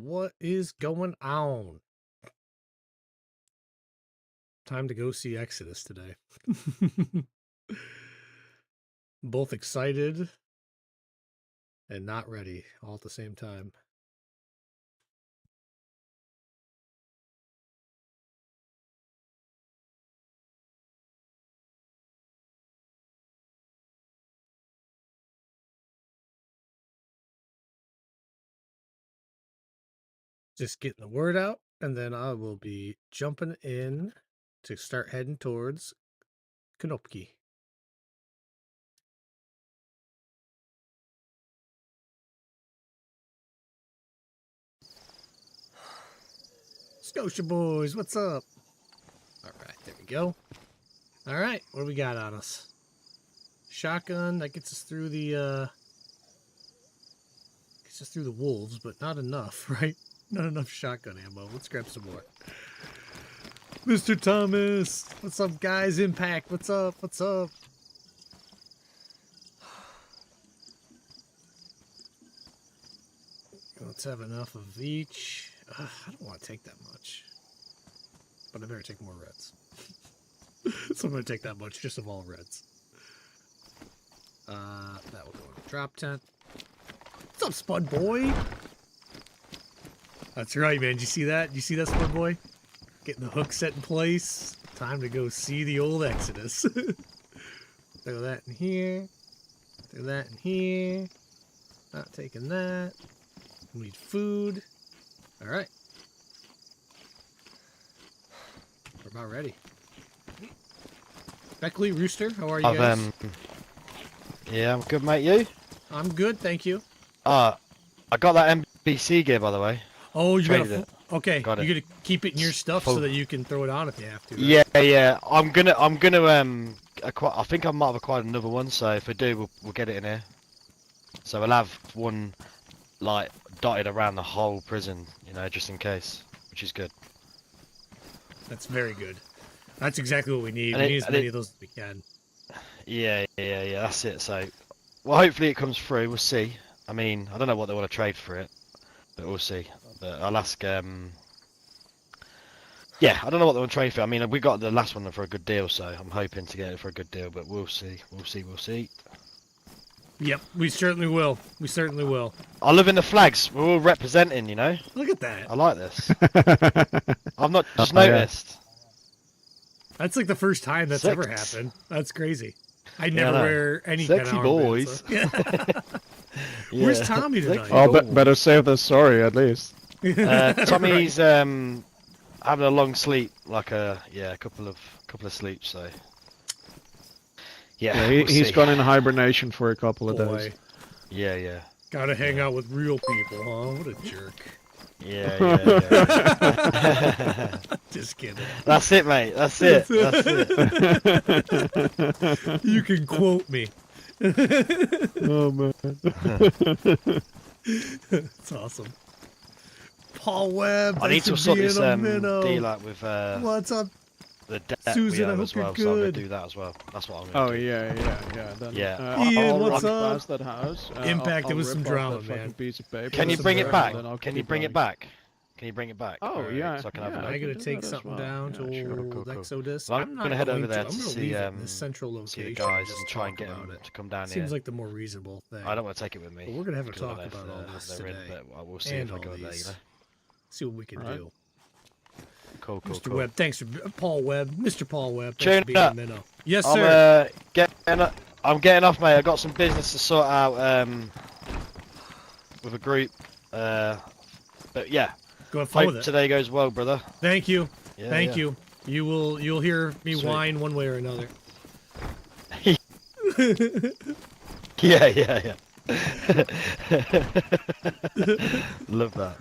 What is going on? Time to go see Exodus today. Both excited and not ready all at the same time. Just getting the word out, and then I will be jumping in to start heading towards Konopki. Scotia boys, what's up? All right, there we go. All right, what do we got on us? Shotgun that gets us through the wolves, but not enough, right? Not enough shotgun ammo. Let's grab some more. Mr. Thomas, what's up, guys? Impact, what's up? What's up? Let's have enough of each. I don't want to take that much, but I better take more reds. So I'm going to take that much, just of all reds. That will go in the drop tent. What's up, Spud Boy? That's right, man. Did you see that? You see that, Spud Boy? Getting the hook set in place. Time to go see the old Exodus. Throw that in here. Throw that in here. Not taking that. We need food. All right. We're about ready. Beckley, Rooster, how are you guys? Yeah, I'm good, mate. You? I'm good, thank you. I got that NBC gear, by the way. Oh, you got it. Okay, Got it. you're gonna keep it in your stuff so that you can throw it on if you have to. Right? Yeah. I'm gonna acquire. I think I might have acquired another one, so if I do, we'll get it in here. So we'll have one like dotted around the whole prison, you know, just in case, which is good. That's very good. That's exactly what we need. We need as many of those as we can. Yeah. That's it. So, well, hopefully it comes through. We'll see. I mean, I don't know what they want to trade for it, but we'll see. But I'll ask. Yeah, I don't know what they want to trade for. I mean, we got the last one for a good deal, so I'm hoping to get it for a good deal. But we'll see. We'll see. Yep, we certainly will. We certainly will. I love in the flags. We're all representing, you know. Look at that. I like this. I've not just noticed. That's like the first time that's ever happened. That's crazy. I never wear any sexy kind of boys. So. Where's Tommy tonight? Oh, better save the story at least. Tommy's having a long sleep, like a couple of sleeps. So yeah, he's gone in hibernation for a couple of days. Yeah. Gotta hang out with real people, huh? What a jerk. Yeah. Just kidding. That's it, mate. That's it. You can quote me. Oh man. That's awesome. Paul Webb. I need to sort this deal out with what's up, the debt Susan? we I owe hope as you're well. good. So I'm gonna do that as well. That's what I'm gonna do. Yeah. Then, Ian, I'll what's run up? past that house. Impact, I'll there was rip some off drama, that fucking man. piece of paper. Can you some bring it drama, back? then I'll Can keep you bring it running. back? Can you bring it back? Oh yeah. So I can have a look. I gotta do take that as something well. down to Sure. Exodus. Well, I'm gonna head over there to I'm gonna see leave it in this central see location. the guys just and try and talk get about them it. to come down here. Seems like the more reasonable thing. I don't want to take it with me. But we're gonna have a because I talk don't know about all if this they're today. in, but we'll see and if I all go there. You these. know. See what we can do. Cool. Mr. Webb, thanks for Paul Webb. Mr. Paul Webb, thanks for being up. a minnow. Yes, sir. I'm getting off, mate. I got some business to sort out with a group. But yeah, Go have fun with hope it. today goes well, brother. Thank you. Yeah, Thank you. You'll hear me Sweet. whine one way or another. Yeah. Love that.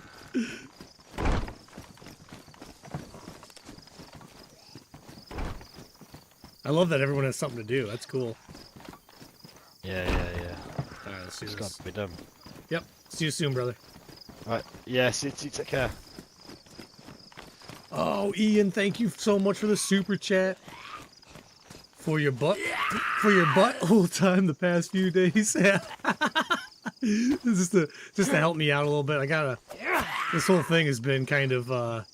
I love that everyone has something to do. That's cool. Yeah. All right, let's do It's this. got to be done. Yep. See you soon, brother. Right. Yes, take care. Oh, Ian, thank you so much for the super chat. For your butt whole time the past few days. just to help me out a little bit. This whole thing has been kind of, I'm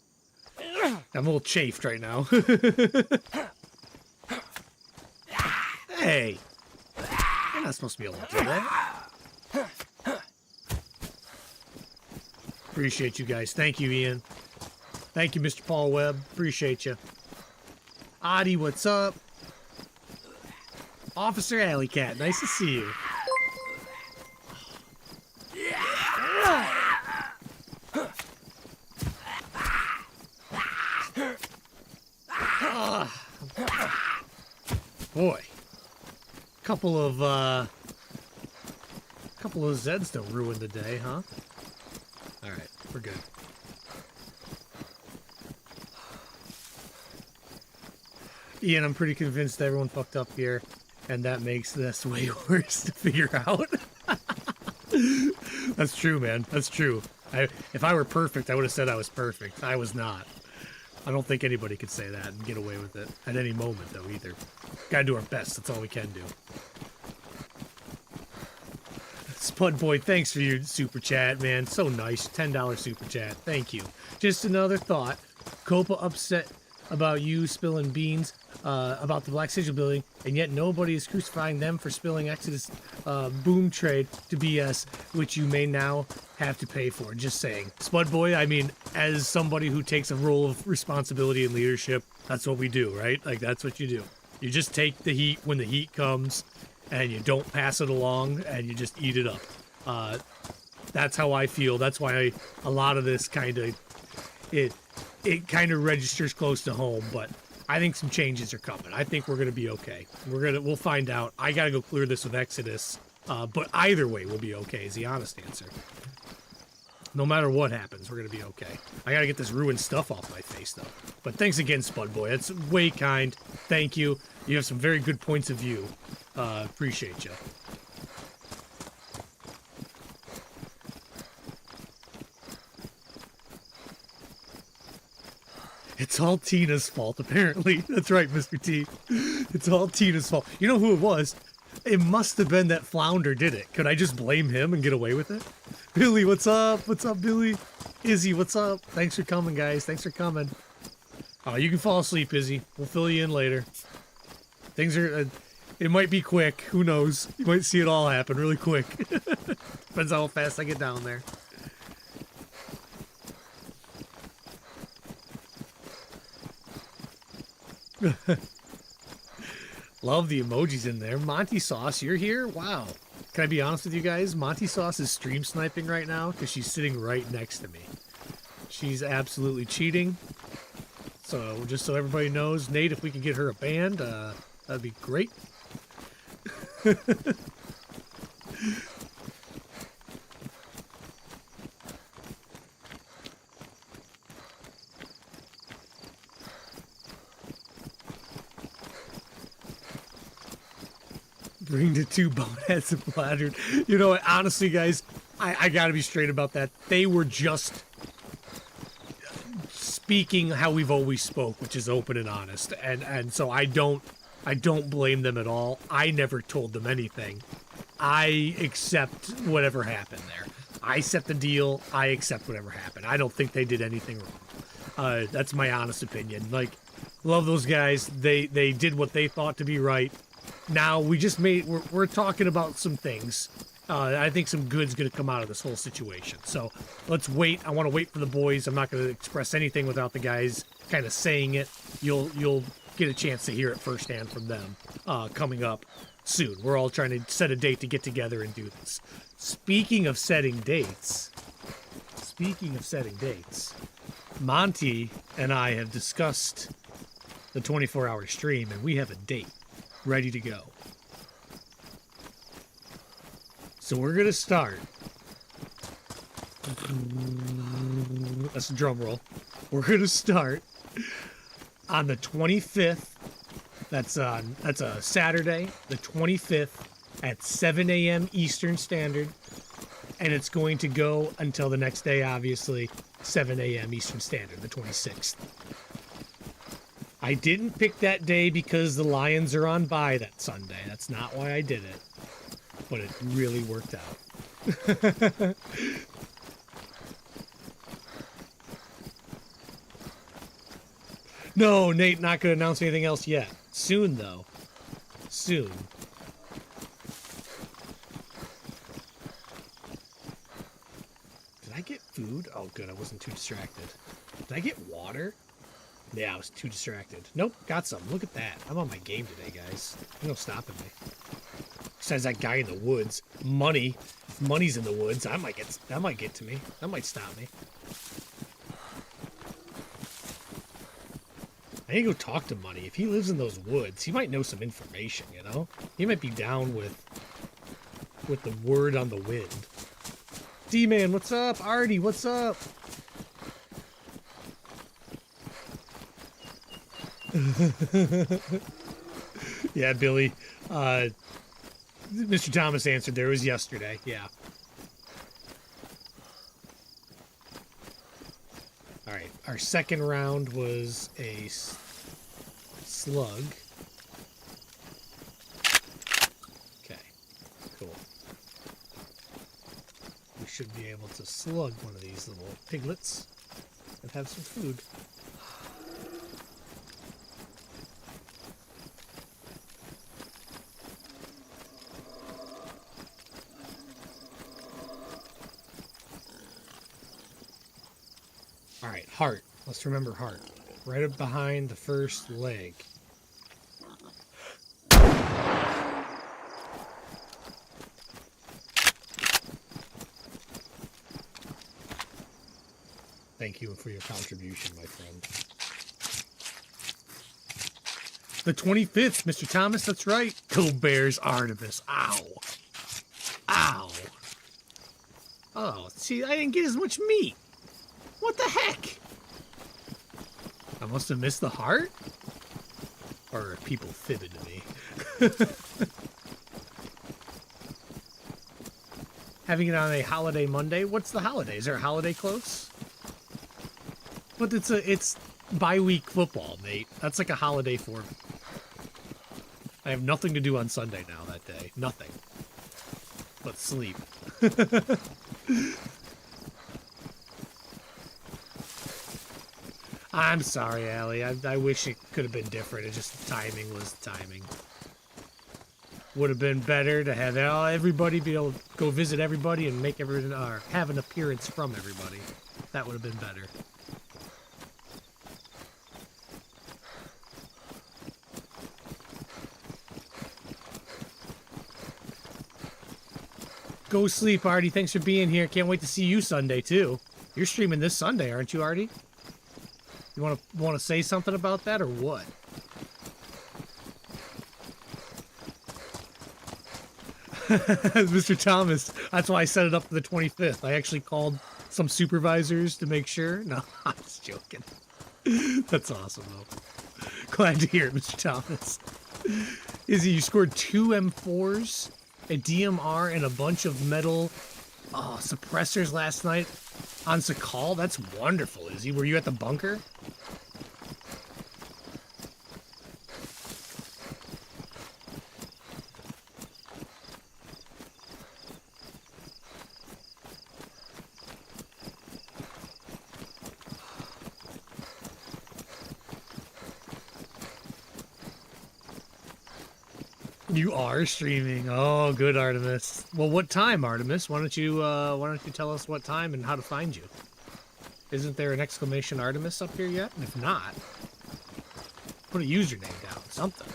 a little chafed right now. Hey! You're not supposed to be able to do that. Appreciate you guys. Thank you, Ian. Thank you, Mr. Paul Webb. Appreciate you. Adi, what's up? Officer Alley Cat, nice to see you. Boy, couple of Zeds don't ruin the day, huh? All right, we're good. Ian, I'm pretty convinced everyone fucked up here, and that makes this way worse to figure out. That's true, man. That's true. If I were perfect, I would have said I was perfect. I was not. I don't think anybody could say that and get away with it at any moment, though, either. Gotta do our best. That's all we can do. Spud Boy, thanks for your super chat, man. So nice. $10 super chat. Thank you. Just another thought. Copa upset about you spilling beans about the Black Sigil building, and yet nobody is crucifying them for spilling Exodus boom trade to BS, which you may now have to pay for. Just saying. Spud Boy, I mean, as somebody who takes a role of responsibility and leadership, that's what we do, right? Like, that's what you do. You just take the heat when the heat comes, and you don't pass it along, and you just eat it up. That's how I feel. That's why a lot of this kind of, it kind of registers close to home, but I think some changes are coming. I think we're going to be okay. We'll find out. I got to go clear this with Exodus, but either way we'll be okay is the honest answer. No matter what happens, we're going to be okay. I got to get this ruined stuff off my face, though. But thanks again, Spud Boy. That's way kind. Thank you. You have some very good points of view. Appreciate you. It's all Tina's fault, apparently. That's right, Mr. T. It's all Tina's fault. You know who it was? It must have been that Flounder did it. Could I just blame him and get away with it? Billy, what's up? What's up, Billy? Izzy, what's up? Thanks for coming, guys. Thanks for coming. Oh, you can fall asleep, Izzy. We'll fill you in later. Things are... it might be quick. Who knows? You might see it all happen really quick. Depends how fast I get down there. Love the emojis in there. Monty Sauce, you're here? Wow. Can I be honest with you guys? Monty Sauce is stream sniping right now because she's sitting right next to me. She's absolutely cheating. So, just so everybody knows, Nate, if we could get her a band, that'd be great. Bring the two boneheads and flattered. You know what? Honestly, guys, I gotta be straight about that. They were just speaking how we've always spoke, which is open and honest. And so I don't blame them at all. I never told them anything. I accept whatever happened there. I set the deal. I accept whatever happened. I don't think they did anything wrong. That's my honest opinion. Like, love those guys. They did what they thought to be right. Now we're talking about some things. I think some good's gonna come out of this whole situation. So let's wait. I want to wait for the boys. I'm not gonna express anything without the guys kind of saying it. You'll get a chance to hear it firsthand from them coming up soon. We're all trying to set a date to get together and do this. Speaking of setting dates, Monty and I have discussed the 24-hour stream, and we have a date ready to go. So we're gonna start. That's a drum roll. We're gonna start on the 25th. That's a Saturday, the 25th at 7 a.m. Eastern Standard, and it's going to go until the next day, obviously, 7 a.m. Eastern Standard, the 26th. I didn't pick that day because the Lions are on bye that Sunday. That's not why I did it. But it really worked out. No, Nate, not gonna announce anything else yet. Soon, though. Soon. Did I get food? Oh, good, I wasn't too distracted. Did I get water? Yeah, I was too distracted. Nope, got some. Look at that. I'm on my game today, guys. There's no stopping me. Besides that guy in the woods. Money. If money's in the woods, that might get to me. That might stop me. I need to go talk to Money. If he lives in those woods, he might know some information, you know? He might be down with the word on the wind. D-Man, what's up? Artie, what's up? Yeah, Billy. Mr. Thomas answered there. It was yesterday. Yeah. All right. Our second round was a slug. Okay. Cool. We should be able to slug one of these little piglets and have some food. Alright, heart. Let's remember heart. Right up behind the first leg. Thank you for your contribution, my friend. The 25th, Mr. Thomas, that's right. Go Bears, Artemis. Ow. Ow. Oh, see, I didn't get as much meat. What the heck? I must have missed the heart? Or are people fibbing to me? Having it on a holiday Monday? What's the holiday? Is there a holiday close? But it's bye-week football, mate. That's like a holiday for me. I have nothing to do on Sunday now that day. Nothing. But sleep. I'm sorry, Allie. I wish it could have been different. It just timing was timing. Would have been better to have everybody be able to go visit everybody and make everyone have an appearance from everybody. That would have been better. Go sleep, Artie. Thanks for being here. Can't wait to see you Sunday too. You're streaming this Sunday, aren't you, Artie? You want to say something about that or what? Mr. Thomas, that's why I set it up for the 25th. I actually called some supervisors to make sure. No, I'm just joking. That's awesome, though. Glad to hear it, Mr. Thomas. Izzy, you scored 2 M4s, a DMR, and a bunch of metal suppressors last night on Sakal. That's wonderful, Izzy. Were you at the bunker? You are streaming. Oh, good, Artemis. Well, what time, Artemis? Why don't you tell us what time and how to find you? Isn't there an exclamation Artemis up here yet? And if not, put a username down, something.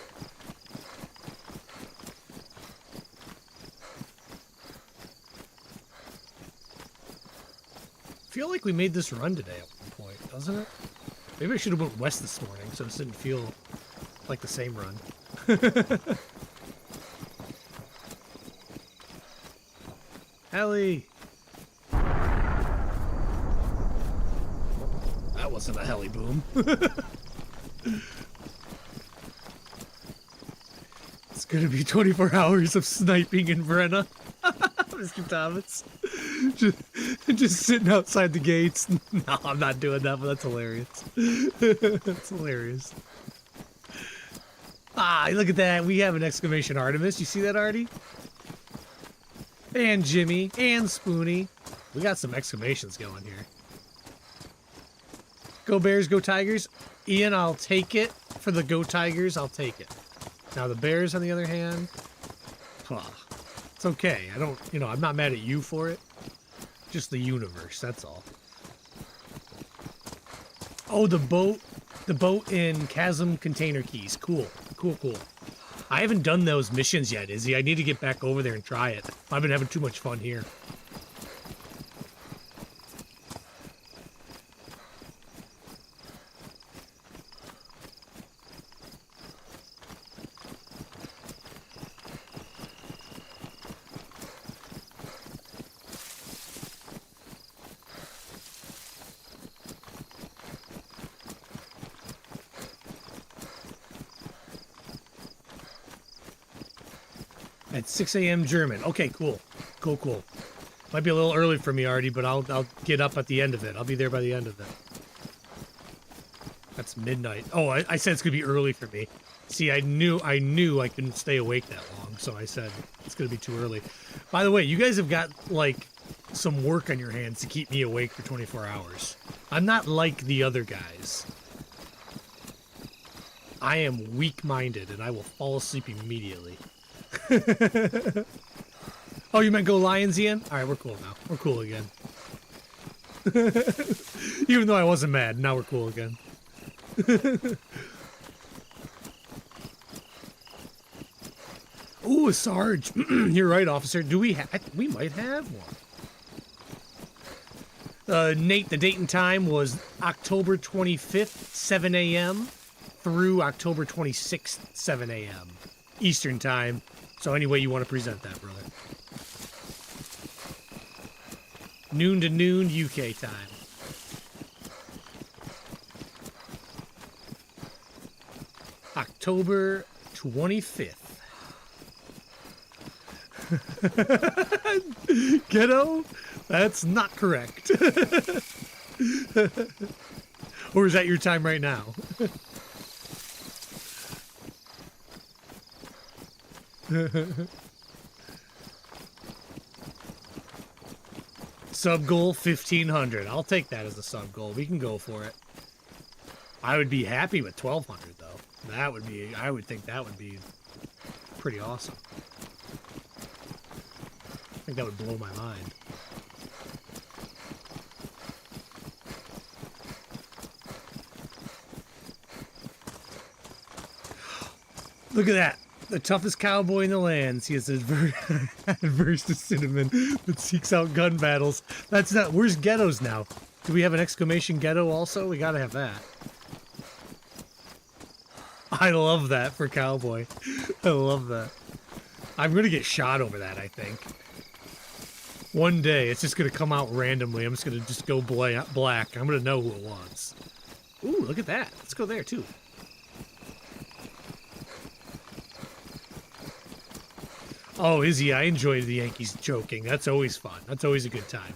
I feel like we made this run today at one point, doesn't it? Maybe I should have went west this morning so this didn't feel like the same run. Heli! That wasn't a heli boom. It's gonna be 24 hours of sniping in Brenna. Mr. Thomas. Just sitting outside the gates. No, I'm not doing that, but that's hilarious. That's hilarious. Ah, look at that. We have an exclamation Artemis. You see that, Artie? And Jimmy. And Spoonie. We got some exclamations going here. Go Bears, go Tigers. Ian, I'll take it. For the go Tigers, I'll take it. Now the Bears, on the other hand, it's okay. I don't, I'm not mad at you for it. Just the universe, that's all. Oh, the boat in Chasm Container Keys. Cool. I haven't done those missions yet, Izzy. I need to get back over there and try it. I've been having too much fun here. At 6 a.m. German. Okay, cool. Cool. Might be a little early for me already, but I'll get up at the end of it. I'll be there by the end of it. That's midnight. Oh, I said it's gonna be early for me. See, I knew I couldn't stay awake that long, so I said it's gonna be too early. By the way, you guys have got like some work on your hands to keep me awake for 24 hours. I'm not like the other guys. I am weak-minded and I will fall asleep immediately. Oh, you meant go Lions, Ian? Alright, we're cool now. We're cool again. Even though I wasn't mad, now we're cool again. Ooh, a Sarge. You're right, officer. Do we have... We might have one. Nate, the date and time was October 25th, 7 a.m. through October 26th, 7 a.m. Eastern time. So any way you want to present that, brother. Noon to noon UK time. October 25th. Ghetto? That's not correct. Or is that your time right now? Sub goal 1500. I'll take that as a sub goal. We can go for it. I would be happy with 1200 though. That would be, I would think that would be pretty awesome. I think that would blow my mind. Look at that. The toughest cowboy in the land. He is adverse to cinnamon, but seeks out gun battles. That's not... Where's ghettos now? Do we have an exclamation ghetto also? We gotta have that. I love that for cowboy. I love that. I'm gonna get shot over that, I think. One day, it's just gonna come out randomly. I'm just gonna go black. I'm gonna know who it was. Ooh, look at that. Let's go there, too. Oh, Izzy, I enjoyed the Yankees joking. That's always fun. That's always a good time.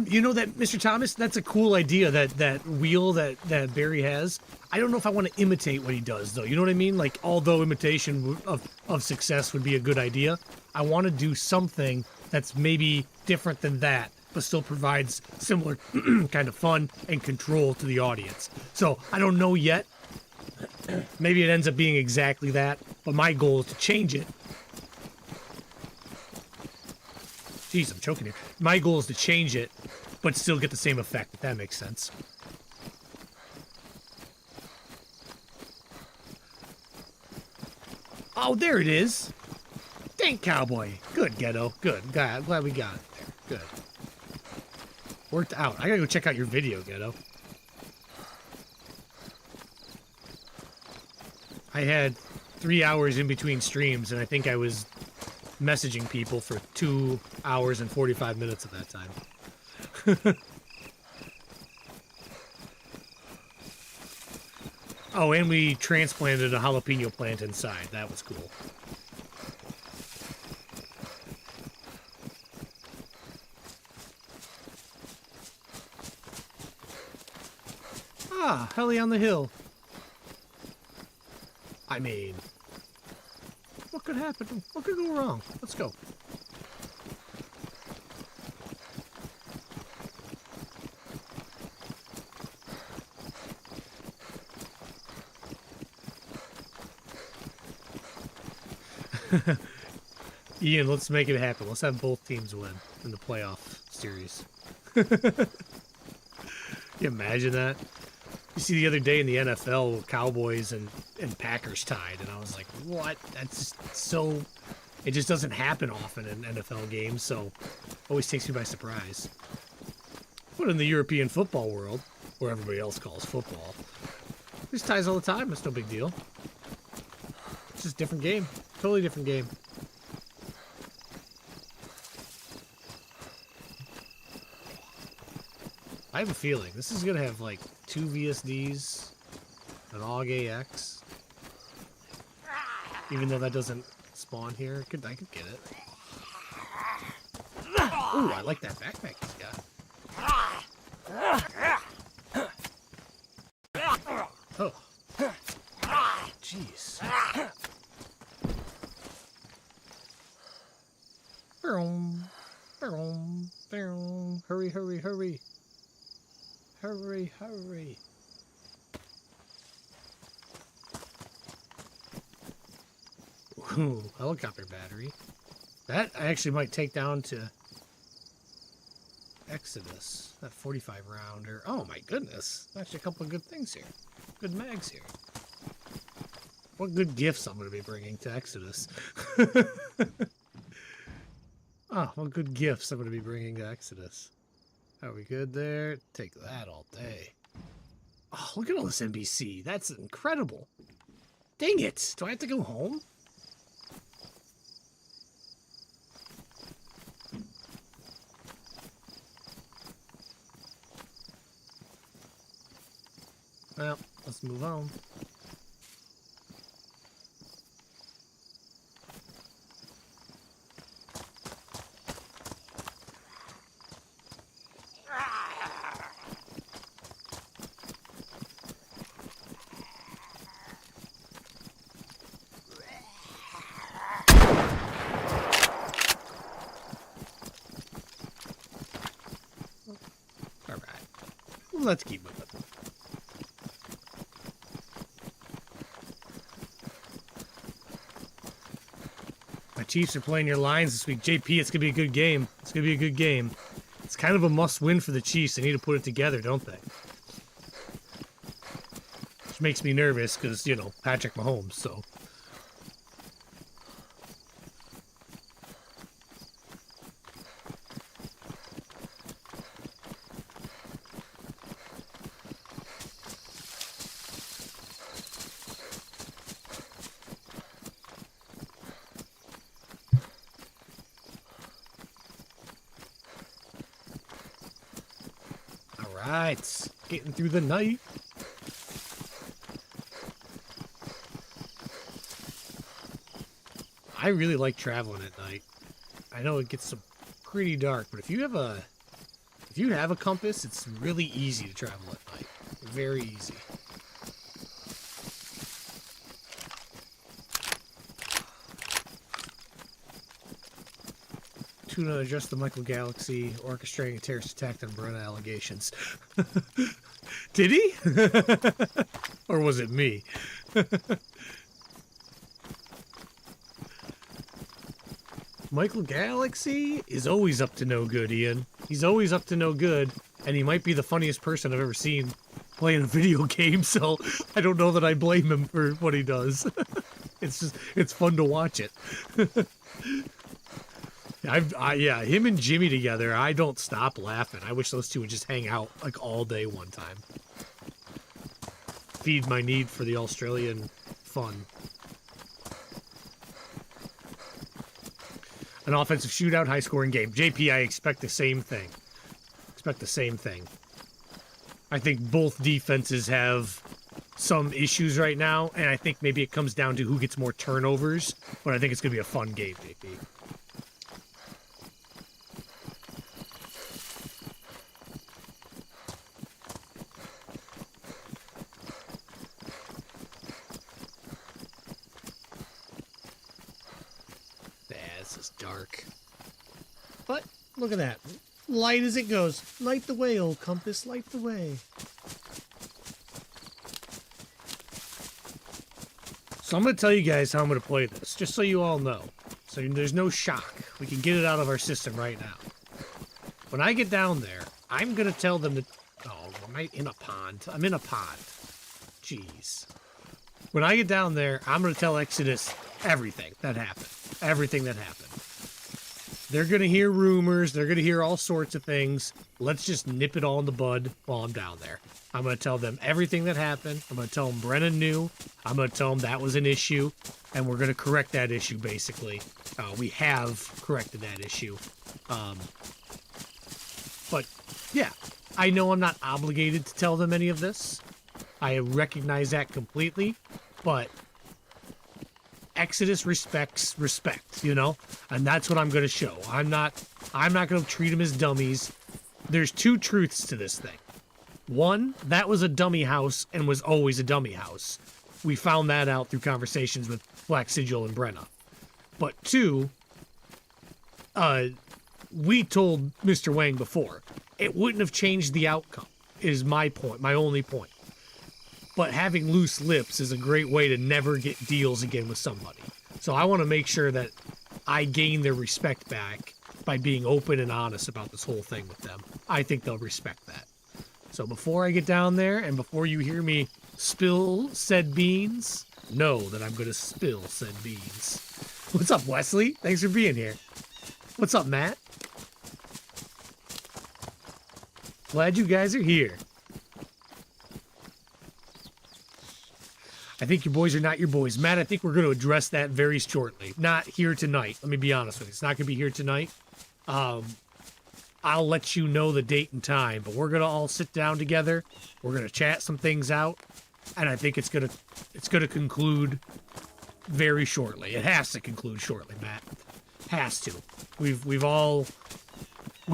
You know that, Mr. Thomas, that's a cool idea, that wheel that Barry has. I don't know if I want to imitate what he does, though. You know what I mean? Like, although imitation of success would be a good idea, I want to do something that's maybe different than that, but still provides similar kind of fun and control to the audience. So, I don't know yet. Maybe it ends up being exactly that, but my goal is to change it. Jeez, I'm choking here. My goal is to change it, but still get the same effect, if that makes sense. Oh, there it is. Dang cowboy. Good, Ghetto. Good. I'm glad we got it there. Good. Worked out. I gotta go check out your video, Ghetto. I had 3 hours in between streams, and I think I was messaging people for 2 hours and 45 minutes of that time. Oh, and we transplanted a jalapeno plant inside. That was cool. Ah, Helly on the Hill. I mean, what could happen? What could go wrong? Let's go. Ian, let's make it happen. Let's have both teams win in the playoff series. You imagine that? You see the other day in the NFL, Cowboys and Packers tied, and I was like, what? That's just so... It just doesn't happen often in NFL games, so always takes me by surprise. But in the European football world, where everybody else calls football, there's ties all the time. It's no big deal. It's just a different game. Totally different game. I have a feeling this is gonna have like 2 VSDs, an AUG AX. Even though that doesn't spawn here, I could get it. Ooh, I like that backpack he's got. Oh. Jeez. Hurry, hurry, hurry. Hurry, hurry. Ooh, helicopter battery. That I actually might take down to Exodus. That 45 rounder. Oh my goodness. Actually a couple of good things here. Good mags here. What good gifts I'm going to be bringing to Exodus. Oh, what good gifts I'm going to be bringing to Exodus. Are we good there? Take that all day. Oh, look at all this NBC. That's incredible. Dang it. Do I have to go home? Well, let's move on. All right. Let's keep moving. My Chiefs are playing your Lions this week. JP, it's going to be a good game. It's going to be a good game. It's kind of a must-win for the Chiefs. They need to put it together, don't they? Which makes me nervous because, you know, Patrick Mahomes, so... Alright, getting through the night. I really like traveling at night. I know it gets pretty dark, but if you have a compass, it's really easy to travel at night. Very easy. Tuna addressed the Michael Galaxy orchestrating a terrorist attack on Bruna allegations. Did he? Or was it me? Michael Galaxy is always up to no good, Ian. He's always up to no good, and he might be the funniest person I've ever seen playing a video game, so I don't know that I blame him for what he does. It's fun to watch it. Yeah, him and Jimmy together, I don't stop laughing. I wish those two would just hang out like all day one time. Feed my need for the Australian fun. An offensive shootout, high-scoring game. JP, I expect the same thing. I think both defenses have some issues right now, and I think maybe it comes down to who gets more turnovers, but I think it's going to be a fun game, JP. is dark. But look at that. Light as it goes. Light the way, old compass. Light the way. So I'm going to tell you guys how I'm going to play this, just so you all know. So there's no shock. We can get it out of our system right now. When I get down there, I'm going to tell them that... Oh, am I in a pond? I'm in a pond. Jeez. When I get down there, I'm going to tell Exodus everything that happened. Everything that happened. They're going to hear rumors. They're going to hear all sorts of things. Let's just nip it all in the bud while I'm down there. I'm going to tell them everything that happened. I'm going to tell them Brennan knew. I'm going to tell them that was an issue. And we're going to correct that issue, basically. We have corrected that issue. But, yeah. I know I'm not obligated to tell them any of this. I recognize that completely. But... Exodus respects respect, you know? And that's what I'm going to show. I'm not going to treat them as dummies. There's two truths to this thing. One, that was a dummy house and was always a dummy house. We found that out through conversations with Black Sigil and Brenna. But two, we told Mr. Wang before. It wouldn't have changed the outcome, is my point, my only point. But having loose lips is a great way to never get deals again with somebody. So I want to make sure that I gain their respect back by being open and honest about this whole thing with them. I think they'll respect that. So before I get down there and before you hear me spill said beans, know that I'm going to spill said beans. What's up, Wesley? Thanks for being here. What's up, Matt? Glad you guys are here. I think your boys are not your boys. Matt, I think we're going to address that very shortly. Not here tonight. Let me be honest with you. It's not going to be here tonight. I'll let you know the date and time, but we're going to all sit down together. We're going to chat some things out, and I think it's going to conclude very shortly. It has to conclude shortly, Matt. Has to. We've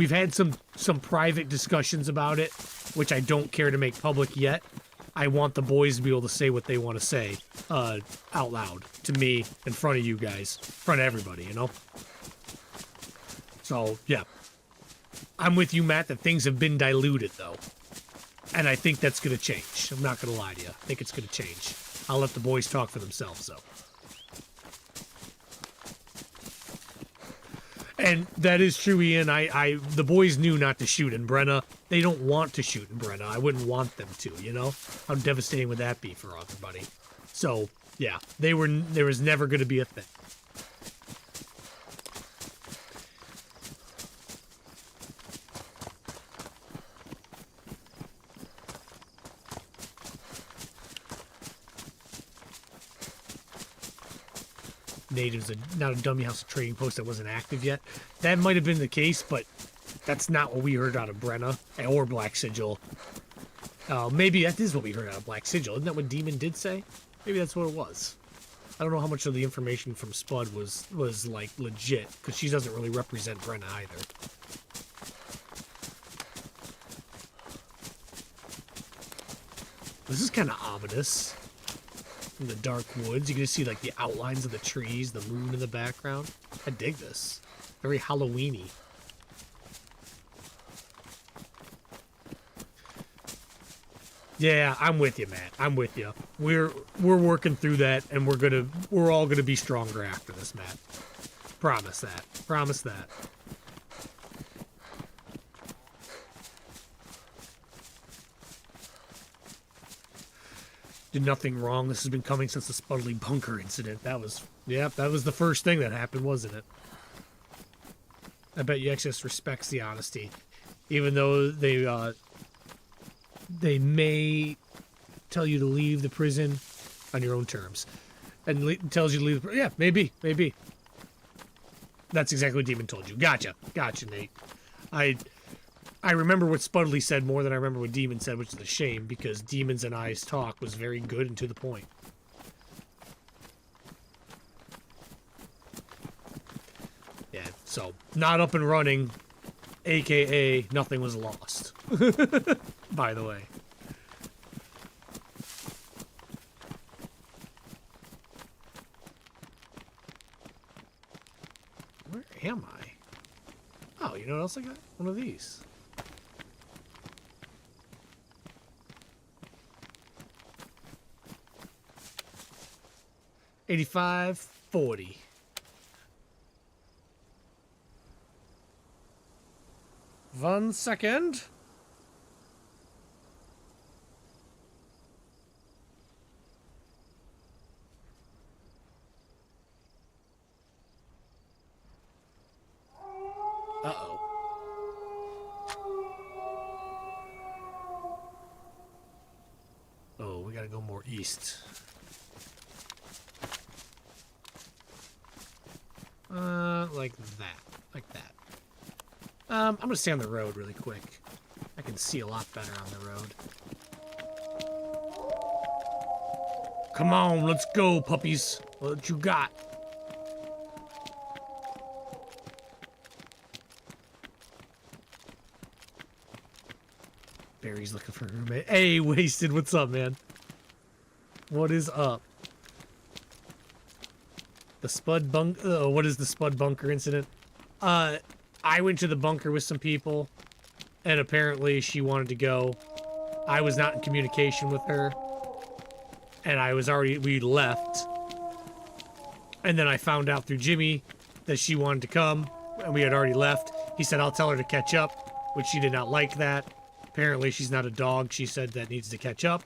had some private discussions about it, which I don't care to make public yet. I want the boys to be able to say what they want to say out loud to me in front of you guys, in front of everybody, you know? So, yeah. I'm with you, Matt, that things have been diluted, though. And I think that's going to change. I'm not going to lie to you. I think it's going to change. I'll let the boys talk for themselves, though. And that is true, Ian. The boys knew not to shoot in Brenna. They don't want to shoot in Brenna. I wouldn't want them to, you know? How devastating would that be for everybody? So, yeah, there was never going to be a thing. Natives, not a dummy house trading post that wasn't active yet. That might have been the case, but that's not what we heard out of Brenna or Black Sigil. Maybe that is what we heard out of Black Sigil. Isn't that what Demon did say? Maybe that's what it was. I don't know how much of the information from Spud was like legit, because she doesn't really represent Brenna either. This is kind of ominous. In the dark woods, you can just see like the outlines of the trees, the moon in the background. I dig this. Very Halloween-y. Yeah, I'm with you, Matt. I'm with you. We're working through that, and we're all gonna be stronger after this, Matt. Promise that. Promise that. Did nothing wrong. This has been coming since the Spudley Bunker incident. That was the first thing that happened, wasn't it? I bet you Exodus respects the honesty. Even though they may tell you to leave the prison on your own terms. And tells you to leave the prison. Yeah, maybe. That's exactly what Demon told you. Gotcha, Nate. I remember what Spudley said more than I remember what Demon said, which is a shame, because Demon's and I's talk was very good and to the point. Yeah, so, not up and running, a.k.a. nothing was lost. By the way. Where am I? Oh, you know what else I got? One of these. $85.40. 1 second. Uh-oh. Oh, we gotta go more east. Like that. Like that. I'm gonna stay on the road really quick. I can see a lot better on the road. Come on, let's go, puppies. What you got? Barry's looking for a roommate. Hey, Wasted, what's up, man? What is up? The Spud Bunk... what is the Spud Bunker incident? I went to the bunker with some people, and apparently she wanted to go. I was not in communication with her, and we left. And then I found out through Jimmy that she wanted to come, and we had already left. He said, I'll tell her to catch up, which she did not like that. Apparently she's not a dog, she said, that needs to catch up.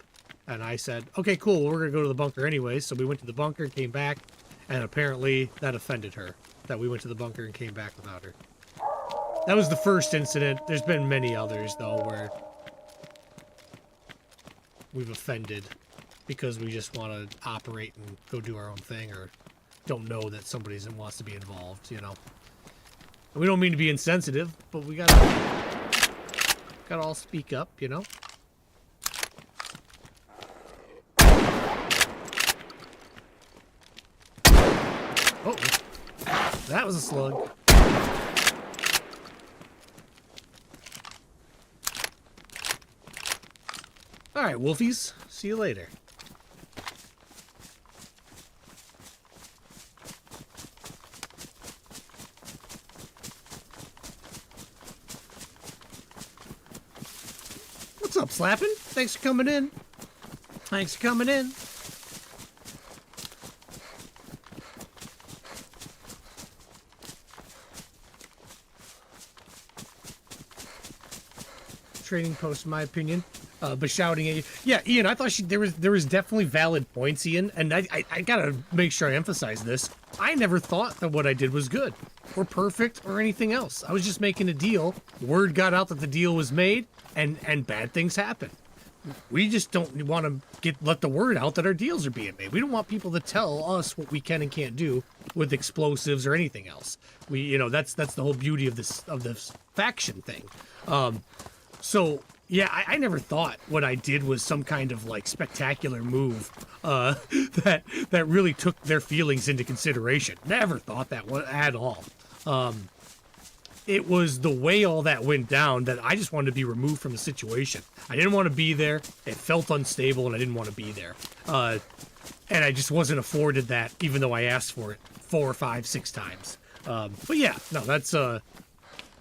And I said, okay, cool, we're gonna go to the bunker anyway. So we went to the bunker, came back, and apparently that offended her, that we went to the bunker and came back without her. That was the first incident. There's been many others, though, where we've offended because we just want to operate and go do our own thing, or don't know that somebody wants to be involved, you know. And we don't mean to be insensitive, but we gotta all speak up, you know. Oh, that was a slug. All right, Wolfies. See you later. What's up, Slapping? Thanks for coming in. Thanks for coming in. Trading post, in my opinion. But shouting at you. Yeah, Ian, I thought there was definitely valid points, Ian, and I gotta make sure I emphasize this. I never thought that what I did was good, or perfect, or anything else. I was just making a deal. Word got out that the deal was made, and bad things happen. We just don't want to let the word out that our deals are being made. We don't want people to tell us what we can and can't do with explosives or anything else. That's the whole beauty of this faction thing. So yeah, I never thought what I did was some kind of like spectacular move that really took their feelings into consideration. Never thought that at all. It was the way all that went down that I just wanted to be removed from the situation. I didn't want to be there. It felt unstable, and I didn't want to be there. And I just wasn't afforded that, even though I asked for it 4, 5, 6 times. But yeah, no, that's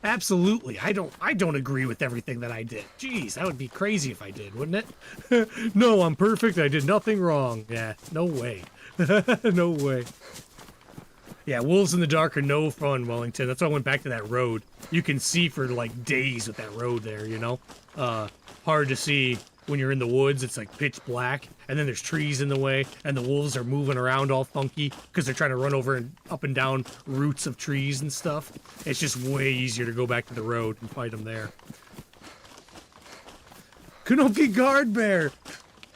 absolutely. I don't agree with everything that I did. Jeez, that would be crazy if I did, wouldn't it? No, I'm perfect. I did nothing wrong. Yeah, no way. No way. Yeah, wolves in the dark are no fun, Wellington. That's why I went back to that road. You can see for like days with that road there, you know? Hard to see when you're in the woods. It's like pitch black, and then there's trees in the way, and the wolves are moving around all funky because they're trying to run over and up and down roots of trees and stuff. It's just way easier to go back to the road and fight them there. Kanopki Guard Bear!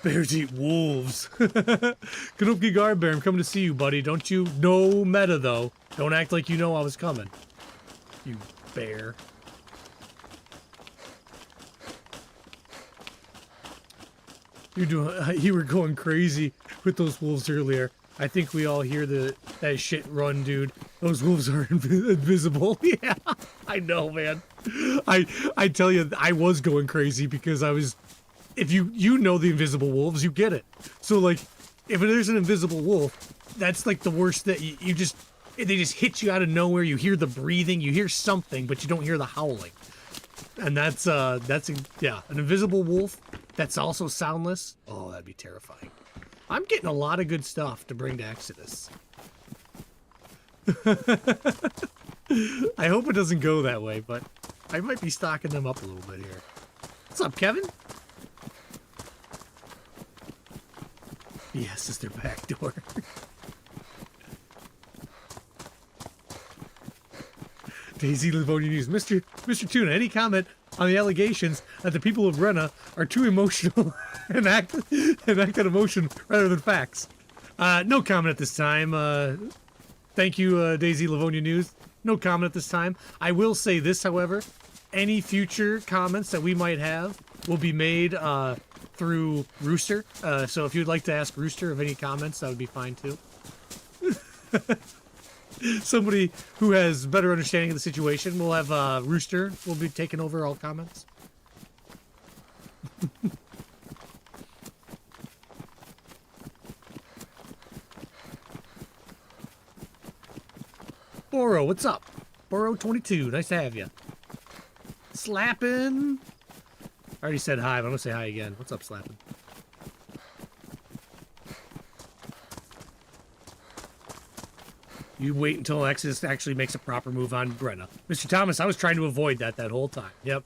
Bears eat wolves. Kanopki Guard Bear, I'm coming to see you, buddy. Don't you? No meta, though. Don't act like you know I was coming. You bear. You were going crazy with those wolves earlier. I think we all hear that shit run, dude. Those wolves are invisible. Yeah, I know, man. I tell you, I was going crazy because I was... If you know the invisible wolves, you get it. So, like, if there's an invisible wolf, that's, like, the worst that you just... They just hit you out of nowhere. You hear the breathing, you hear something, but you don't hear the howling. And that's an invisible wolf that's also soundless. Oh, that'd be terrifying. I'm getting a lot of good stuff to bring to Exodus. I hope it doesn't go that way, but I might be stocking them up a little bit here. What's up, Kevin? Yes, it's their back door. DayZ Livonia News. Mr. Tuna, any comment on the allegations that the people of Brenna are too emotional and act on emotion rather than facts? No comment at this time. Thank you, DayZ Livonia News. No comment at this time. I will say this, however. Any future comments that we might have will be made through Rooster. So if you'd like to ask Rooster of any comments, that would be fine too. Somebody who has better understanding of the situation will have Rooster will be taking over all comments. Boro, what's up? Boro22, nice to have you. Slappin'. I already said hi, but I'm gonna say hi again. What's up, Slappin'? You wait until Exodus actually makes a proper move on Brenna. Mr. Thomas, I was trying to avoid that whole time. Yep.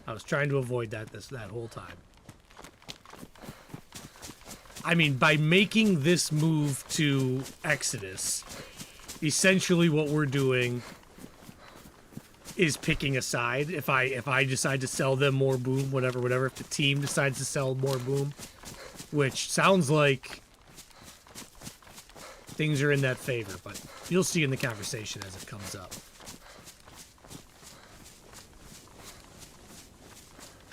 I was trying to avoid that whole time. I mean, by making this move to Exodus, essentially what we're doing is picking a side. If I decide to sell them more boom, whatever, if the team decides to sell more boom, which sounds like things are in that favor, but you'll see in the conversation as it comes up.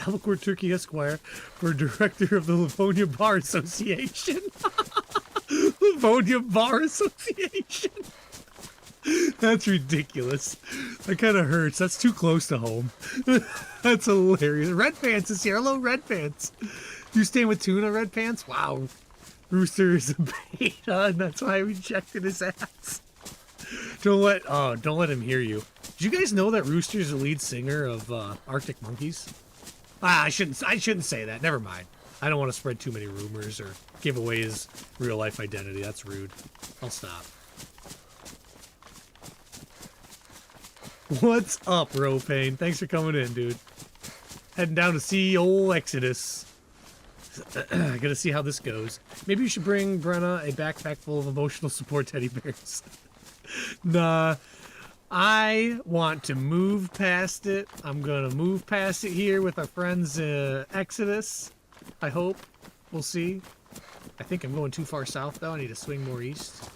Albacore Turkey Esquire for director of the Livonia Bar Association. Livonia Bar Association. That's ridiculous. That kind of hurts. That's too close to home. That's hilarious. Red Pants is here. Hello, Red Pants. You staying with Tuna, Red Pants? Wow. Rooster is a beta, and that's why I rejected his ass. Don't let him hear you. Did you guys know that Rooster's the lead singer of Arctic Monkeys? I shouldn't say that. Never mind. I don't want to spread too many rumors or give away his real life identity. That's rude. I'll stop. What's up, Ropain? Thanks for coming in, dude. Heading down to see old Exodus. I gotta see how this goes. Maybe you should bring Brenna a backpack full of emotional support teddy bears. Nah, I want to move past it. I'm gonna move past it here with our friends Exodus. I hope. We'll see. I think I'm going too far south though. I need to swing more east.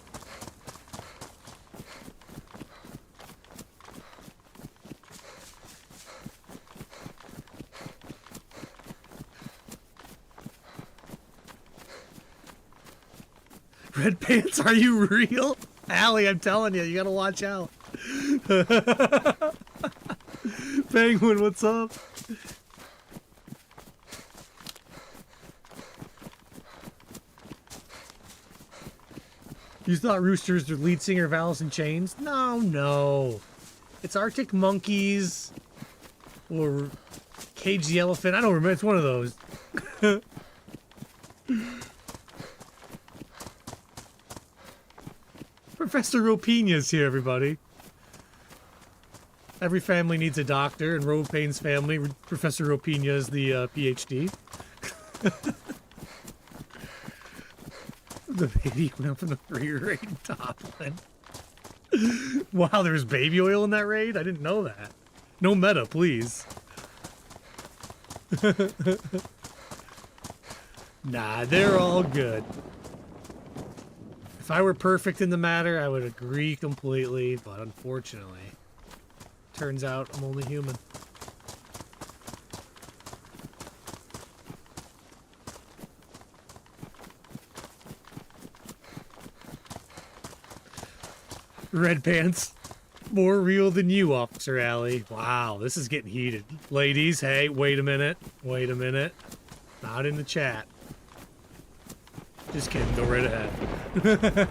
Red Pants, are you real? Allie, I'm telling you, you gotta watch out. Penguin, what's up? You thought Rooster's the lead singer of Alice in Chains? No. It's Arctic Monkeys or Cage the Elephant. I don't remember. It's one of those. Professor Ropina's here, everybody. Every family needs a doctor, and Ropain's family, Professor Ropina is the PhD. The baby went up in the free raid Toplin. Wow, there's baby oil in that raid? I didn't know that. No meta, please. Nah, they're all good. If I were perfect in the matter, I would agree completely, but unfortunately, turns out I'm only human. Red Pants, more real than you, Officer Alley. Wow, this is getting heated. Ladies, hey, wait a minute. Wait a minute. Not in the chat. Just kidding, go right ahead.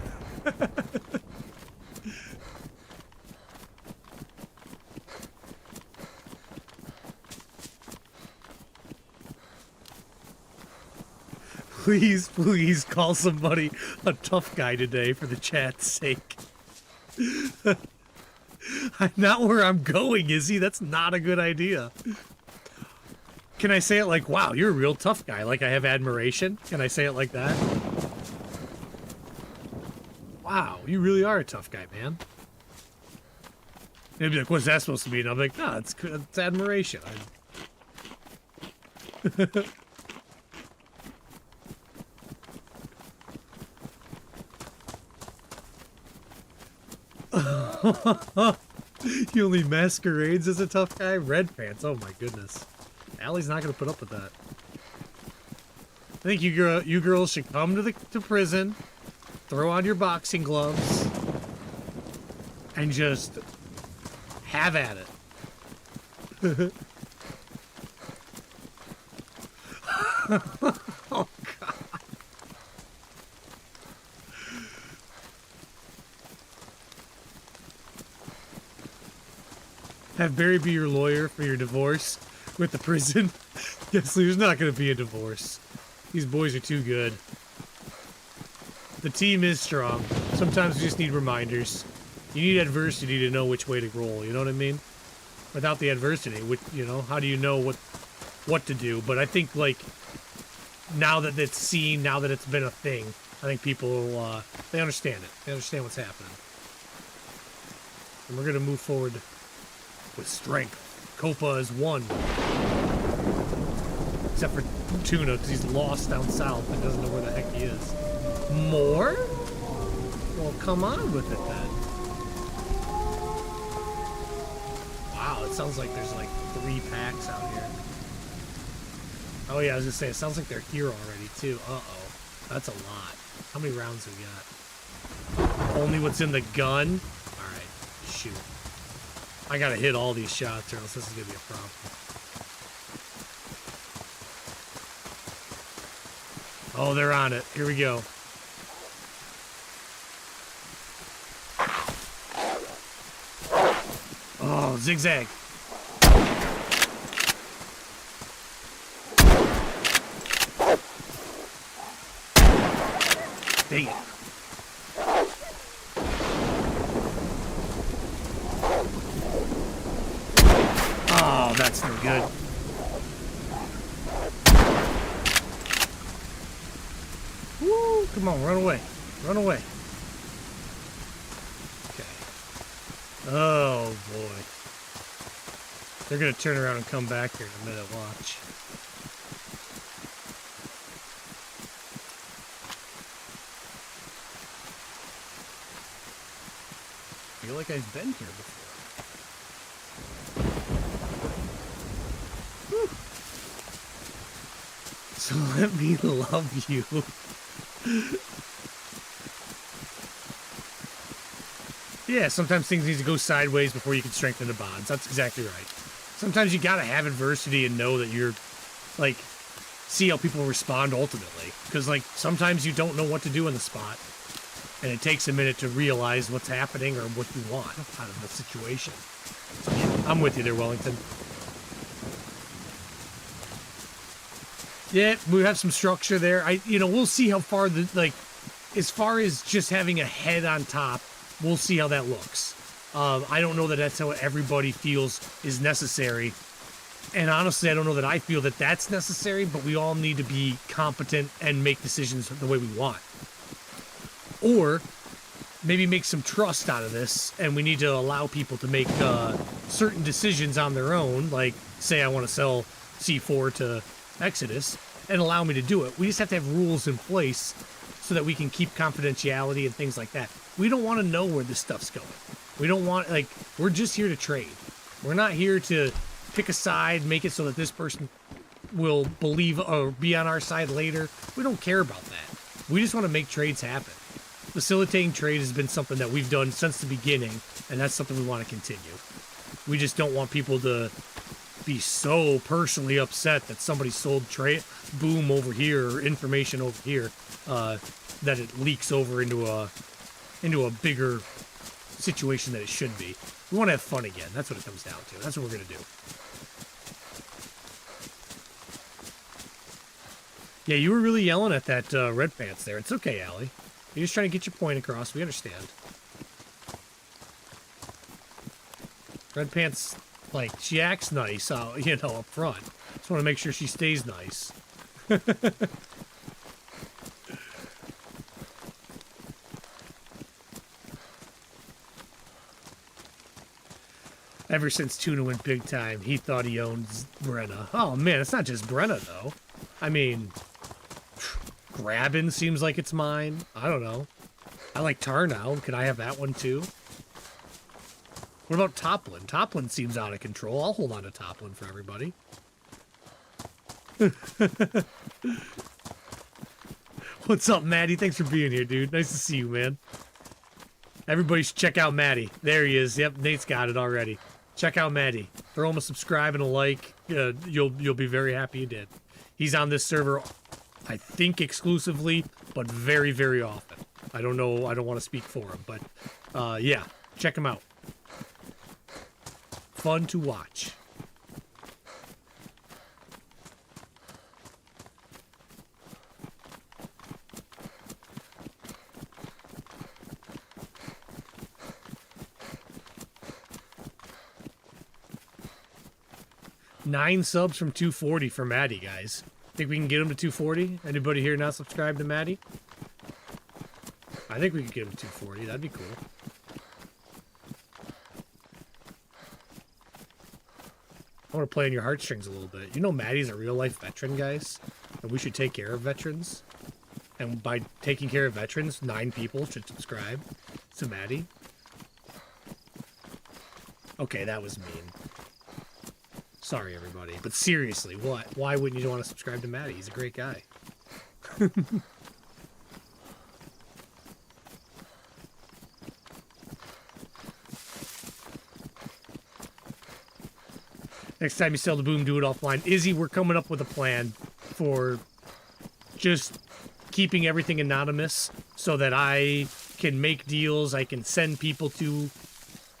Please, please call somebody a tough guy today for the chat's sake. Not where I'm going, Izzy. That's not a good idea. Can I say it like, wow, you're a real tough guy? Like I have admiration? Can I say it like that? Wow, you really are a tough guy, man. They'd be like, what's that supposed to mean? I'm like, no, it's admiration. He only masquerades as a tough guy? Red pants, oh my goodness. Allie's not gonna put up with that. I think you girls should come to prison, throw on your boxing gloves, and just have at it. Oh God. Have Barry be your lawyer for your divorce with the prison. Yes, there's not going to be a divorce. These boys are too good. The team is strong. Sometimes you just need reminders. You need adversity to know which way to roll, you know what I mean? Without the adversity, you know, how do you know what to do? But I think, like, now that it's seen, now that it's been a thing, I think people, they understand it. They understand what's happening. And we're going to move forward with strength. Copa is one. Except for Tuna, because he's lost down south and doesn't know where the heck he is. More? Well, come on with it then. Wow, it sounds like there's like 3 packs out here. Oh yeah, I was gonna say, it sounds like they're here already too. Uh-oh. That's a lot. How many rounds have we got? Only what's in the gun? Alright, shoot. I gotta hit all these shots or else this is gonna be a problem. Oh, they're on it. Here we go. Oh, zigzag. Dang it. Oh, that's no good. Woo! Come on, run away. Run away. Okay. Oh, boy. They're going to turn around and come back here in a minute. Watch. I feel like I've been here before. Whew. So let me love you. Yeah, sometimes things need to go sideways before you can strengthen the bonds. That's exactly right. Sometimes you gotta have adversity and know that you're, like, see how people respond ultimately. Because, like, sometimes you don't know what to do in the spot. And it takes a minute to realize what's happening or what you want out of the situation. So, yeah, I'm with you there, Wellington. Yeah, we have some structure there. We'll see how far as far as just having a head on top, we'll see how that looks. I don't know that that's how everybody feels is necessary. And honestly, I don't know that I feel that that's necessary, but we all need to be competent and make decisions the way we want. Or maybe make some trust out of this, and we need to allow people to make certain decisions on their own, like, say I want to sell C4 to Exodus, and allow me to do it. We just have to have rules in place so that we can keep confidentiality and things like that. We don't want to know where this stuff's going. We don't want, like, we're just here to trade. We're not here to pick a side, make it so that this person will believe or be on our side later. We don't care about that. We just want to make trades happen. Facilitating trade has been something that we've done since the beginning, and that's something we want to continue. We just don't want people to be so personally upset that somebody sold boom over here or information over here that it leaks over into a bigger situation that it should be. We want to have fun again. That's what it comes down to. That's what we're going to do. Yeah, you were really yelling at that red pants there. It's okay, Allie. You're just trying to get your point across. We understand. Red pants, like, she acts nice, you know, up front. Just want to make sure she stays nice. Ever since Tuna went big time, he thought he owned Brenna. Oh, man, it's not just Brenna, though. I mean, Grabbin seems like it's mine. I don't know. I like Tar now. Can I have that one, too? What about Toplin? Toplin seems out of control. I'll hold on to Toplin for everybody. What's up, Maddie? Thanks for being here, dude. Nice to see you, man. Everybody should check out Maddie. There he is. Yep, Nate's got it already. Check out Maddie. Throw him a subscribe and a like. You'll be very happy you did. He's on this server, I think exclusively, but very, very often. I don't know. I don't want to speak for him, but yeah, check him out. Fun to watch. Nine subs from 240 for Maddie, guys. Think we can get him to 240? Anybody here not subscribed to Maddie? I think we could get him to 240. That'd be cool. I want to play on your heartstrings a little bit. You know Maddie's a real-life veteran, guys. And we should take care of veterans. And by taking care of veterans, 9 people should subscribe to Maddie. Okay, that was mean. Sorry, everybody. But seriously, what? Why wouldn't you want to subscribe to Maddie? He's a great guy. Next time you sell the boom, do it offline. Izzy, we're coming up with a plan for just keeping everything anonymous so that I can make deals, I can send people to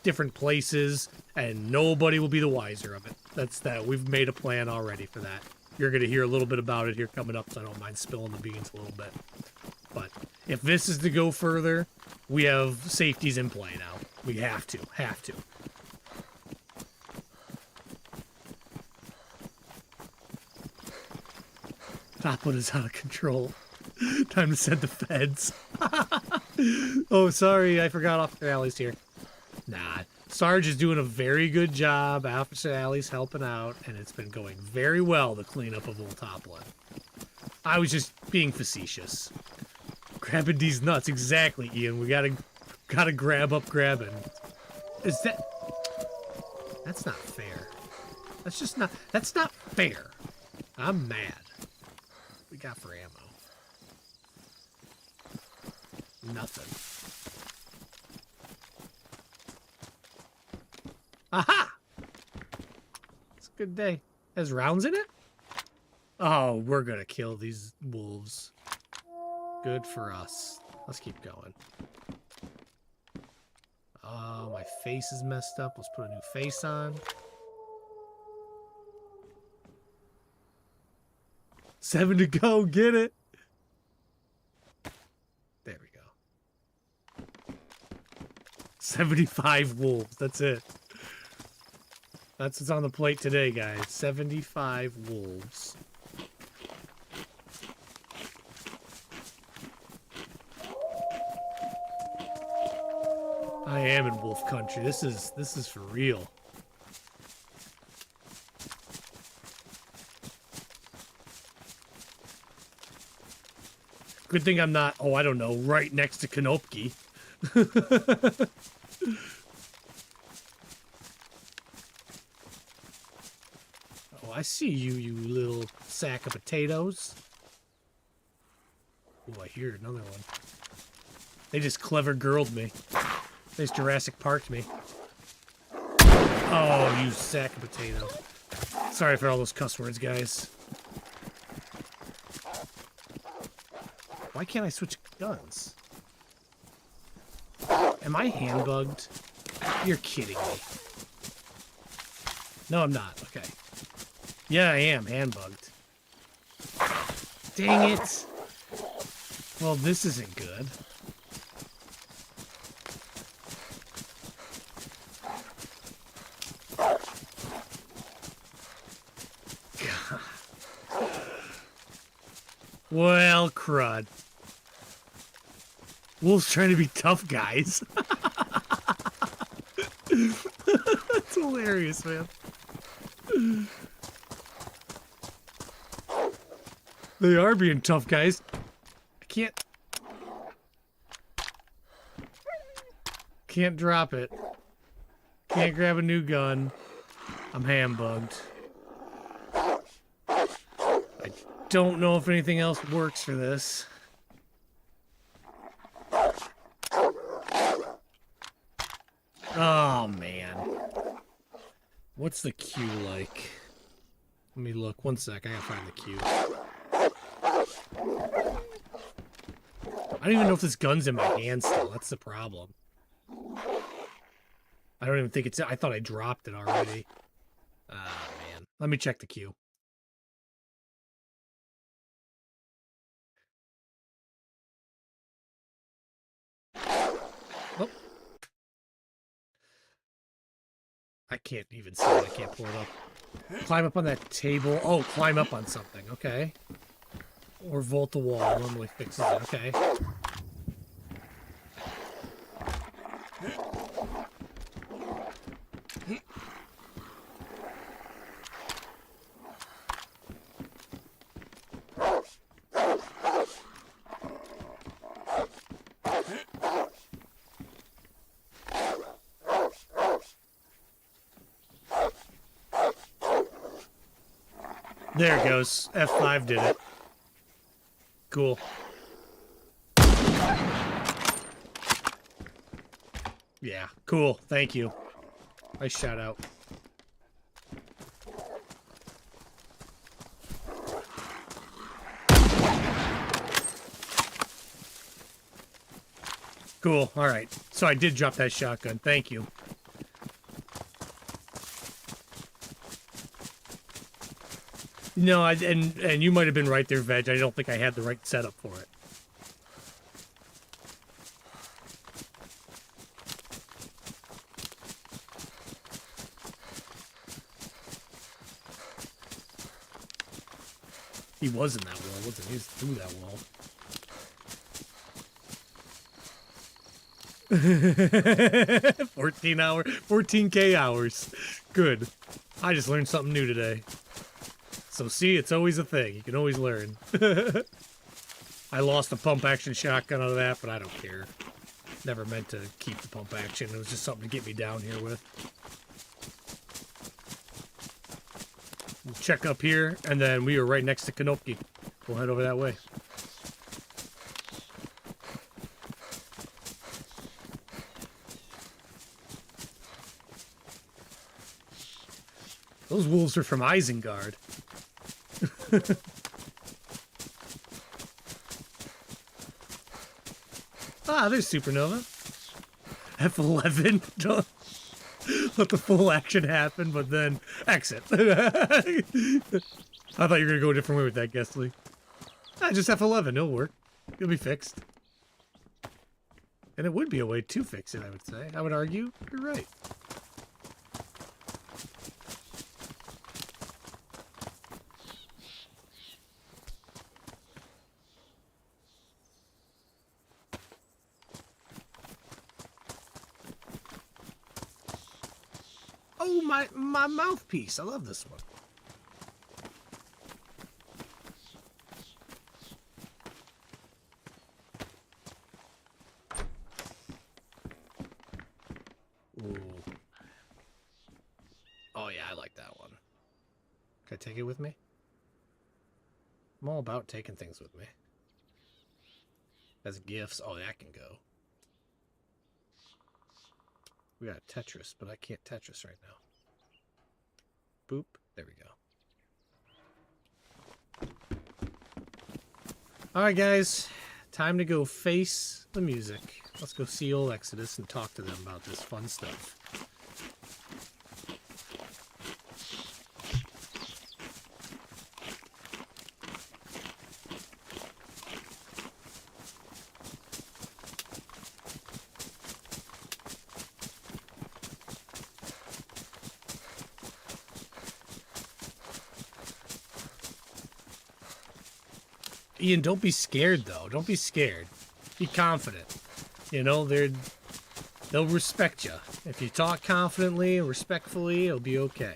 different places, and nobody will be the wiser of it. That's that. We've made a plan already for that. You're going to hear a little bit about it here coming up, so I don't mind spilling the beans a little bit. But if this is to go further, we have safeties in play now. We have to. Have to. Toplin is out of control. Time to send the feds. Oh, sorry. I forgot Officer Alley's here. Nah. Sarge is doing a very good job. Officer Alley's helping out, and it's been going very well, the cleanup of Old Toplin. I was just being facetious. Grabbing these nuts. Exactly, Ian. We gotta grab up grabbing. Is that... That's not fair. That's just not... That's not fair. I'm mad. What we got for ammo? Nothing. Aha! It's a good day. Has rounds in it? Oh, we're gonna kill these wolves. Good for us. Let's keep going. Oh, my face is messed up. Let's put a new face on. 7 to go. Get it. There we go. 75 wolves. That's it. That's what's on the plate today, guys. 75 wolves. I am in wolf country. This is for real. Good thing I'm not, oh, I don't know, right next to Kanopki. Oh, I see you, you little sack of potatoes. Oh, I hear another one. They just clever girled me. They just Jurassic Parked me. Oh, you sack of potato. Sorry for all those cuss words, guys. Why can't I switch guns? Am I hand bugged? You're kidding me. No, I'm not. Okay. Yeah, I am hand bugged. Dang it. Well, this isn't good. God. Well, crud. Wolves trying to be tough guys. That's hilarious, man. They are being tough guys. I can't drop it. Can't grab a new gun. I'm ham-bugged. I don't know if anything else works for this. Oh, man. What's the queue like? Let me look. One sec. I gotta find the queue. I don't even know if this gun's in my hand still. That's the problem. I don't even think it's... I thought I dropped it already. Ah, man. Let me check the queue. Oh. I can't even see it. I can't pull it up. Climb up on that table. Oh, climb up on something. Okay. Or vault the wall. Normally fixes it. Okay. There it goes. F5 did it. Cool. Yeah, cool. Thank you. Nice shout out. Cool. All right. So I did drop that shotgun. Thank you. No, and you might have been right there, Veg. I don't think I had the right setup for it. He was in that wall, wasn't he? He was through that wall. 14K hours. Good. I just learned something new today. So see, it's always a thing. You can always learn. I lost a pump action shotgun out of that, but I don't care. Never meant to keep the pump action. It was just something to get me down here with. We'll check up here, and then we are right next to Kanoki. We'll head over that way. Those wolves are from Isengard. Ah, there's Supernova. F11. Don't let the full action happen, but then exit. I thought you were going to go a different way with that, Guestly. Ah, just F11. It'll work. It'll be fixed. And it would be a way to fix it, I would say. I would argue. You're right. Oh, my mouthpiece. I love this one. Ooh. Oh, yeah, I like that one. Can I take it with me? I'm all about taking things with me. As gifts. Oh, that can go. We got Tetris, but I can't Tetris right now. Boop. There we go. Alright, guys. Time to go face the music. Let's go see old Exodus and talk to them about this fun stuff. Ian, don't be scared, though. Don't be scared. Be confident. You know, they'll respect you. If you talk confidently and respectfully, it'll be okay.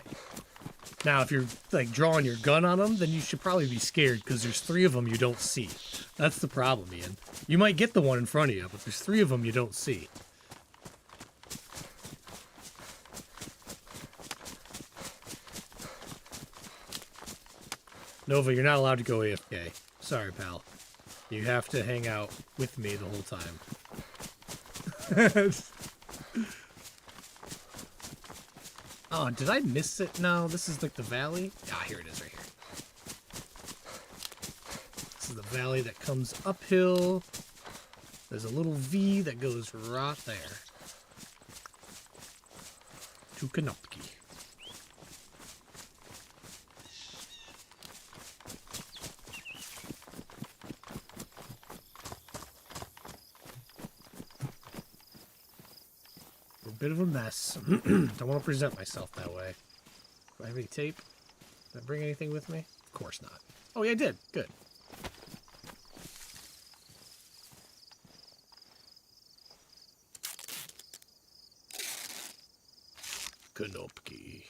Now, if you're, like, drawing your gun on them, then you should probably be scared, because there's 3 of them you don't see. That's the problem, Ian. You might get the one in front of you, but there's 3 of them you don't see. Nova, you're not allowed to go AFK. Sorry, pal. You have to hang out with me the whole time. Oh, did I miss it? No, this is like the valley. Ah, here it is right here. This is the valley that comes uphill. There's a little V that goes right there. To Kanopki. Bit of a mess. Don't want to present myself that way. Do I have any tape? Did I bring anything with me? Of course not. Oh, yeah, I did. Good. Kanopki.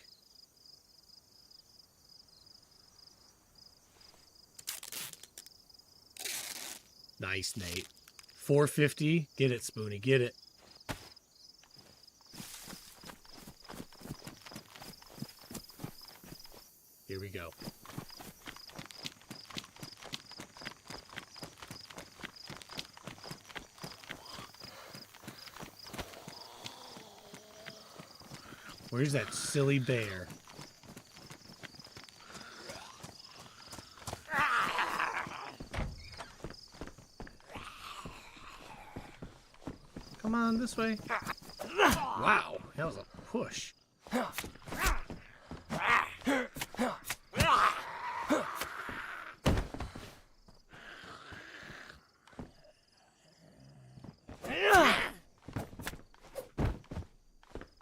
Nice, Nate. 450. Get it, Spoonie. Get it. Here we go. Where's that silly bear? Come on, this way. Wow, that was a push.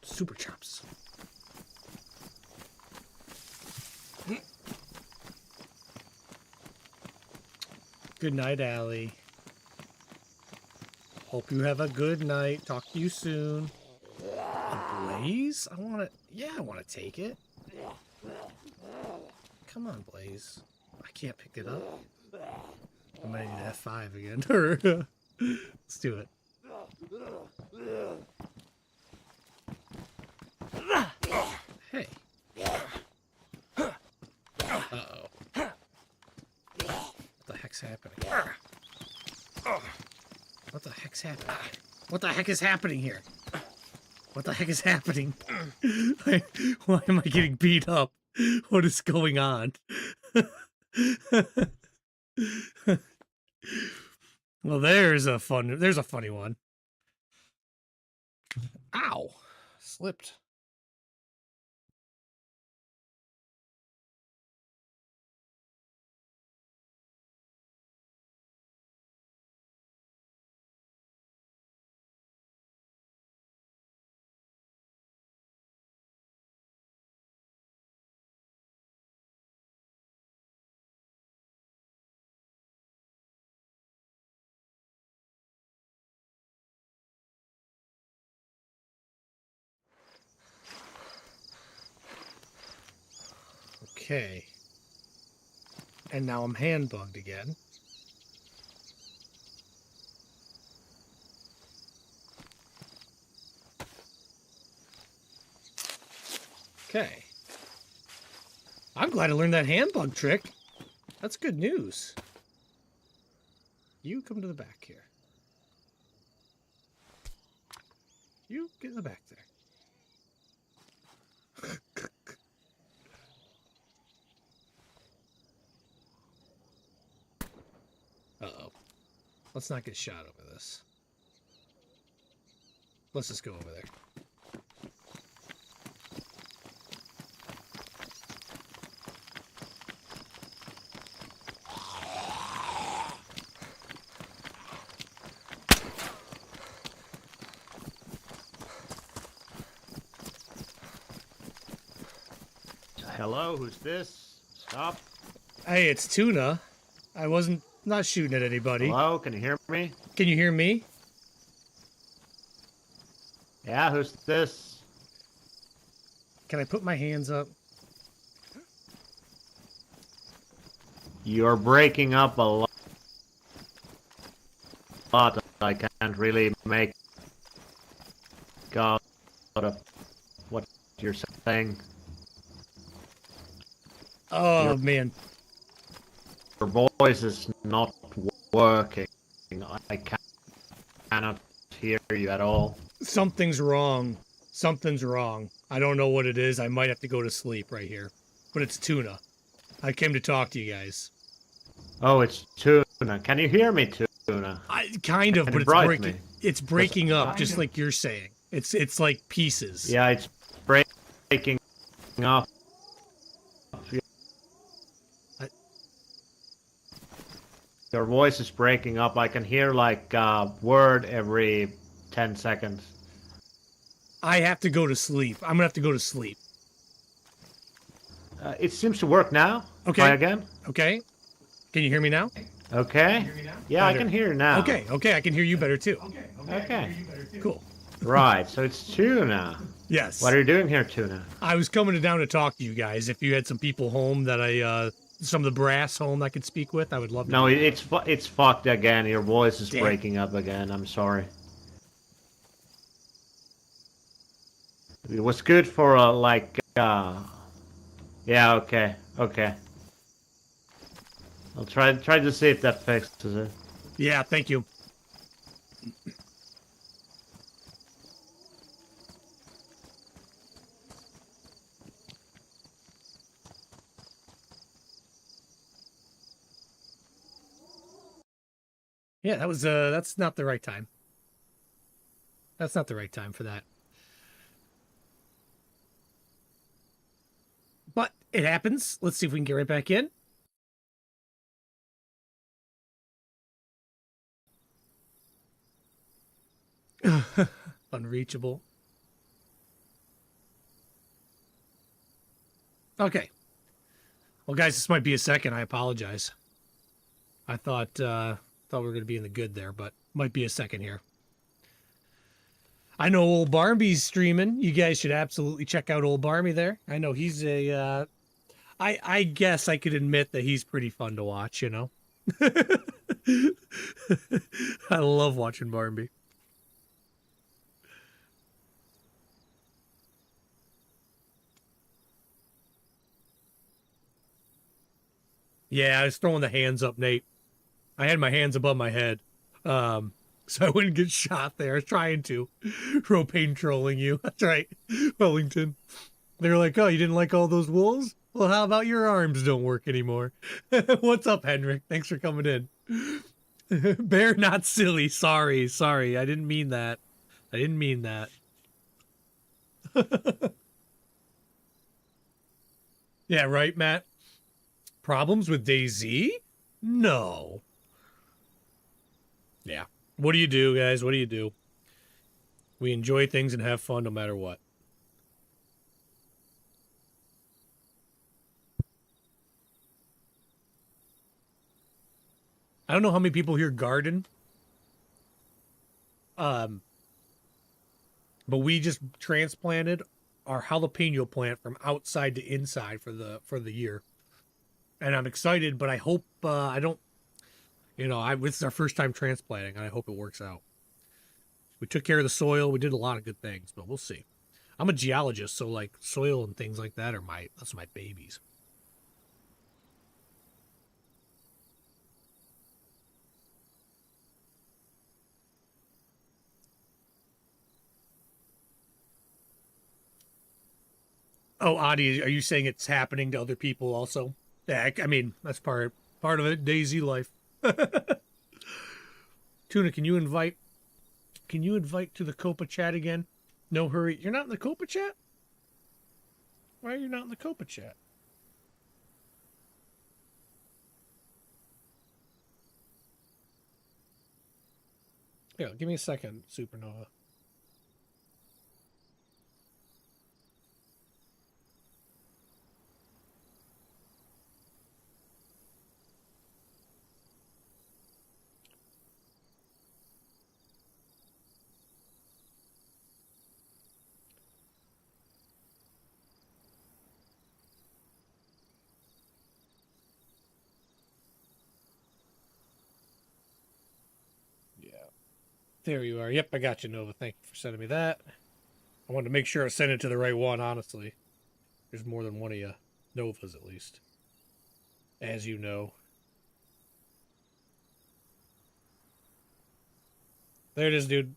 Super chops. Good night, Allie. Hope you have a good night. Talk to you soon. A Blaze? I want to... Yeah, I want to take it. Come on, Blaze. I can't pick it up. I might need F5 again. Let's do it. Hey. Uh-oh. What the heck's happening? What the heck's happening? What the heck is happening here? What the heck is happening? Why am I getting beat up? What is going on? Well, there's a funny one. Ow. Slipped. Okay. And now I'm hand bugged again. Okay. I'm glad I learned that hand bug trick. That's good news. You come to the back here. You get in the back there. Uh-oh. Let's not get shot over this. Let's just go over there. Hello, who's this? Stop. Hey, it's Tuna. I wasn't Not shooting at anybody. Hello, can you hear me? Can you hear me? Yeah, who's this? Can I put my hands up? You're breaking up a lot. I can't really make out of what you're saying. Oh, man. Your voice is not working. I cannot hear you at all. Something's wrong. Something's wrong. I don't know what it is. I might have to go to sleep right here. But it's Tuna. I came to talk to you guys. Oh, it's Tuna. Can you hear me, Tuna? Kind of, Can but you it's bright breaking. me? It's breaking up, just like you're saying. It's like pieces. Yeah, it's breaking up. Your voice is breaking up. I can hear like a word every 10 seconds. I have to go to sleep. I'm gonna have to go to sleep. It seems to work now. Okay. Try again. Okay. Can you hear me now? Okay. Yeah, Better. I can hear you now. Okay. I can hear you better too. Okay. Cool. Right, so it's Tuna. Yes. What are you doing here, Tuna? I was coming down to talk to you guys. If you had some people home that some of the brass home I could speak with, I would love to. No, it's fucked again. Your voice is Damn. breaking up again. I'm sorry. It was good for yeah, okay. I'll try to see if that fixes it. Yeah, thank you. Yeah, that was that's not the right time. That's not the right time for that. But it happens. Let's see if we can get right back in. Unreachable. Okay. Well, guys, this might be a second. I apologize. I thought we were going to be in the good there, but might be a second here. I know old Barmby's streaming. You guys should absolutely check out old Barmby there. I know he's a I guess I could admit that he's pretty fun to watch, you know. I love watching Barmby. Yeah, I was throwing the hands up, Nate. I had my hands above my head. So I wouldn't get shot there. I was trying to. Propane trolling you. That's right. Wellington. They're like, oh, you didn't like all those wolves? Well, how about your arms don't work anymore? What's up, Henrik? Thanks for coming in. Bear, not silly. Sorry. I didn't mean that. Yeah, right, Matt? Problems with DayZ? No. Yeah. What do you do, guys? What do you do? We enjoy things and have fun no matter what. I don't know how many people here garden. But we just transplanted our jalapeno plant from outside to inside for the year. And I'm excited, but I hope I don't, this is our first time transplanting, and I hope it works out. We took care of the soil. We did a lot of good things, but we'll see. I'm a geologist, so like soil and things like that that's my babies. Oh, Adi, are you saying it's happening to other people also? Yeah, I mean, that's part of it. DayZ life. Tuna, can you invite to the Copa chat again? No hurry. You're not in the Copa chat? Why are you not in the Copa chat? Yeah, give me a second, Supernova. There you are. Yep, I got you, Nova. Thank you for sending me that. I wanted to make sure I sent it to the right one, honestly. There's more than one of you. Novas, at least. As you know. There it is, dude.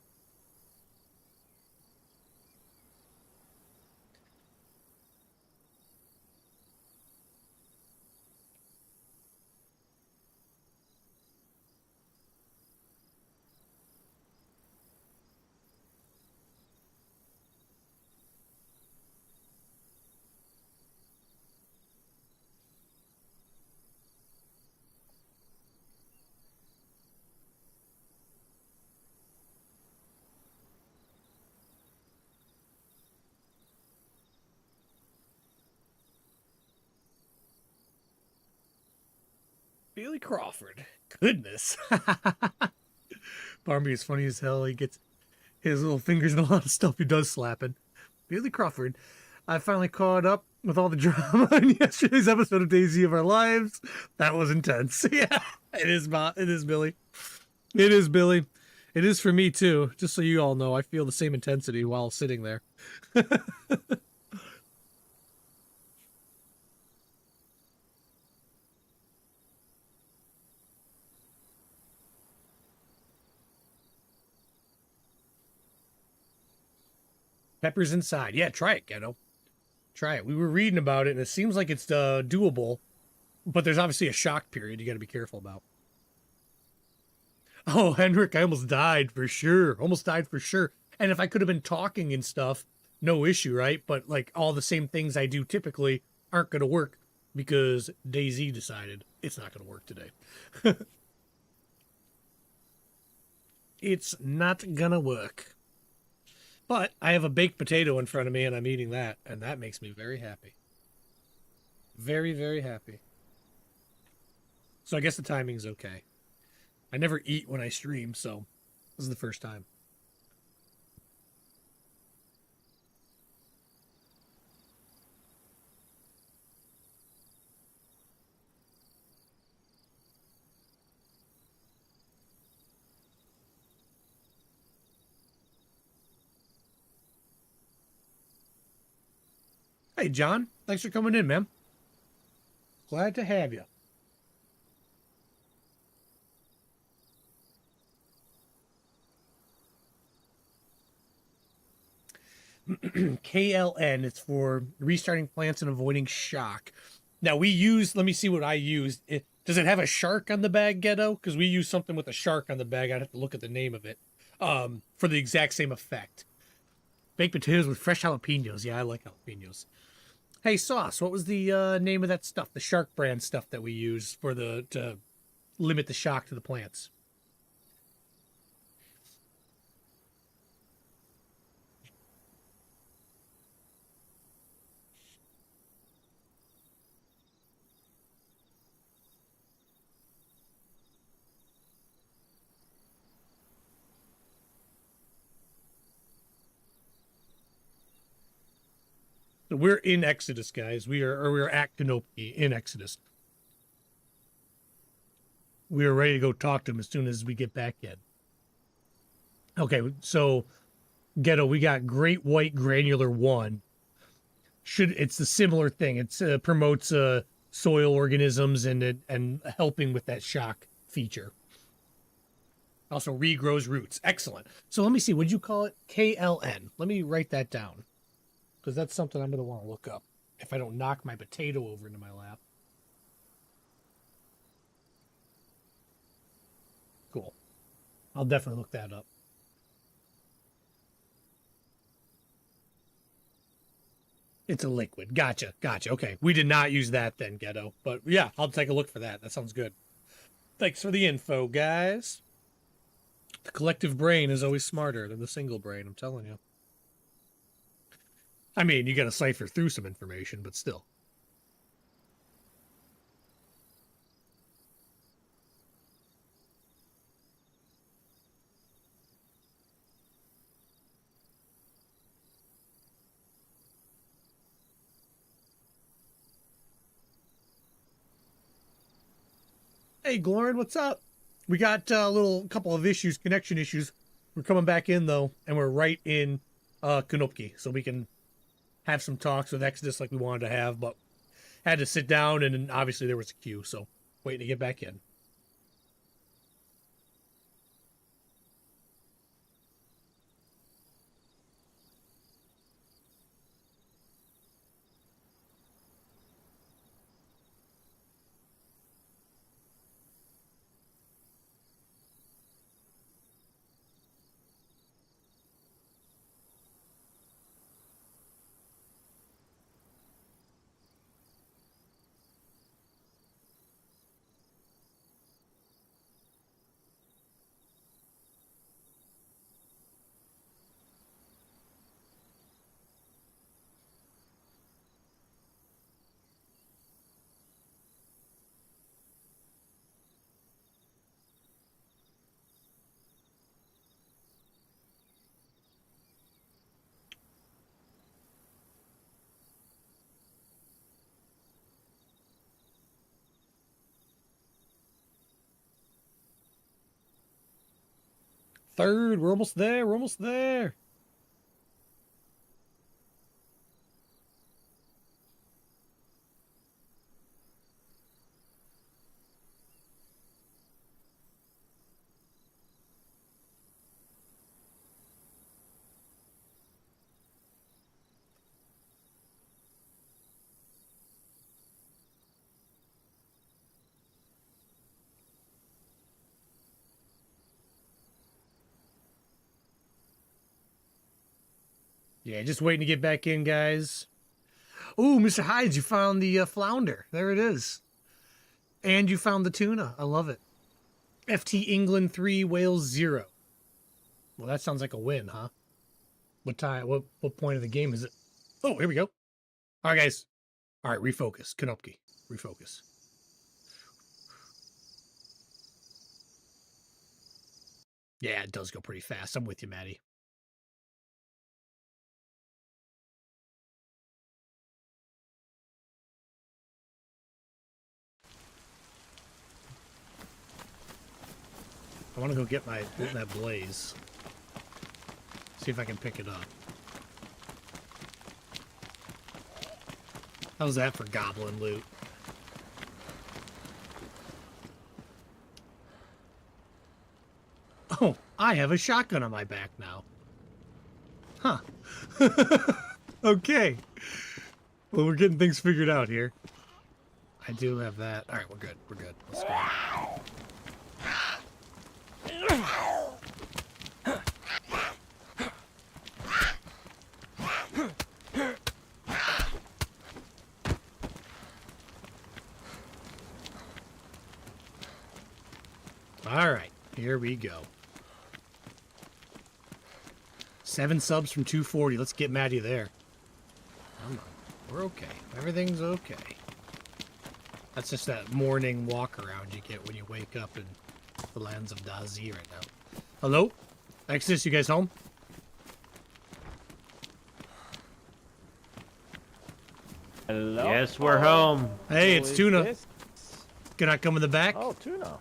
Billy Crawford. Goodness. Barmby is funny as hell. He gets his little fingers in a lot of stuff he does slapping. Billy Crawford. I finally caught up with all the drama in yesterday's episode of DayZ of Our Lives. That was intense. Yeah, it is, it is Billy. It is Billy. It is for me too. Just so you all know, I feel the same intensity while sitting there. Peppers inside. Yeah, try it, Ghetto. Try it. We were reading about it, and it seems like it's doable, but there's obviously a shock period you got to be careful about. Oh, Henrik, I almost died for sure. Almost died for sure. And if I could have been talking and stuff, no issue, right? But like all the same things I do typically aren't going to work because DayZ decided it's not going to work today. It's not going to work. But I have a baked potato in front of me, and I'm eating that, and that makes me very happy. Very, very happy. So I guess the timing's okay. I never eat when I stream, so this is the first time. Hey, John. Thanks for coming in, man. Glad to have you. KLN, it's for restarting plants and avoiding shock. Now, we use, let me see what I used. Does it have a shark on the bag, Ghetto? Because we use something with a shark on the bag. I'd have to look at the name of it for the exact same effect. Baked potatoes with fresh jalapenos. Yeah, I like jalapenos. Hey, Sauce, what was the name of that stuff? The shark brand stuff that we use for to limit the shock to the plants. So we're in Exodus, guys. We're at Canopy in Exodus. We are ready to go talk to him as soon as we get back in. Okay, so Ghetto, we got Great White Granular 1. It's a similar thing. It promotes soil organisms and helping with that shock feature. Also regrows roots. Excellent. So let me see. What'd you call it? KLN. Let me write that down, because that's something I'm going to want to look up if I don't knock my potato over into my lap. Cool. I'll definitely look that up. It's a liquid. Gotcha. Okay. We did not use that then, Ghetto. But yeah, I'll take a look for that. That sounds good. Thanks for the info, guys. The collective brain is always smarter than the single brain, I'm telling you. I mean, you got to cipher through some information, but still. Hey, Glorin, what's up? We got a couple of issues, connection issues. We're coming back in though, and we're right in Konopki, so we can have some talks with Exodus like we wanted to have, but had to sit down, and then obviously there was a queue, so waiting to get back in. Third, we're almost there, we're almost there. Yeah, just waiting to get back in, guys. Ooh, Mr. Hides, you found the flounder. There it is. And you found the tuna. I love it. FT England 3, Wales 0. Well, that sounds like a win, huh? What time? What point of the game is it? Oh, here we go. All right, guys. All right, refocus. Konopki. Refocus. Yeah, it does go pretty fast. I'm with you, Maddie. I want to go get that blaze. See if I can pick it up. How's that for goblin loot? Oh, I have a shotgun on my back now. Huh. Okay. Well, we're getting things figured out here. I do have that. All right, we're good. We're good. Let's go. All right, here we go. 7 subs from 240. Let's get Maddie there. Come on. We're okay. Everything's okay. That's just that morning walk around you get when you wake up in the lands of DayZ right now. Hello? Exodus, you guys home? Hello? Yes, we're home. Hey, Who it's is Tuna. this? Can I come in the back? Oh, Tuna.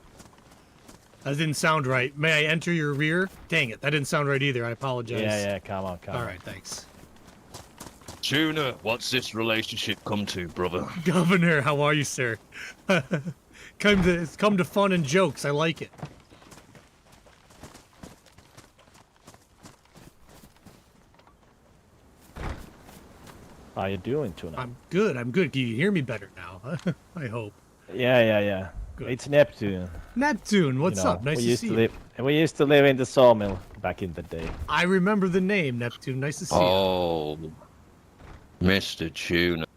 That didn't sound right. May I enter your rear? Dang it, that didn't sound right either. I apologize. Yeah, come on. All right, thanks. Tuna, what's this relationship come to, brother? Governor, how are you, sir? Come to fun and jokes. I like it. How you doing, Tuna? I'm good. I'm good. Can you hear me better now? I hope. Yeah. Good. It's Neptune. Neptune, what's You know, up? Nice we to used see to you. live. We used to live in the sawmill back in the day. I remember the name, Neptune. Nice to see you. Oh, Mr. Tuna.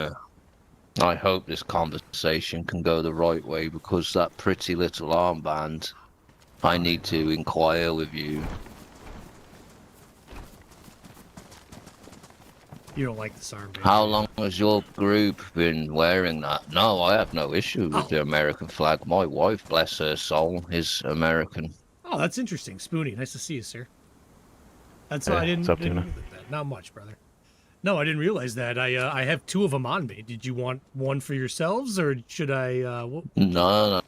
I hope this conversation can go the right way because that pretty little armband, I need to inquire with you. You don't like this armband. How long has your group been wearing that? No, I have no issue with the American flag. My wife, bless her soul, is American. Oh, that's interesting. Spoonie, nice to see you, sir. That's Hey, why I didn't. what's up, didn't Tuna? realize that. Not much, brother. No, I didn't realize that. I have 2 of them on me. Did you want one for yourselves, or should I? No.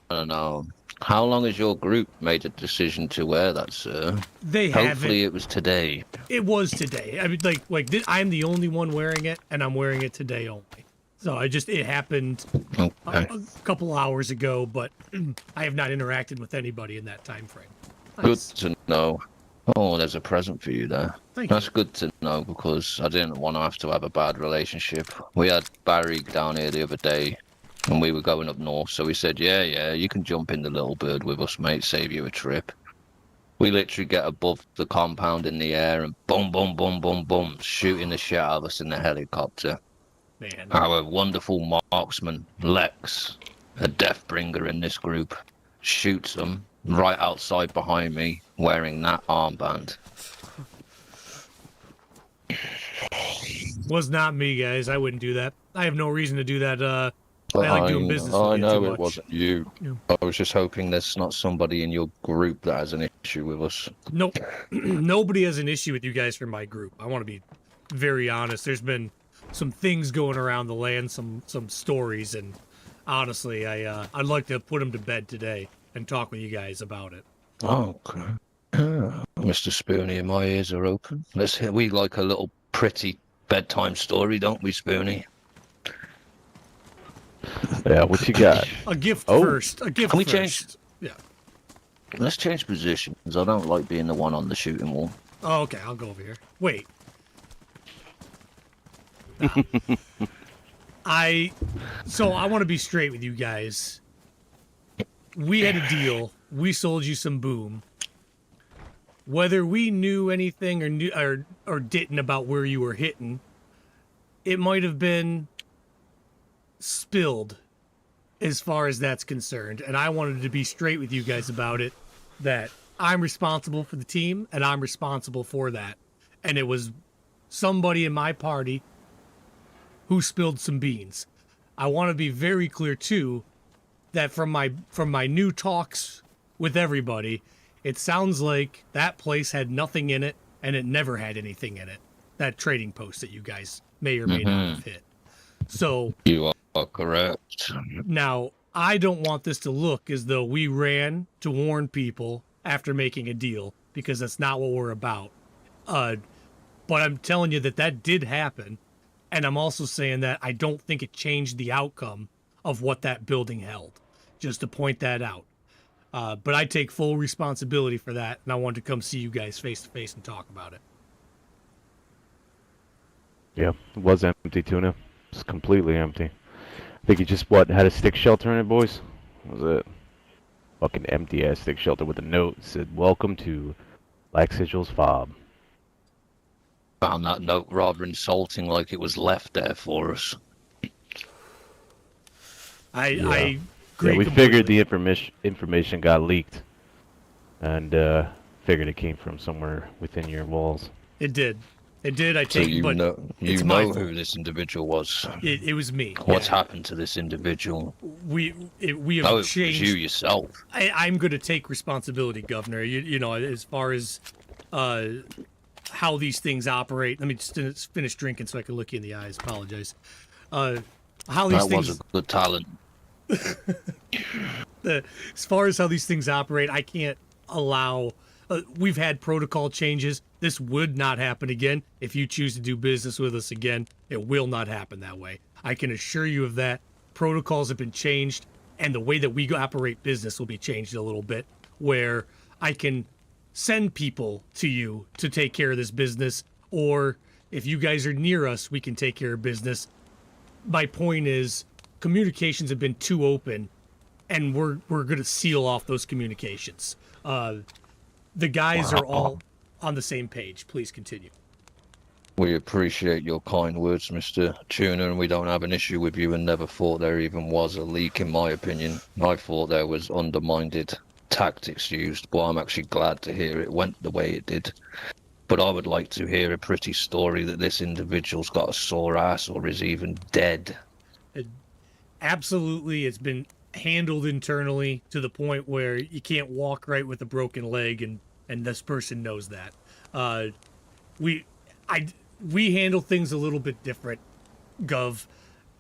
How long has your group made a decision to wear that, sir? They haven't. Hopefully it was today. It was today. I mean, I'm the only one wearing it, and I'm wearing it today only. So it happened Okay. a couple hours ago, but I have not interacted with anybody in that time frame. Good Nice. to know. Oh, there's a present for you there. Thank That's you. good to know because I didn't want to have a bad relationship. We had Barry down here the other day and we were going up north, so we said, yeah, you can jump in the Little Bird with us, mate, save you a trip. We literally get above the compound in the air and boom, boom, boom, boom, boom, shooting the shit out of us in the helicopter. Man. Our wonderful marksman, Lex, a Deathbringer in this group, shoots them right outside behind me wearing that armband. Was not me, guys. I wouldn't do that. I have no reason to do that. I like doing business with I you know too it much. wasn't you. Yeah. I was just hoping there's not somebody in your group that has an issue with us. Nope. Nobody has an issue with you guys from my group. I want to be very honest. There's been some things going around the land, some stories, and honestly, I'd like to put them to bed today and talk with you guys about it. Oh, okay. Mr. Spoonie, my ears are open. Let's hear. We like a little pretty bedtime story, don't we, Spoonie? Yeah, what you got? A gift Oh. first. A gift Can we first. change? Yeah. Let's change positions. I don't like being the one on the shooting wall. Oh, okay. I'll go over here. Wait. I want to be straight with you guys. We had a deal. We sold you some boom. Whether we knew anything or didn't about where you were hitting, it might have been spilled as far as that's concerned. And I wanted to be straight with you guys about it, that I'm responsible for the team and I'm responsible for that. And it was somebody in my party who spilled some beans. I want to be very clear too that from my new talks with everybody, it sounds like that place had nothing in it and it never had anything in it. That trading post that you guys may or may not have hit. So You are correct. now I don't want this to look as though we ran to warn people after making a deal, because that's not what we're about. But I'm telling you that did happen. And I'm also saying that I don't think it changed the outcome of what that building held. Just to point that out. But I take full responsibility for that, and I wanted to come see you guys face to face and talk about it. Yeah, it was empty, Tuna. It's completely empty. I think he just, had a stick shelter in it, boys? That was it. Fucking empty-ass stick shelter with a note that said, "Welcome to Black Sigil's Fob." Found that note rather insulting, like it was left there for us. I agree Yeah, we completely. figured the information got leaked. And, figured it came from somewhere within your walls. It did. It did. I So take, you but know, it's my who fault. this individual was. It was me. What's Yeah. happened to this individual? We have Oh, it was changed. you yourself. I'm going to take responsibility, Governor. You know, as far as how these things operate. Let me just finish drinking so I can look you in the eyes. Apologize. How these That things, was a good talent. as far as how these things operate, I can't allow. We've had protocol changes. This would not happen again. If you choose to do business with us again, it will not happen that way. I can assure you of that. Protocols have been changed, and the way that we operate business will be changed a little bit, where I can send people to you to take care of this business, or if you guys are near us, we can take care of business. My point is, communications have been too open, and we're going to seal off those communications. The guys are all on the same page. Please continue. We appreciate your kind words, Mr. Tuna, and we don't have an issue with you and never thought there even was a leak, in my opinion. I thought there was undermined tactics used, but I'm actually glad to hear it went the way it did. But I would like to hear a pretty story that this individual's got a sore ass or is even dead. Absolutely, it's been handled internally to the point where you can't walk right with a broken leg, and this person knows that. We handle things a little bit different, Gov.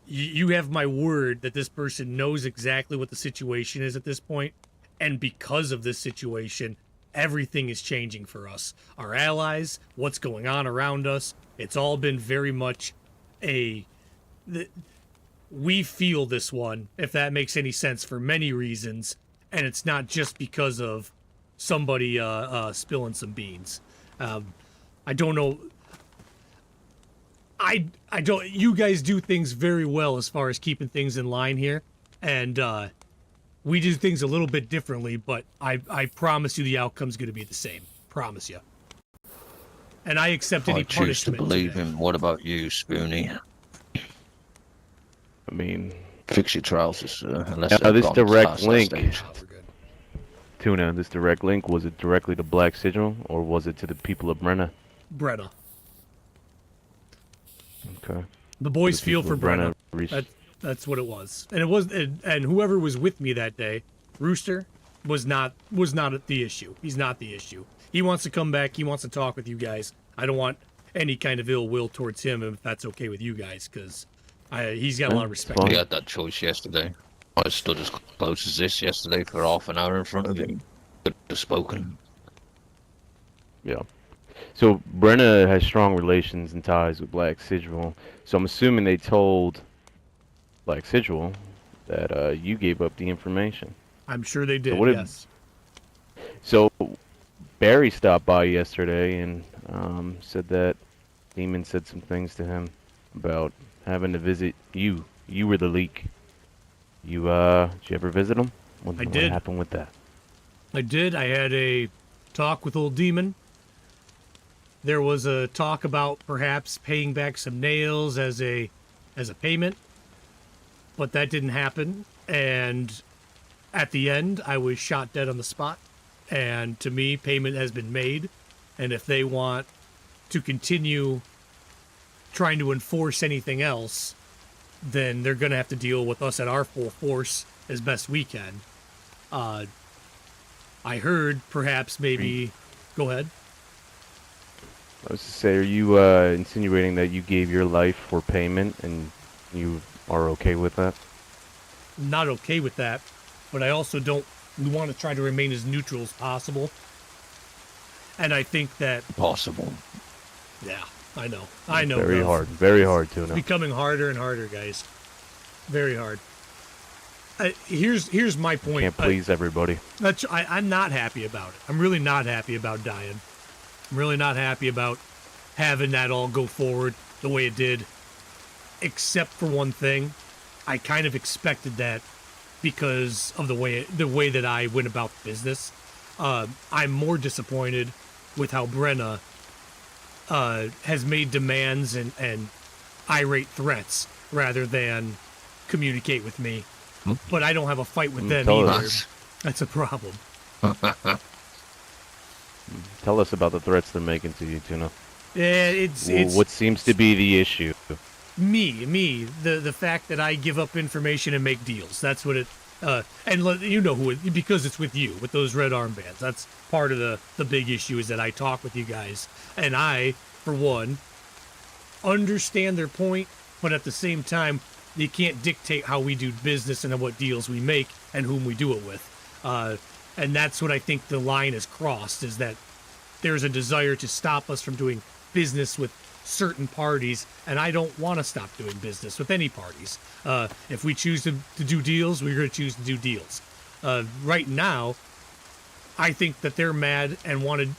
You have my word that this person knows exactly what the situation is at this point, And because of this situation, everything is changing for us. Our allies, what's going on around us, it's all been very much we feel this one, if that makes any sense, for many reasons. And it's not just because of somebody spilling some beans. I don't know. I don't. You guys do things very well as far as keeping things in line here, and we do things a little bit differently. But I promise you, the outcome's going to be the same. Promise you. And I accept any I choose to punishment. believe today. him. What about you, Spoony? I mean, Fix your trousers, unless now they've this gone direct past that link, stage. Oh, we're good. Tuna, this direct link, was it directly to Black Sigil, or was it to the people of Brenna? Brenna. Okay. The boys The feel people for of Brenna. reached- That's what it was, and it was, and whoever was with me that day, Rooster, was not the issue. He's not the issue. He wants to come back. He wants to talk with you guys. I don't want any kind of ill will towards him, if that's okay with you guys, because he's got a lot of respect. fine. We had that choice yesterday. I stood as close as this yesterday for half an hour in front of him. Could have spoken. Yeah. So Brenna has strong relations and ties with Black Sigil. So I'm assuming they told Black Sigil that you gave up the information. I'm sure they did. what if- Yes. So Barry stopped by yesterday and said that Demon said some things to him about having to visit you. You were the leak. Did you ever visit him? What did. happened with that? I did. I had a talk with old Demon. There was a talk about perhaps paying back some nails as a payment, but that didn't happen. And at the end, I was shot dead on the spot. And to me, payment has been made. And if they want to continue trying to enforce anything else, then they're going to have to deal with us at our full force as best we can. I heard perhaps maybe... Go ahead. I was to say, are you insinuating that you gave your life for payment and you are okay with that? I'm not okay with that, but I also don't want to try to remain as neutral as possible. And I think that... Possible. Yeah, I know. I know. Very Gov. hard to It's know. becoming harder and harder, guys. Very hard. Here's my point. Can't please everybody. I'm not happy about it. I'm really not happy about dying. I'm really not happy about having that all go forward the way it did. Except for one thing. I kind of expected that because of the way that I went about the business. I'm more disappointed with how Brenna has made demands and irate threats rather than communicate with me. But I don't have a fight with them tell either. us. That's a problem. Tell us about the threats they're making to you, Tuna. Yeah, it's What seems to be the issue? me. The fact that I give up information and make deals. That's what it. You know who it, because it's with you, with those red armbands. That's part of the big issue is that I talk with you guys, and I, for one, understand their point, but at the same time, you can't dictate how we do business and what deals we make and whom we do it with. And that's what I think the line is crossed, is that there's a desire to stop us from doing business with certain parties, and I don't want to stop doing business with any parties. If we choose to do deals, we're going to choose to do deals. Right now, I think that they're mad and wanted...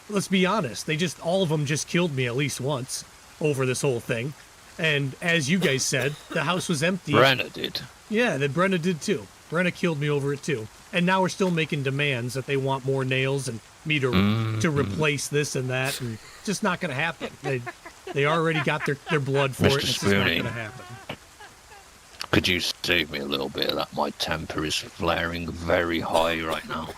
let's be honest, all of them just killed me at least once over this whole thing. And as you guys said, the house was empty. Brenna did. Yeah, that Brenna did too. Brenna killed me over it too. And now we're still making demands that they want more nails and me to replace this and that. And it's just not going to happen. They already got their blood for Mr. it. And it's just not Spoony. going to happen. Could you save me a little bit of that? My temper is flaring very high right now.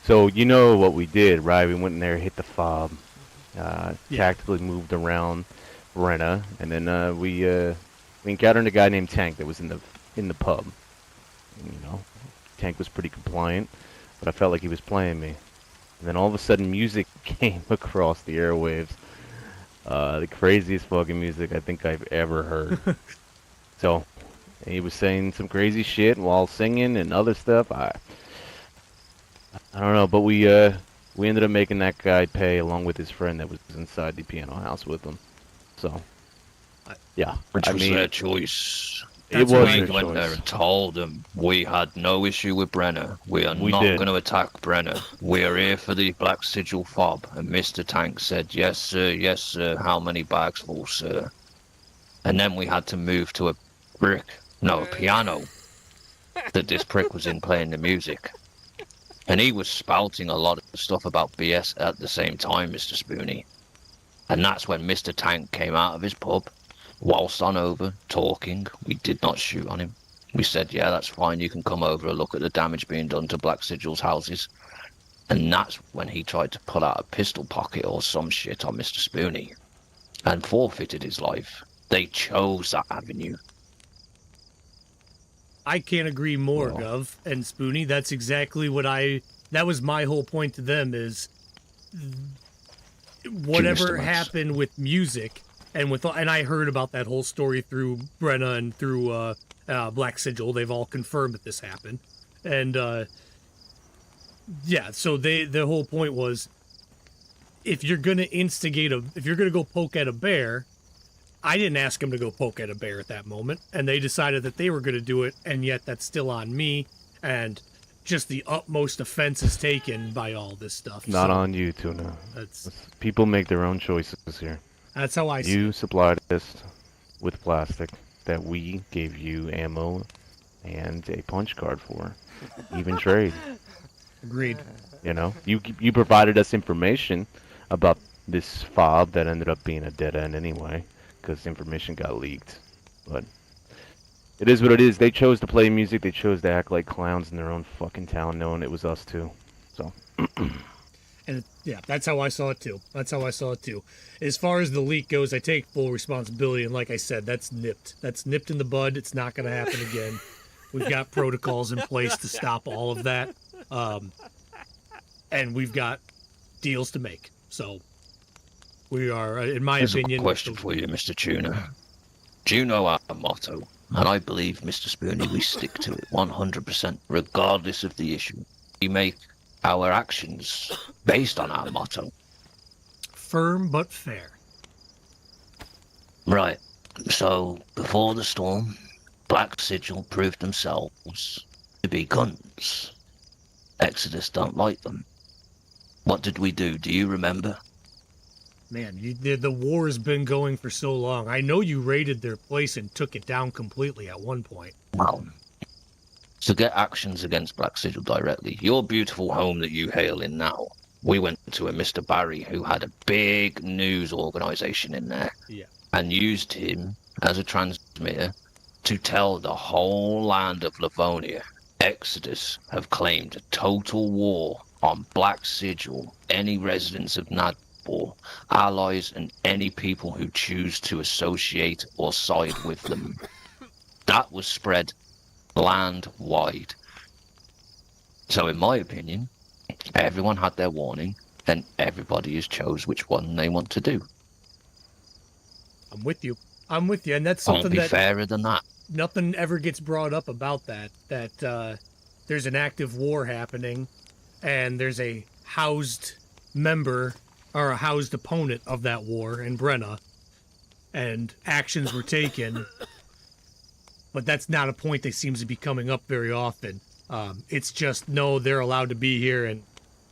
So you know what we did, right? We went in there, hit the fob, tactically moved around Brenna, and then we encountered a guy named Tank that was in the pub. You know, Tank was pretty compliant, but I felt like he was playing me. And then all of a sudden, music came across the airwaves. The craziest fucking music I think I've ever heard. So, he was saying some crazy shit while singing and other stuff. I don't know, but we ended up making that guy pay along with his friend that was inside the piano house with him. So, yeah. Which I was mean, their choice. it was We their went there choice. and told them we had no issue with Brenner. We are We not did. going to attack Brenner. We are here for the Black Sigil fob. And Mr. Tank said, yes, sir, how many bags full, sir? And then we had to move to a piano that this prick was in playing the music. And he was spouting a lot of stuff about BS at the same time, Mr. Spoony. And that's when Mr. Tank came out of his pub, whilst on over, talking. We did not shoot on him. We said, yeah, that's fine, you can come over and look at the damage being done to Black Sigil's houses. And that's when he tried to pull out a pistol pocket or some shit on Mr. Spoony and forfeited his life. They chose that avenue. I can't agree more, Well. Gov and Spoony. That's exactly what that was my whole point to them is whatever Max. happened with music and I heard about that whole story through Brenna and through Black Sigil. They've all confirmed that this happened. And yeah, so the whole point was if you're going to if you're going to go poke at a bear, I didn't ask them to go poke at a bear at that moment, and they decided that they were going to do it, and yet that's still on me, and just the utmost offense is taken by all this stuff. Not So on you, Tuna. That's People make their own choices here. how I see You it. supplied us with plastic that we gave you ammo and a punch card for. Even trade. Agreed. You know, you provided us information about this fob that ended up being a dead end anyway, because information got leaked. But it is what it is. They chose to play music. They chose to act like clowns in their own fucking town, knowing it was us too. So. And yeah, that's how I saw it too. That's how I saw it too. As far as the leak goes, I take full responsibility, and like I said, that's nipped. That's nipped in the bud. It's not going to happen again. We've got protocols in place to stop all of that, and we've got deals to make. So we are, in my Here's opinion. a question for you, Mr. Tuna. Do you know our motto? And I believe, Mr. Spoony, we stick to it 100%, regardless of the issue. We make our actions based on our motto. Firm but fair. Right. So, before the storm, Black Sigil proved themselves to be guns. Exodus don't like them. What did we do? Do you remember? Man, the war's been going for so long. I know you raided their place and took it down completely at one point. Well, to get actions against Black Sigil directly, your beautiful home that you hail in now, we went to a Mr. Barry who had a big news organization in there. Yeah. And used him as a transmitter to tell the whole land of Livonia, Exodus have claimed a total war on Black Sigil, any residents of Nadbor, allies, and any people who choose to associate or side with them. That was spread land-wide. So in my opinion, everyone had their warning, and everybody has chose which one they want to do. I'm with you. And that's Can't something be that fairer than that. nothing ever gets brought up about that there's an active war happening and there's a housed member or a housed opponent of that war in Brenna, and actions were taken, but that's not a point that seems to be coming up very often. It's just, no, they're allowed to be here and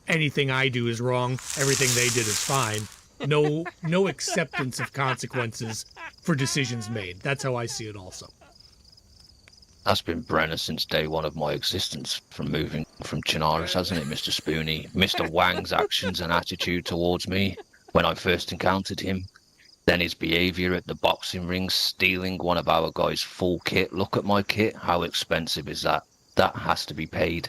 anything I do is wrong, everything they did is fine. No acceptance of consequences for decisions made. That's how I see it also. That's been Brenner since day one of my existence, from moving from Chinaris, hasn't it, Mr. Spoony? Mr. Wang's actions and attitude towards me when I first encountered him. Then his behaviour at the boxing ring, stealing one of our guys' full kit. Look at my kit. How expensive is that? That has to be paid.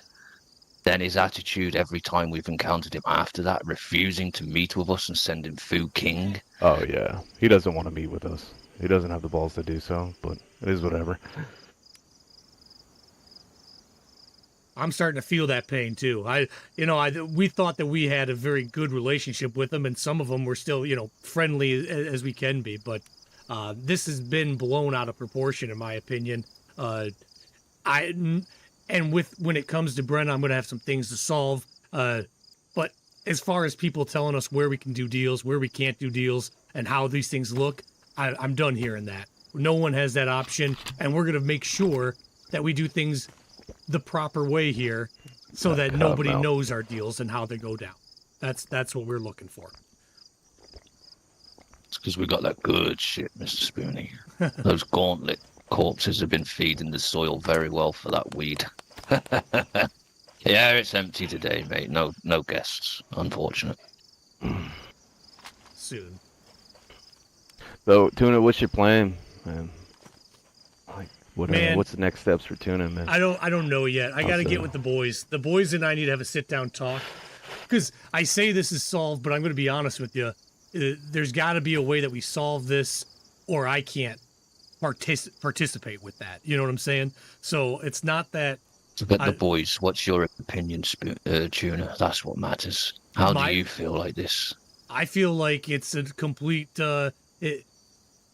Then his attitude every time we've encountered him after that, refusing to meet with us and sending Fu King. Oh yeah, he doesn't want to meet with us. He doesn't have the balls to do so, but it is whatever. I'm starting to feel that pain too. We thought that we had a very good relationship with them, and some of them were still, friendly as we can be. But this has been blown out of proportion, in my opinion. When it comes to Brent, I'm going to have some things to solve. But as far as people telling us where we can do deals, where we can't do deals, and how these things look, I'm done hearing that. No one has that option, and we're going to make sure that we do things the proper way here so that nobody knows our deals and how they go down. That's what we're looking for. It's because we got that good shit, Mr. Spoony. Those gauntlet corpses have been feeding the soil very well for that weed. Yeah, it's empty today, mate. No guests, unfortunate. Soon. So, Tuna, what's your plan, man? Like, Man. what's the next steps for Tuna, man? I don't know yet. I got to get with the boys. The boys and I need to have a sit-down talk. Because I say this is solved, but I'm going to be honest with you. There's got to be a way that we solve this, or I can't participate with that. You know what I'm saying? So it's not that... Forget the boys. What's your opinion, Tuna? That's what matters. How do you feel like this? I feel like it's a complete...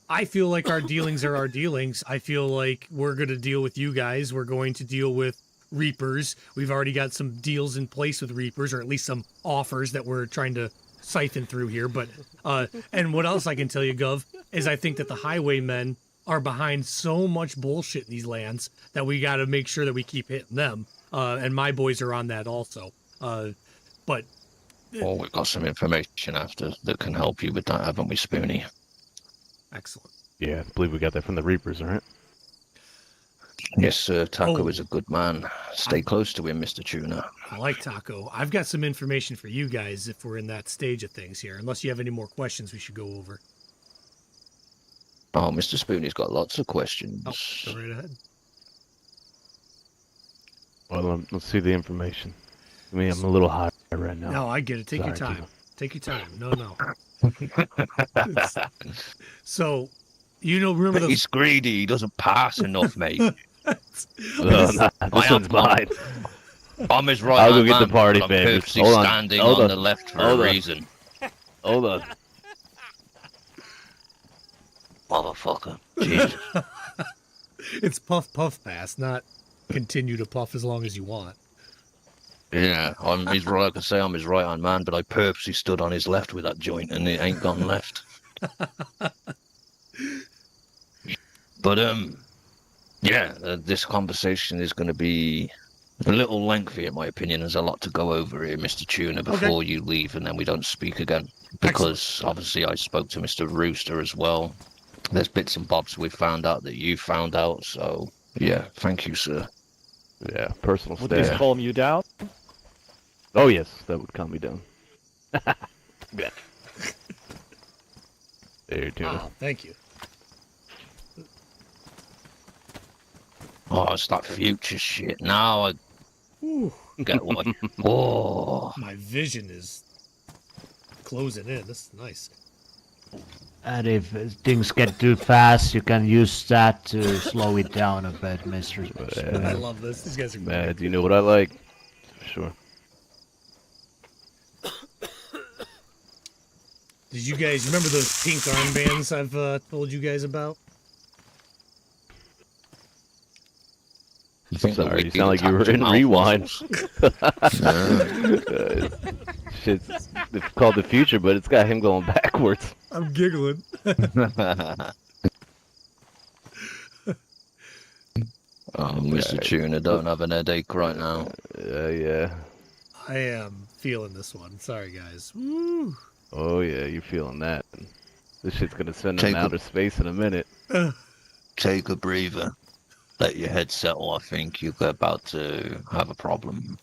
I feel like our dealings are our dealings. I feel like we're going to deal with you guys. We're going to deal with Reapers. We've already got some deals in place with Reapers, or at least some offers that we're trying to siphon through here. But and what else I can tell you, Gov, is I think that the highwaymen are behind so much bullshit in these lands that we got to make sure that we keep hitting them. And my boys are on that also. But well, we've got some information after that can help you with that, haven't we, Spoony? Excellent. Yeah, I believe we got that from the Reapers, right? Yes, sir. Taco is a good man. Stay close to him, Mr. Tuna. I like Taco. I've got some information for you guys if we're in that stage of things here. Unless you have any more questions we should go over. Oh, Mr. Spoony's got lots of questions. Oh, go right ahead. Well, let's see the information. I mean, I'm a little high right now. No, I get it. Take your Sorry, time. Tuna. Take your time. No. So, remember those... He's greedy. He doesn't pass enough, mate. This one's mine. I'm his right I'll go hand get man, the party but I'm favors. purposely Hold on. standing Hold on on. the left for Hold a on. reason. Hold on. Motherfucker. Jesus. It's puff pass, not continue to puff as long as you want. Yeah, he's right. Like I say, I'm his right hand man, but I purposely stood on his left with that joint, and it ain't gone left. But this conversation is going to be a little lengthy, in my opinion. There's a lot to go over here, Mr. Tuna, before you leave, and then we don't speak again. Because obviously, I spoke to Mr. Rooster as well. There's bits and bobs we found out that you found out. So yeah, thank you, sir. Yeah, personal Would this staff. calm you down? Oh, yes, that would calm me down. Yeah. There, Tuna. Oh, thank you. Oh, it's that future shit. Now I get one. Oh, My vision is closing in. This is nice. And if things get too fast, you can use that to slow it down a bit, Mr. I love this. These guys are great. Man, do you know what I like? Sure. Did you guys remember those pink armbands I've told you guys about? Sorry, you sound like you were in Rewind. Shit's called the future, but it's got him going backwards. I'm giggling. Oh, Mr. Tuna, don't have an headache right now. Yeah. I am feeling this one. Sorry, guys. Woo. Oh, yeah, you're feeling that. This shit's gonna send Take him a- outer space in a minute. Take a breather. Let your head settle. I think you're about to have a problem.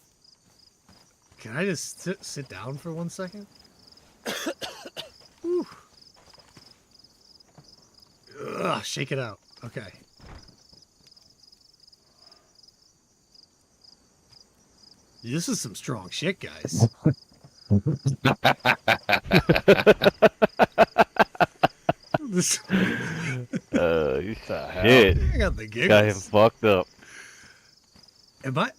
Can I just sit down for 1 second? Whew. Ugh, shake it out. Okay. This is some strong shit, guys. This, You shit. I got the Got him giggles. fucked up. Am I?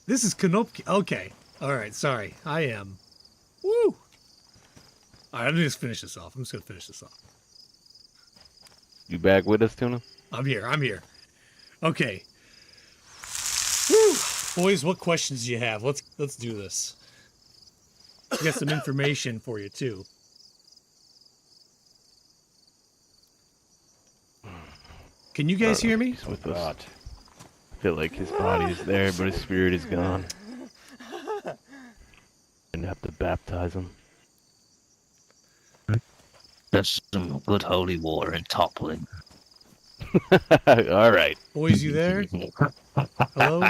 This is Kanopki. Okay. All right. Sorry. I am. Woo. All right. Let me just finish this off. I'm just gonna finish this off. You back with us, Tuna? I'm here. Okay. Boys, what questions do you have? Let's do this. I got some information for you too. Can you guys hear me? He's with us. I feel like his body is there, but his spirit is gone. And have to baptize him. There's some good holy water in Toppling. All right. Boys, you there? Hello?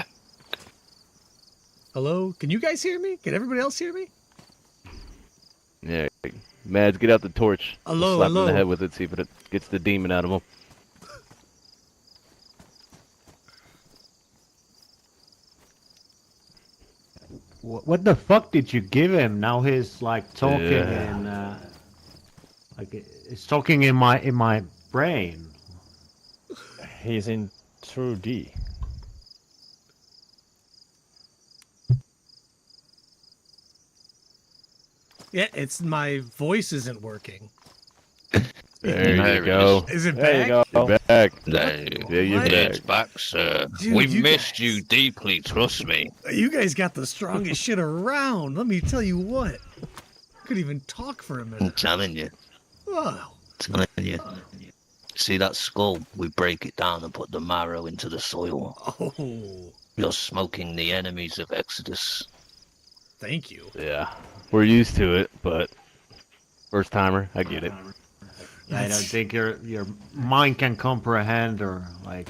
Hello? Can you guys hear me? Can everybody else hear me? Yeah. Mads, get out the torch. Hello, Slap him in hello. the head with it, see if it gets the demon out of him. What the fuck did you give him? Now he's like talking Yeah. in like it's talking in my brain. He's in 2D. Yeah, it's my voice isn't working. There There you it go. Is it There back? you go. You're back. There, Yeah, you're What? it's back. back, sir. Dude, we you missed guys- you deeply, trust me. You guys got the strongest shit around. Let me tell you what. Couldn't even talk for a I'm minute. telling you. Wow. Telling you. See that skull? We break it down and put the marrow into the soil. Oh, You're smoking the enemies of Exodus. thank you. Yeah. We're used to it, but first timer, I get it. I don't think your mind can comprehend or like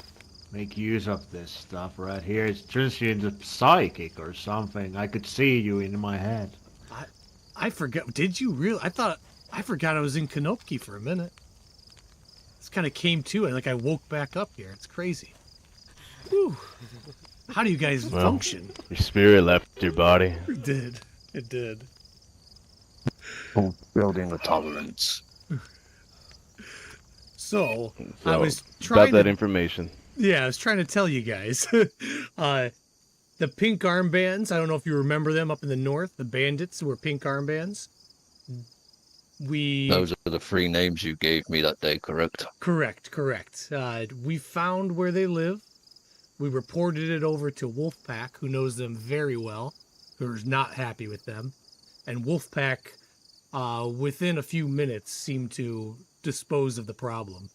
make use of this stuff right here. It turns you into psychic or something. I could see you in my head. I forgot. Did you really? I forgot I was in Kanopki for a minute. This kind of came to. Like I woke back up here. It's crazy. Whew. How do you guys Well. function? Your spirit left your body. It did. It did. Building a tolerance. So, I So, was Got trying that to. information. Yeah, I was trying to tell you guys. The pink armbands, I don't know if you remember them up in the north. The bandits were pink armbands. Those are the three names you gave me that day, correct? Correct. We found where they live. We reported it over to Wolfpack, who knows them very well, who is not happy with them. And Wolfpack, within a few minutes, seemed to dispose of the problem.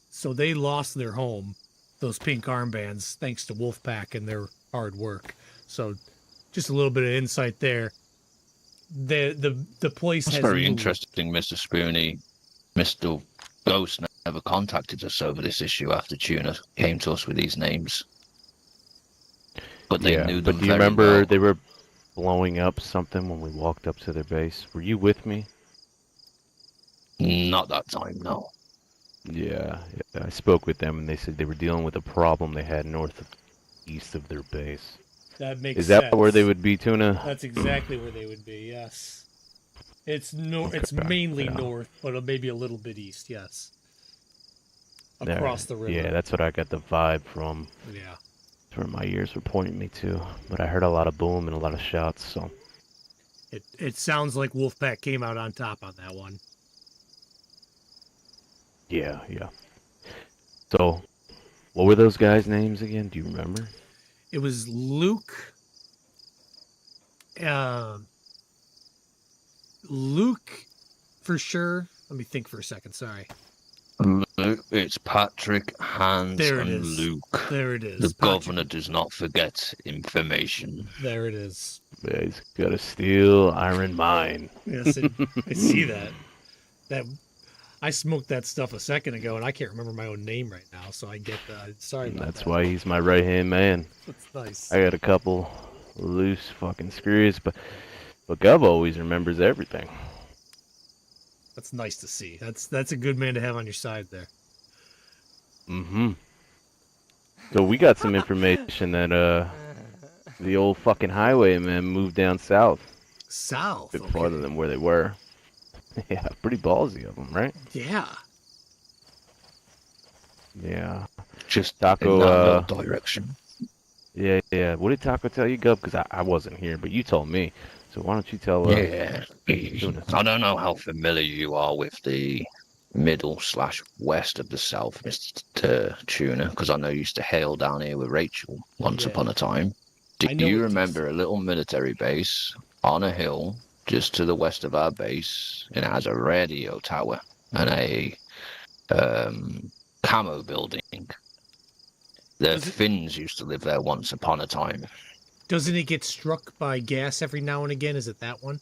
So they lost their home, those pink armbands, thanks to Wolfpack and their hard work. So just a little bit of insight there. The place That's has very moved. interesting, Mr. Spoony. Mr. Ghost never contacted us over this issue after Tuna came to us with these names. But they knew them but do you very remember well. they were blowing up something when we walked up to their base? Were you with me? Not that time, no. Yeah, I spoke with them and they said they were dealing with a problem they had east of their base. That makes Is that sense. where they would be, Tuna? That's exactly where they would be. Yes, it's It's Okay, mainly yeah. north, but maybe a little bit east. Yes, There. across the river. Yeah, that's what I got the vibe from. Yeah. That's where my ears were pointing me to. But I heard a lot of boom and a lot of shots, so. It sounds like Wolfpack came out on top on that one. Yeah. So, what were those guys' names again? Do you remember? It was Luke. Luke, for sure. Let me think for a second. Sorry. Luke, it's Patrick, Hans, There it and is. Luke. There it is. The Patrick. governor does not forget information. There it is. Yeah, he's got a steel iron mine. Yes, I see that. I smoked that stuff a second ago, and I can't remember my own name right now, so I get that. Sorry about That's that. why he's my right hand man. That's nice. I got a couple loose fucking screws, but Gov always remembers everything. That's nice to see. That's a good man to have on your side there. Mm-hmm. So we got some information that the old fucking highwaymen moved down south, South. a bit Okay. farther than where they were. Yeah, pretty ballsy of them, right? Yeah. Yeah. Just Taco, in that no direction. Yeah. What did Taco tell you, Gov? Because I wasn't here, but you told me. So why don't you tell Yeah. I don't know how familiar you are with the middle/west of the south, Mr. Tuna, because I know you used to hail down here with Rachel once Yeah. upon a time. I know you it remember a little military base on a hill just to the west of our base, and it has a radio tower and a camo building? The Finns used to live there once upon a time. Doesn't it get struck by gas every now and again? Is it that one?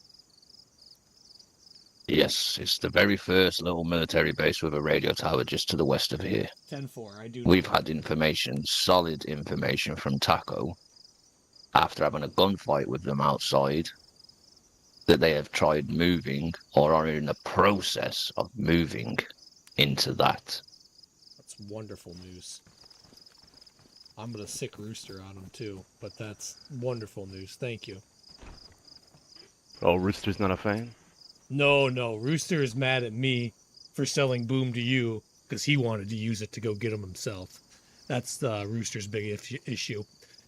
Yes, it's the very first little military base with a radio tower just to the west of here. 10-4, I do. We've had information, solid information from Taco, after having a gunfight with them outside, that they have tried moving or are in the process of moving into that. That's wonderful news. I'm going to sick Rooster on him too, but that's wonderful news. Thank you. Oh, Rooster's not a fan? No, Rooster is mad at me for selling Boom to you because he wanted to use it to go get him himself. That's Rooster's big issue.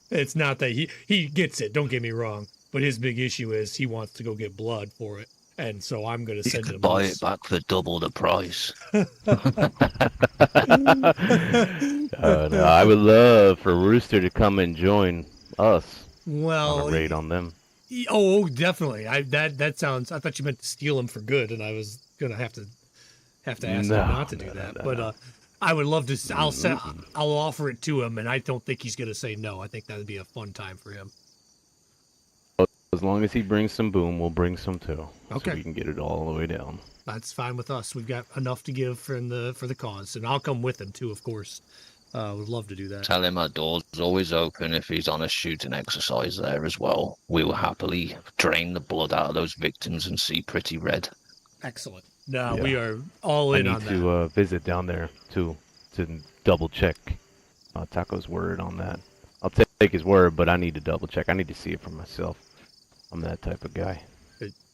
It's not that he gets it, don't get me wrong, but his big issue is he wants to go get blood for it. And so I'm going to You send could him buy this. it back for double the price. No, I would love for Rooster to come and join us Well, on a raid on them. Oh, definitely. That sounds. I thought you meant to steal him for good, and I was gonna have to ask him not to do that. But I would love to. I'll offer it to him, and I don't think he's gonna say no. I think that would be a fun time for him. As long as he brings some Boom, we'll bring some too. Okay. So we can get it all the way down. That's fine with us. We've got enough to give for the cause, and I'll come with him too, of course. Would love to do that. Tell him our door's always open if he's on a shooting exercise there as well. We will happily drain the blood out of those victims and see pretty red. Excellent. No, Yeah. we are all in on I that. need to visit down there too to double check Taco's word on that. I'll take his word, but I need to double check. I need to see it for myself. I'm that type of guy.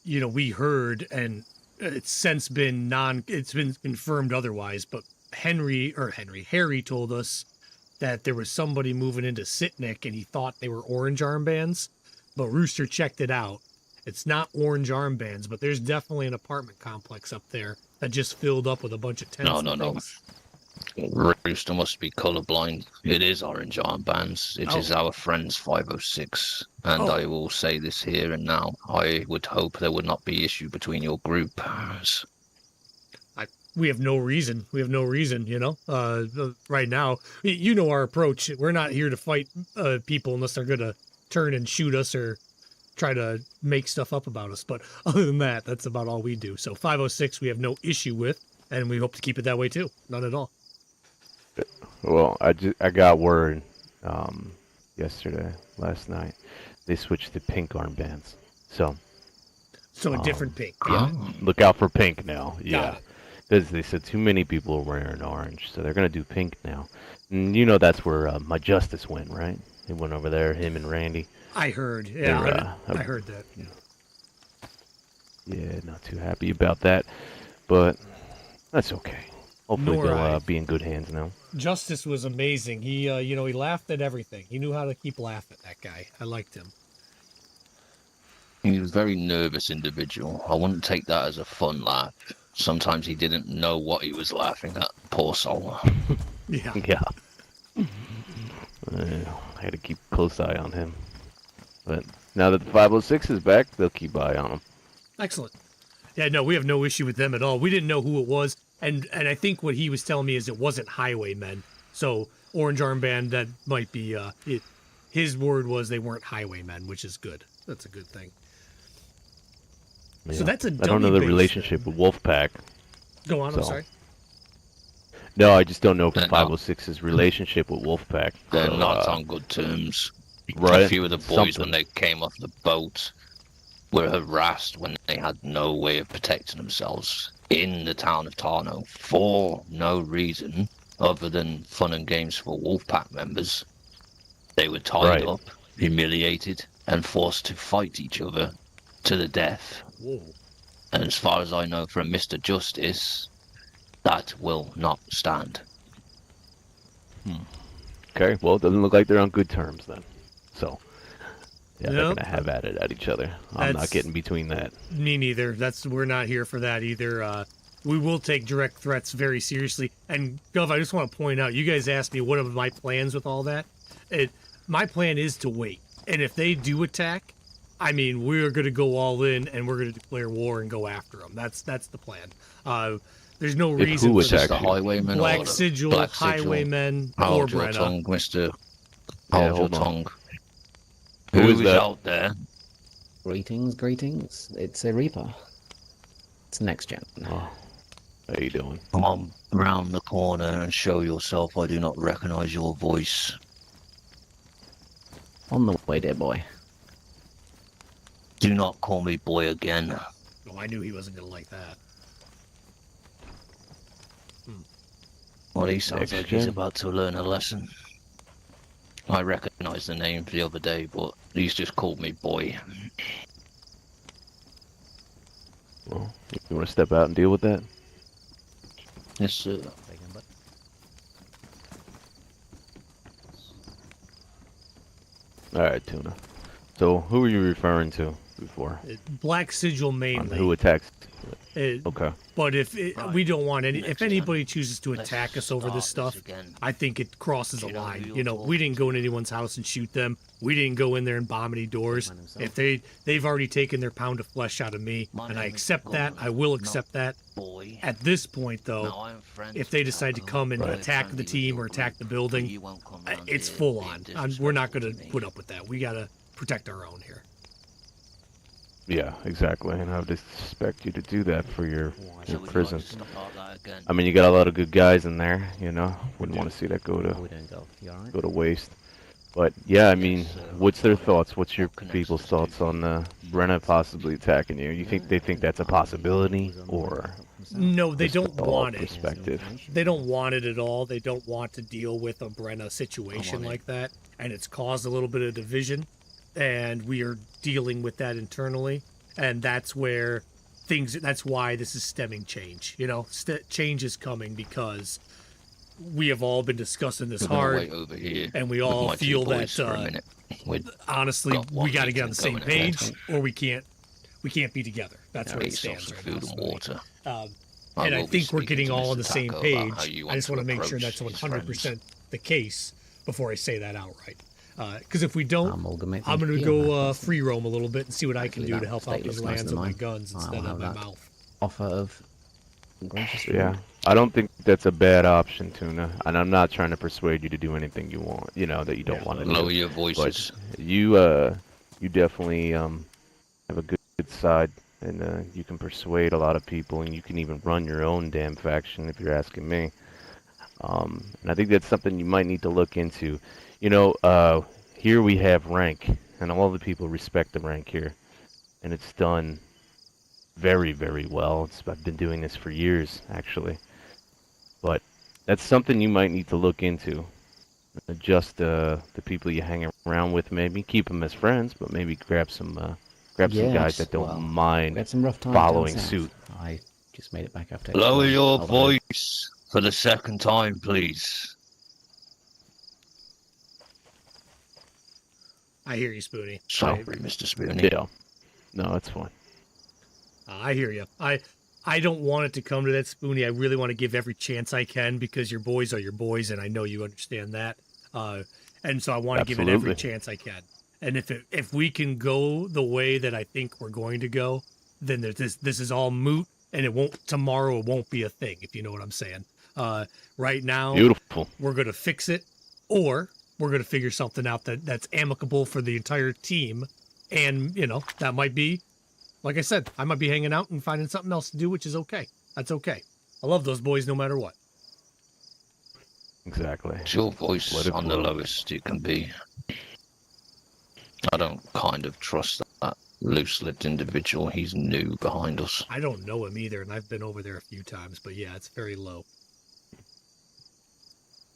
We heard, and it's since been it's been confirmed otherwise, but Harry told us that there was somebody moving into Sitnik and he thought they were orange armbands, but Rooster checked it out. It's not orange armbands, but there's definitely an apartment complex up there that just filled up with a bunch of tents. No. Rooster must be colorblind. It is orange armbands. It is our friend's 506. And I will say this here and now. I would hope there would not be issue between your groups. We have no reason. Right now, our approach. We're not here to fight people unless they're going to turn and shoot us or try to make stuff up about us. But other than that, that's about all we do. So 506 we have no issue with, and we hope to keep it that way too. None at all. Well, I got word last night. They switched to pink armbands. So a different pink. Yeah. Look out for pink now. Yeah. Got it. Because they said too many people are wearing orange, so they're going to do pink now. And that's where my Justice went, right? He went over there, him and Randy. I heard. Yeah, I heard that. Yeah, not too happy about that, but that's okay. Hopefully they'll be in good hands now. Justice was amazing. He, he laughed at everything. He knew how to keep laughing, that guy. I liked him. He was a very nervous individual. I wouldn't take that as a fun laugh. Sometimes he didn't know what he was laughing at. Poor soul. Yeah. I had to keep a close eye on him. But now that the 506 is back, they'll keep eye on him. Excellent. Yeah, no, we have no issue with them at all. We didn't know who it was, and I think what he was telling me is it wasn't highwaymen. So orange armband, that might be it. His word was they weren't highwaymen, which is good. That's a good thing. Yeah. So that's a I don't know the relationship with Wolfpack. Go on, I'm sorry. No, I just don't know 506's relationship with Wolfpack. They're not on good terms. Right? A few of the boys, when they came off the boat, were harassed when they had no way of protecting themselves in the town of Tarno for no reason other than fun and games for Wolfpack members. They were tied up, humiliated, and forced to fight each other to the death. Whoa. And as far as I know from Mr. Justice, that will not stand. Okay, well, it doesn't look like they're on good terms then. So, yeah, they're Nope. going to have at it at each other. I'm not getting between that. Me neither. We're not here for that either. We will take direct threats very seriously. And Gov, I just want to point out, you guys asked me what are my plans with all that. My plan is to wait. And if they do attack, I mean, we're going to go all in and we're going to declare war and go after them. That's the plan. There's no reason who for attacks the you? highwaymen Black or the Sigil, Black Sigil? Highwaymen, or Hold your Brenna. tongue, Mister. Yeah, Hold your hold on. tongue. Who Who is is that? out there? Greetings. It's a Reaper. It's next gen. Oh, how you doing? Come on round the corner and show yourself. I do not recognize your voice. On the way, dear boy. Do not call me boy again. Oh, I knew he wasn't going to like that. Well, he sounds Next like he's gen. about to learn a lesson. I recognized the name the other day, but he's just called me boy. Well, you want to step out and deal with that? Yes, sir. All right, Tuna. So, who were you referring to before? Black Sigil On mainly. who attacked? Uh, Okay. But if we don't want any, Next if anybody time, chooses to let's attack us over this start stuff, again. I think it crosses a You know who line. you're You know, we didn't go in anyone's house and shoot them. We didn't go in there and bomb any doors. If they've already taken their pound of flesh out of me, My and I name is accept that. Gordon, I will not accept that. Boy. At this point, though, Now, I'm friends if they with decide to Taco, come and but attack friendly the with team your or attack the group, building, but you won't come round it's here full being on. We're not disrespectful going to me. put up with that. We got to protect our own here. Yeah, exactly. And I would expect you to do that for your So would you like prison. to stop all that again? I mean, you got a lot of good guys in there, you know. Wouldn't want to see that go to You alright? go to waste. But yeah, I mean, Yes, what's their thoughts? What's your what connects people's the two thoughts on Brenna possibly attacking you? You think they think that's a possibility, or No, they just don't all want it. perspective? They don't want it at all. They don't want to deal with a Brenna situation on in. like that. And it's caused a little bit of division. And we are dealing with that internally. And that's where that's why this is stemming change. You know, change is coming because we have all been discussing this We're gonna hard. wait over here And we with all my two feel boys that, for a minute. honestly, got one we got to get on meeting the same going ahead. page or we can't be together. That's where Get it yourself stands some right food now. and Spoonie. water. And I will be think we're speaking getting to all on Mr. the same Taco page. about how you I want just want to make sure approach that's his 100% friends. the case before I say that outright. Because if we don't, Amalgamate I'm them going to together. go free roam a little bit and see what I can Hopefully do to that help out state these looks nicer lands than with my mine. guns I'll instead of have my that. mouth. Offer of gracious Yeah, reward. I don't think that's a bad option, Tuna. And I'm not trying to persuade you to do anything you want, you know, that you don't want to Lower do. your But voices. you definitely have a good side, and you can persuade a lot of people, and you can even run your own damn faction if you're asking me. And I think that's something you might need to look into. You know, here we have rank, and all the people respect the rank here, and it's done very, very well. I've been doing this for years, actually. But that's something you might need to look into. Adjust the people you hang around with, maybe keep them as friends, but maybe grab some guys Yes, that don't well, mind We had some rough times down following south. suit. I just made it back after. Lower exploring your other- voice for the second time, please. I hear you, Spoonie. Sorry, Mr. Spoony. Yeah. No, that's fine. I hear you. I don't want it to come to that, Spoonie. I really want to give every chance I can because your boys are your boys, and I know you understand that. And so I want to give it every Absolutely. chance I can. And if we can go the way that I think we're going to go, then this is all moot, and it won't be a thing. If you know what I'm saying. Right now, Beautiful. we're going to fix it, or we're going to figure something out that's amicable for the entire team. And, you know, that might be, like I said, I might be hanging out and finding something else to do, which is okay. That's okay. I love those boys no matter what. Exactly. It's your voice Let it on the blow. lowest it can be. I don't kind of trust that loose-lipped individual. He's new behind us. I don't know him either, and I've been over there a few times, but yeah, it's very low.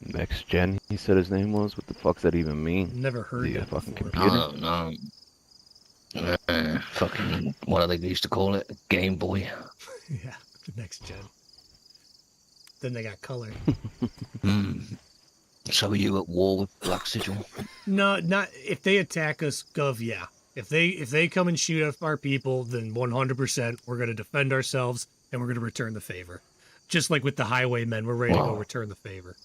Next gen, he said his name was. What the fuck's that even mean? Never heard The that fucking before. computer? No. Fucking, what do they used to call it? Game Boy. Yeah, the next gen. Then they got color. So are you at war with Black Sigil? No, not if they attack us, Gov. Yeah, if they come and shoot at our people, then 100% we're gonna defend ourselves and we're gonna return the favor. Just like with the highwaymen, we're ready to go Wow. return the favor.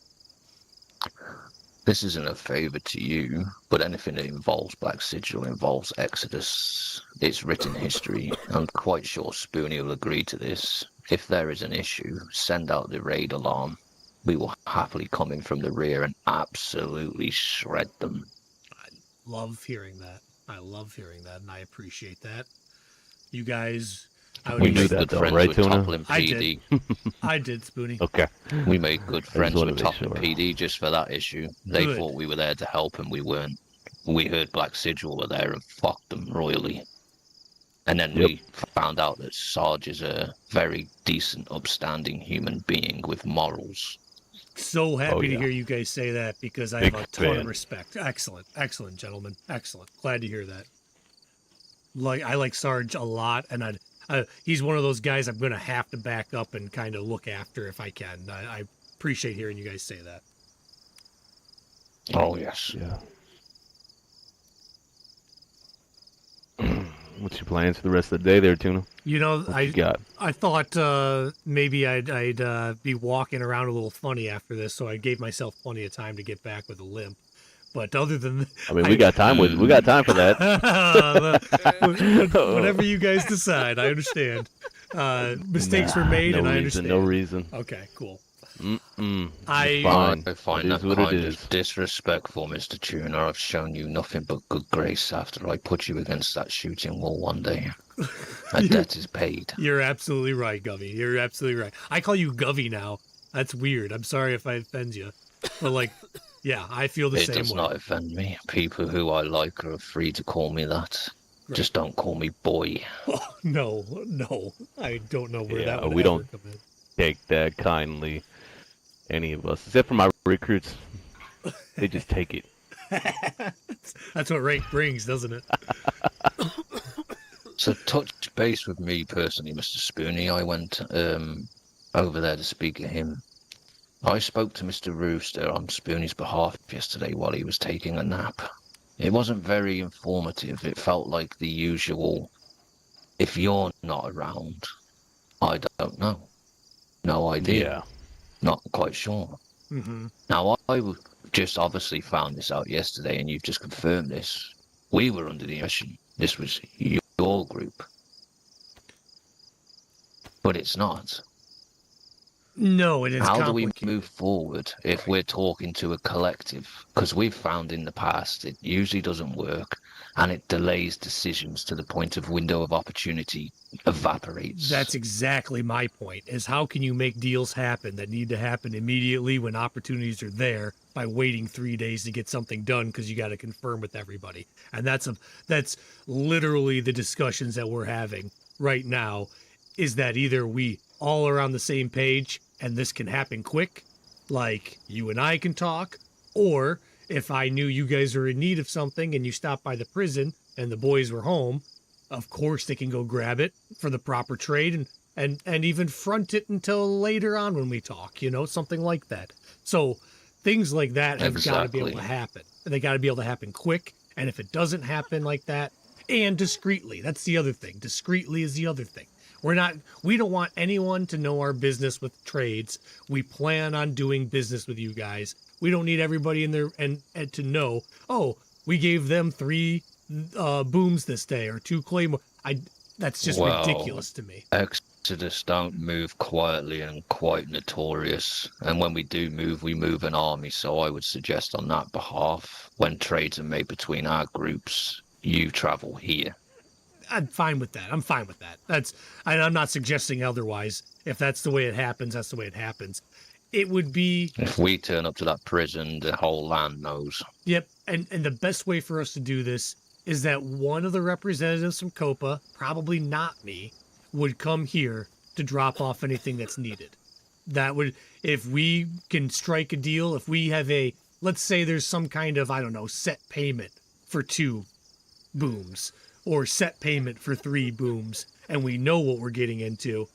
This isn't a favor to you, but anything that involves Black Sigil involves Exodus. It's written history. I'm quite sure Spoonie will agree to this. If there is an issue, send out the raid alarm. We will happily come in from the rear and absolutely shred them. I love hearing that. I love hearing that, and I appreciate that. You guys, I would We We knew made that good though, friends right, with Tuna? Toplin I PD. I did, Spoonie. Okay. We made good friends wanna with make Toplin sure. PD just for that issue. They Good. thought we were there to help and we weren't. We heard Black Sigil were there and fucked them royally. And then we found out that Sarge is a very decent, upstanding human being with morals. So happy Oh, to yeah. hear you guys say that because I Big have a ton of fan. respect. Excellent, excellent, gentlemen, excellent. Glad to hear that. I like Sarge a lot, and he's one of those guys I'm gonna have to back up and kind of look after if I can. I appreciate hearing you guys say that. Oh, yes. Yeah. What's your plans for the rest of the day there, Tuna? You know, What you got? I thought maybe I'd be walking around a little funny after this, so I gave myself plenty of time to get back with a limp. But other than I mean, we got time for that. whatever you guys decide, I understand. Mistakes were made, no and I reason, understand. No reason. Okay, cool. Mm-mm. I- Fine. I find It that is what it kind is. of disrespectful, Mr. Tuna. I've shown you nothing but good grace after I put you against that shooting wall one day. A debt is paid. You're absolutely right, Govey. You're absolutely right. I call you Govey now. That's weird. I'm sorry if I offend you, but like, yeah, I feel the It same does way. not offend me. People who I like are free to call me that. Right. Just don't call me boy. Oh, no, I don't know where that would we ever don't come in. take that kindly, any of us, except for my recruits. They just take it. That's what rank brings, doesn't it? So touch base with me personally, Mr. Spoonie. I went over there to speak to him. I spoke to Mr. Rooster on Spoonie's behalf yesterday while he was taking a nap. It wasn't very informative. It felt like the usual, if you're not around, I don't know. No idea. Yeah. Not quite sure. Mm-hmm. Now, I just obviously found this out yesterday, and you've just confirmed this. We were under the impression this was your group. But it's not. No, it is How do we complicated. move forward if we're talking to a collective? Because we've found in the past it usually doesn't work, and it delays decisions to the point of window of opportunity evaporates. That's exactly my point, is how can you make deals happen that need to happen immediately when opportunities are there by waiting 3 days to get something done because you got to confirm with everybody. And that's literally the discussions that we're having right now, is that either we all are on the same page and this can happen quick, like you and I can talk, or if I knew you guys were in need of something and you stopped by the prison and the boys were home, of course they can go grab it for the proper trade and even front it until later on when we talk, something like that. So things like that have got to be able to happen. They got to be able to happen quick. And if it doesn't happen like that, and discreetly, that's the other thing. Discreetly is the other thing. We don't want anyone to know our business with trades. We plan on doing business with you guys. We don't need everybody in there and to know, oh, we gave them 3 booms this day or 2 claymore. That's just ridiculous to me. Exodus don't move quietly and quite notorious. And when we do move, we move an army. So I would suggest on that behalf, when trades are made between our groups, you travel here. I'm fine with that. I'm fine with that. I'm not suggesting otherwise. If that's the way it happens, that's the way it happens. It would be... If we turn up to that prison, the whole land knows. Yep, and the best way for us to do this is that one of the representatives from COPA, probably not me, would come here to drop off anything that's needed. That would, if we can strike a deal, if we have let's say there's some kind of, set payment for 2 booms, or set payment for 3 booms, and we know what we're getting into,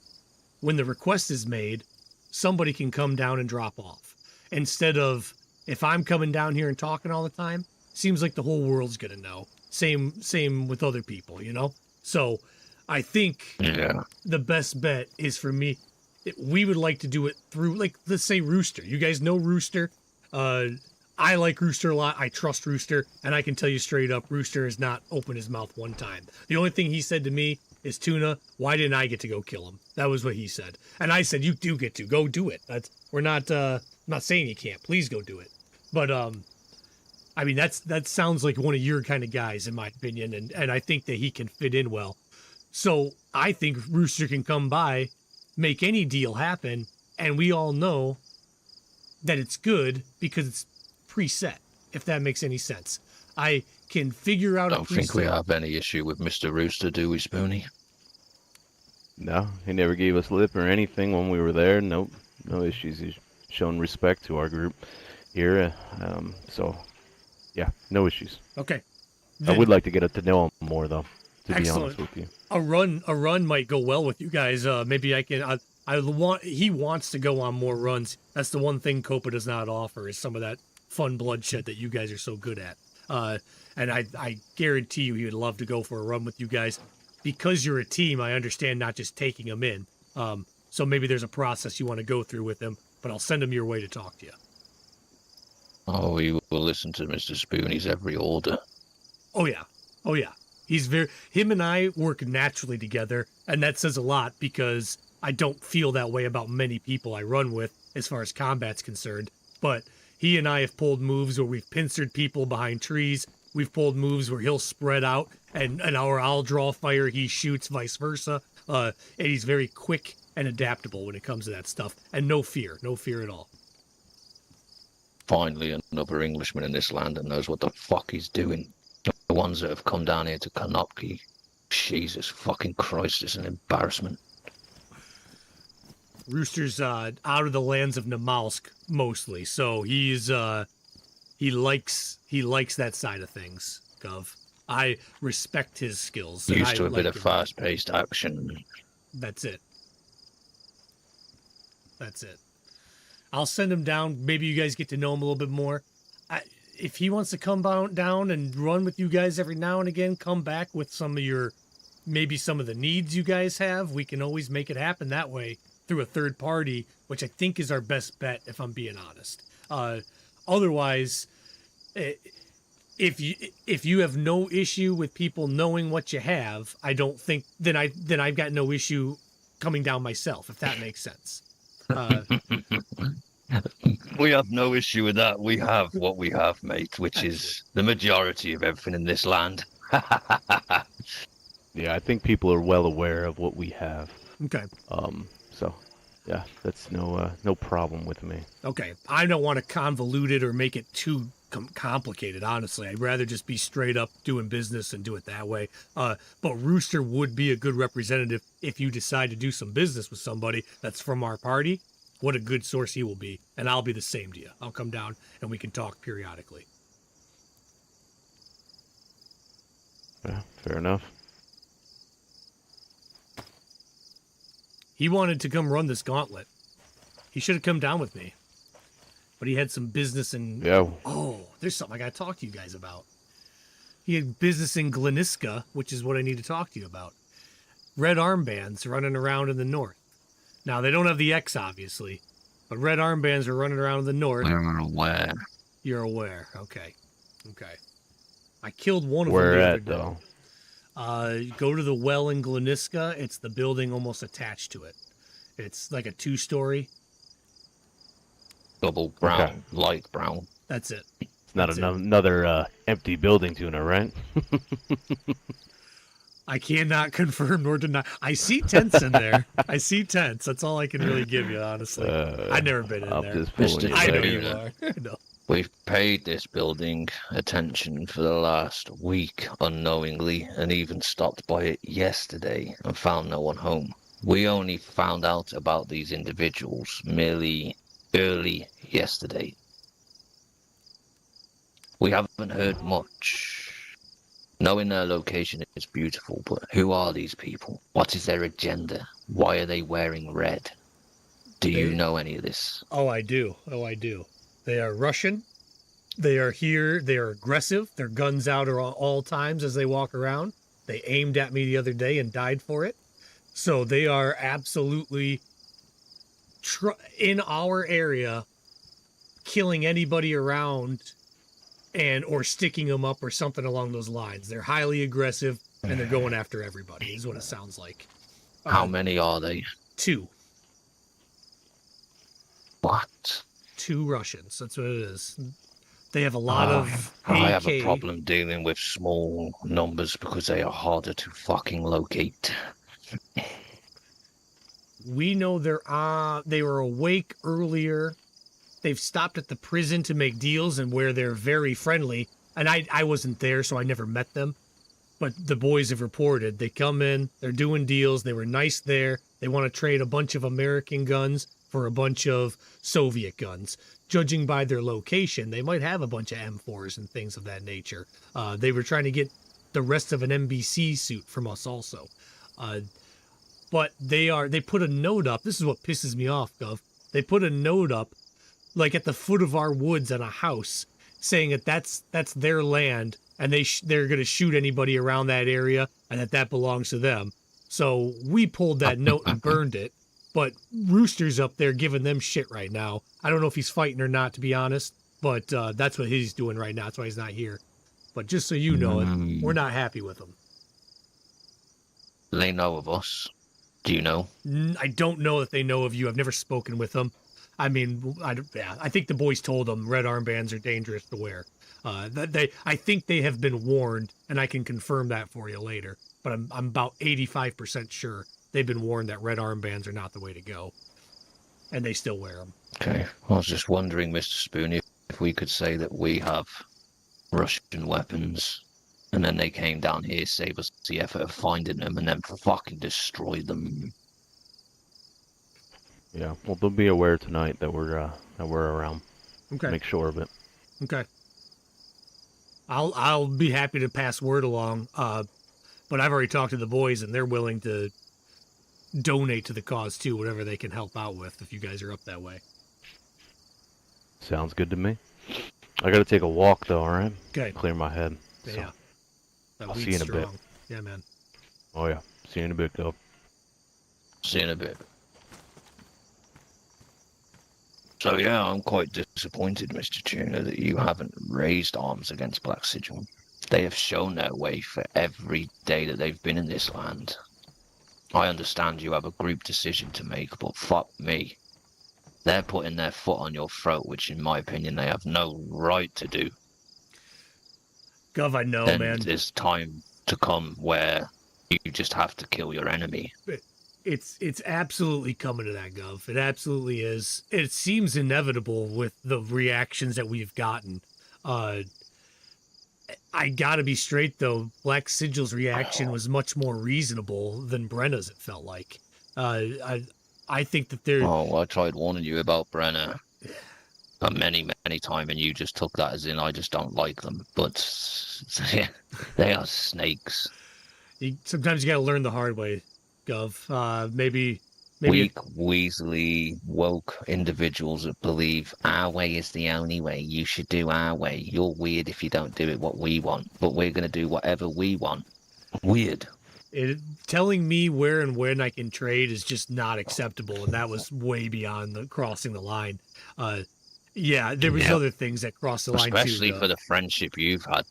when the request is made, somebody can come down and drop off. Instead of, if I'm coming down here and talking all the time, seems like the whole world's gonna know. Same with other people, So I think the best bet is for me, we would like to do it through, like, let's say Rooster. You guys know Rooster. I like Rooster a lot. I trust Rooster, and I can tell you straight up, Rooster has not opened his mouth one time. The only thing he said to me is, Tuna, why didn't I get to go kill him? That was what he said. And I said, you do get to. Go do it. We're not saying you can't. Please go do it. But, I mean, that sounds like one of your kind of guys, in my opinion, and I think that he can fit in well. So I think Rooster can come by, make any deal happen, and we all know that it's good because it's preset, if that makes any sense. I can figure out I don't think we have any issue with Mr. Rooster, do we, Spoonie? No, he never gave us lip or anything when we were there. Nope, no issues. He's shown respect to our group here. So, yeah, no issues. Okay. I would like to get to know him more, though, to be Excellent. honest with you. A run might go well with you guys. Maybe I can. He wants to go on more runs. That's the one thing Copa does not offer, is some of that fun bloodshed that you guys are so good at. And I guarantee you he would love to go for a run with you guys. Because you're a team, I understand not just taking him in. So maybe there's a process you want to go through with him, but I'll send him your way to talk to you. Oh, we will listen to Mr. Spoonie's every order. Oh yeah. Him and I work naturally together, and that says a lot because I don't feel that way about many people I run with as far as combat's concerned. But he and I have pulled moves where we've pincered people behind trees. We've pulled moves where he'll spread out and I'll draw fire, he shoots, vice versa. And he's very quick and adaptable when it comes to that stuff. And no fear at all. Finally, another Englishman in this land that knows what the fuck he's doing. The ones that have come down here to Konopki. Jesus fucking Christ, it's an embarrassment. Rooster's out of the lands of Namalsk mostly, so he likes that side of things, Gov. I respect his skills. Used to a bit of fast-paced action. That's it. I'll send him down. Maybe you guys get to know him a little bit more. If he wants to come down and run with you guys every now and again, come back with some of the needs you guys have. We can always make it happen that way through a third party, which I think is our best bet, if I'm being honest. Otherwise, if you have no issue with people knowing what you have, I don't think then I've got no issue coming down myself, if that makes sense. We have no issue with that. We have what we have, mate, which is the majority of everything in this land. Yeah, I think people are well aware of what we have. Okay. So, yeah, that's no problem with me. Okay. I don't want to convolute it or make it too complicated, honestly. I'd rather just be straight up doing business and do it that way. But Rooster would be a good representative if you decide to do some business with somebody that's from our party. What a good source he will be. And I'll be the same to you. I'll come down and we can talk periodically. Yeah, fair enough. He wanted to come run this gauntlet. He should have come down with me. But he had some business in... Yeah. Oh, there's something I got to talk to you guys about. He had business in Gleniska, which is what I need to talk to you about. Red armbands running around in the north. Now, they don't have the X, obviously. But red armbands are running around in the north. I'm aware. You're aware. Okay. I killed one of Where them the at, other day. though? Go to the well in Gleniska. It's the building almost attached to it. It's like a 2-story. Double brown, Okay. light brown. That's it. It's not another empty building, Tuna, right? I cannot confirm nor deny. I see tents in there. I see tents. That's all I can really give you, honestly. I've never been in I'm there. just pulling you I know there. you are. No. We've paid this building attention for the last week unknowingly and even stopped by it yesterday and found no one home. We only found out about these individuals merely early yesterday. We haven't heard much. Knowing their location is beautiful, but who are these people? What is their agenda? Why are they wearing red? Do you know any of this? Oh, I do. They are Russian. They are here. They are aggressive. Their guns out at all times as they walk around. They aimed at me the other day and died for it. So they are absolutely in our area killing anybody around or sticking them up or something along those lines. They're highly aggressive and they're going after everybody is what it sounds like. How many are they? 2. What? 2 Russians. That's what it is. They have a lot of AK. I have a problem dealing with small numbers because they are harder to fucking locate. We know they were awake earlier. They've stopped at the prison to make deals and where they're very friendly. And I wasn't there, so I never met them. But the boys have reported. They come in, they're doing deals. They were nice there. They want to trade a bunch of American guns for a bunch of Soviet guns. Judging by their location, they might have a bunch of M4s and things of that nature. They were trying to get the rest of an NBC suit from us also. But they put a note up. This is what pisses me off, Gov. They put a note up, like at the foot of our woods on a house, saying that that's their land, and they're going to shoot anybody around that area, and that belongs to them. So we pulled that note and burned it. But Rooster's up there giving them shit right now. I don't know if he's fighting or not, to be honest, but that's what he's doing right now. That's why he's not here. But just so you know it, we're not happy with him. They know of us. Do you know? I don't know that they know of you. I've never spoken with them. I mean, I think the boys told them red armbands are dangerous to wear. I think they have been warned, and I can confirm that for you later. But I'm about 85% sure they've been warned that red armbands are not the way to go. And they still wear them. Okay. I was just wondering, Mr. Spoon, if we could say that we have Russian weapons, and then they came down here, save us the effort of finding them, and then fucking destroy them. Yeah, well, they'll be aware tonight that we're around. Okay. Make sure of it. Okay. I'll be happy to pass word along. But I've already talked to the boys, and they're willing to donate to the cause too, whatever they can help out with, if you guys are up that way. Sounds good to me. I gotta take a walk though, alright? Okay. Clear my head. Yeah. That I'll weed's see you in a bit. strong. Yeah, man. Oh yeah. See you in a bit, though. See you in a bit. So yeah, I'm quite disappointed, Mr. Tuna, that you haven't raised arms against Black Sigil. They have shown their way for every day that they've been in this land. I understand you have a group decision to make, but fuck me. They're putting their foot on your throat, which in my opinion they have no right to do. Gov, I know, Then man. there's time to come where you just have to kill your enemy. It's absolutely coming to that, Gov. It absolutely is. It seems inevitable with the reactions that we've gotten. I gotta be straight, though. Black Sigil's reaction was much more reasonable than Brenna's, it felt like. I think that they're... Oh, I tried warning you about Brenna many times, and you just took that as in I just don't like them. But they are snakes. Sometimes you gotta learn the hard way, Gov. Maybe Weak, weaselly, woke individuals that believe our way is the only way. You should do our way. You're weird if you don't do it what we want, but we're going to do whatever we want. Weird. Telling me where and when I can trade is just not acceptable, and that was way beyond crossing the line. Yeah, there was other things that crossed the line too. Especially for the friendship you've had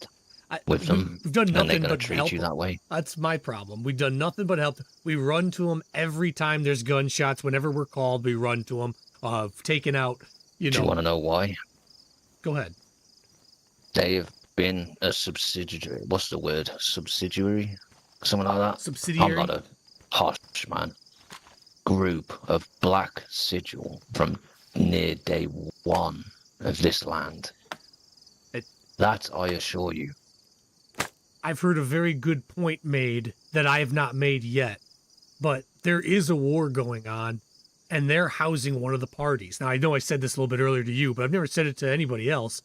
with them. We've done and they're nothing going to but treat help you that way. That's my problem. We've done nothing but help. We run to them every time there's gunshots. Whenever we're called, we run to them. Taking out, Do you want to know why? Go ahead. They have been a subsidiary. What's the word? Subsidiary? Something like that? Subsidiary? I'm not a hush, man. Group of Black Sigil from near day one of this land. That I assure you. I've heard a very good point made that I have not made yet, but there is a war going on, and they're housing one of the parties. Now, I know I said this a little bit earlier to you, but I've never said it to anybody else.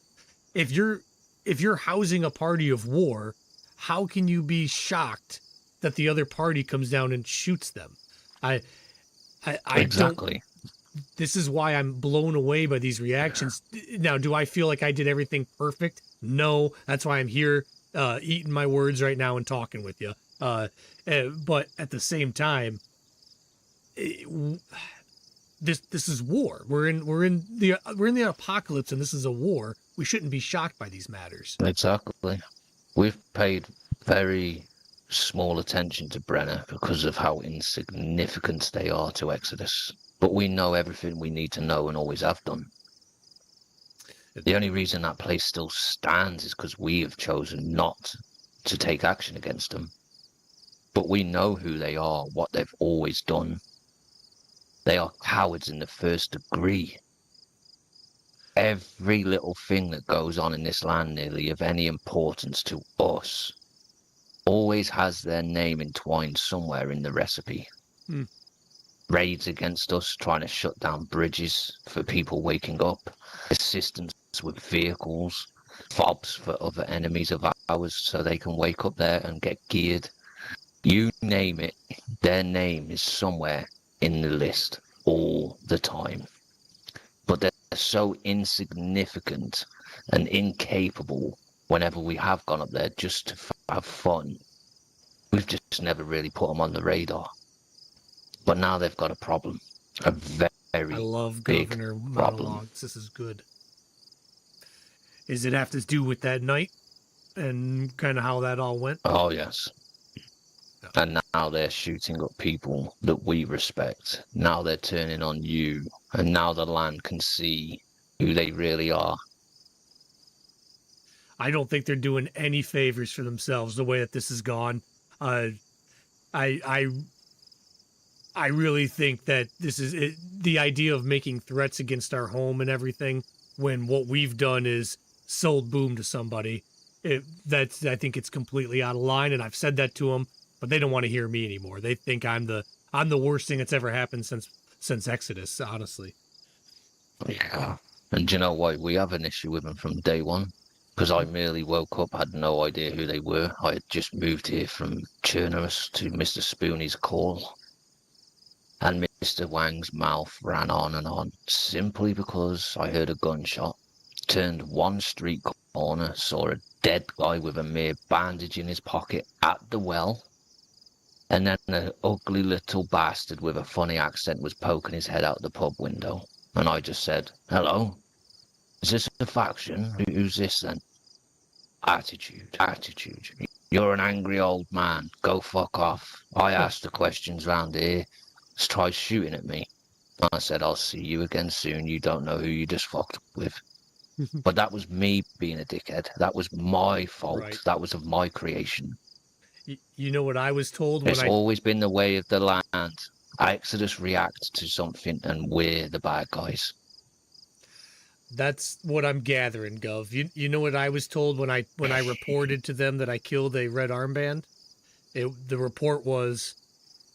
If you're housing a party of war, how can you be shocked that the other party comes down and shoots them? I Exactly. This is why I'm blown away by these reactions. Now, do I feel like I did everything perfect? No. That's why I'm here eating my words right now and talking with you. But at the same time, this is war. We're in the apocalypse, and this is a war. We shouldn't be shocked by these matters. Exactly. We've paid very small attention to Brenner because of how insignificant they are to Exodus. But we know everything we need to know and always have done. The only reason that place still stands is because we have chosen not to take action against them. But we know who they are, what they've always done. They are cowards in the first degree. Every little thing that goes on in this land, nearly of any importance to us, always has their name entwined somewhere in the recipe. Raids against us, trying to shut down bridges for people waking up, assistance with vehicles, fobs for other enemies of ours so they can wake up there and get geared. You name it, their name is somewhere in the list all the time. But they're so insignificant and incapable whenever we have gone up there just to have fun. We've just never really put them on the radar. But now they've got a problem. A very I love big Governor problem. monologues. This is good. Does it have to do with that night and kind of how that all went? Oh, yes. And now they're shooting up people that we respect. Now they're turning on you. And now the land can see who they really are. I don't think they're doing any favors for themselves the way that this has gone. I really think that this is it, the idea of making threats against our home and everything when what we've done is sold boom to somebody. I think it's completely out of line, and I've said that to them, but they don't want to hear me anymore. They think I'm the worst thing that's ever happened since Exodus, honestly. Yeah. And do you know why? We have an issue with them from day one. Because I merely woke up, had no idea who they were. I had just moved here from Chernarus to Mr. Spoonie's call. And Mr. Wang's mouth ran on and on, simply because I heard a gunshot. Turned one street corner, saw a dead guy with a mere bandage in his pocket at the well. And then an ugly little bastard with a funny accent was poking his head out the pub window. And I just said, "Hello? Is this a faction? Who's this then?" Attitude. You're an angry old man. Go fuck off. I asked the questions round here. Just try shooting at me. I said, "I'll see you again soon. You don't know who you just fucked with." But that was me being a dickhead. That was my fault. Right. That was of my creation. You know what I was told It's when always been the way of the land. Exodus reacts to something and we're the bad guys. That's what I'm gathering, Gov. You know what I was told when I reported to them that I killed a red armband? The report was,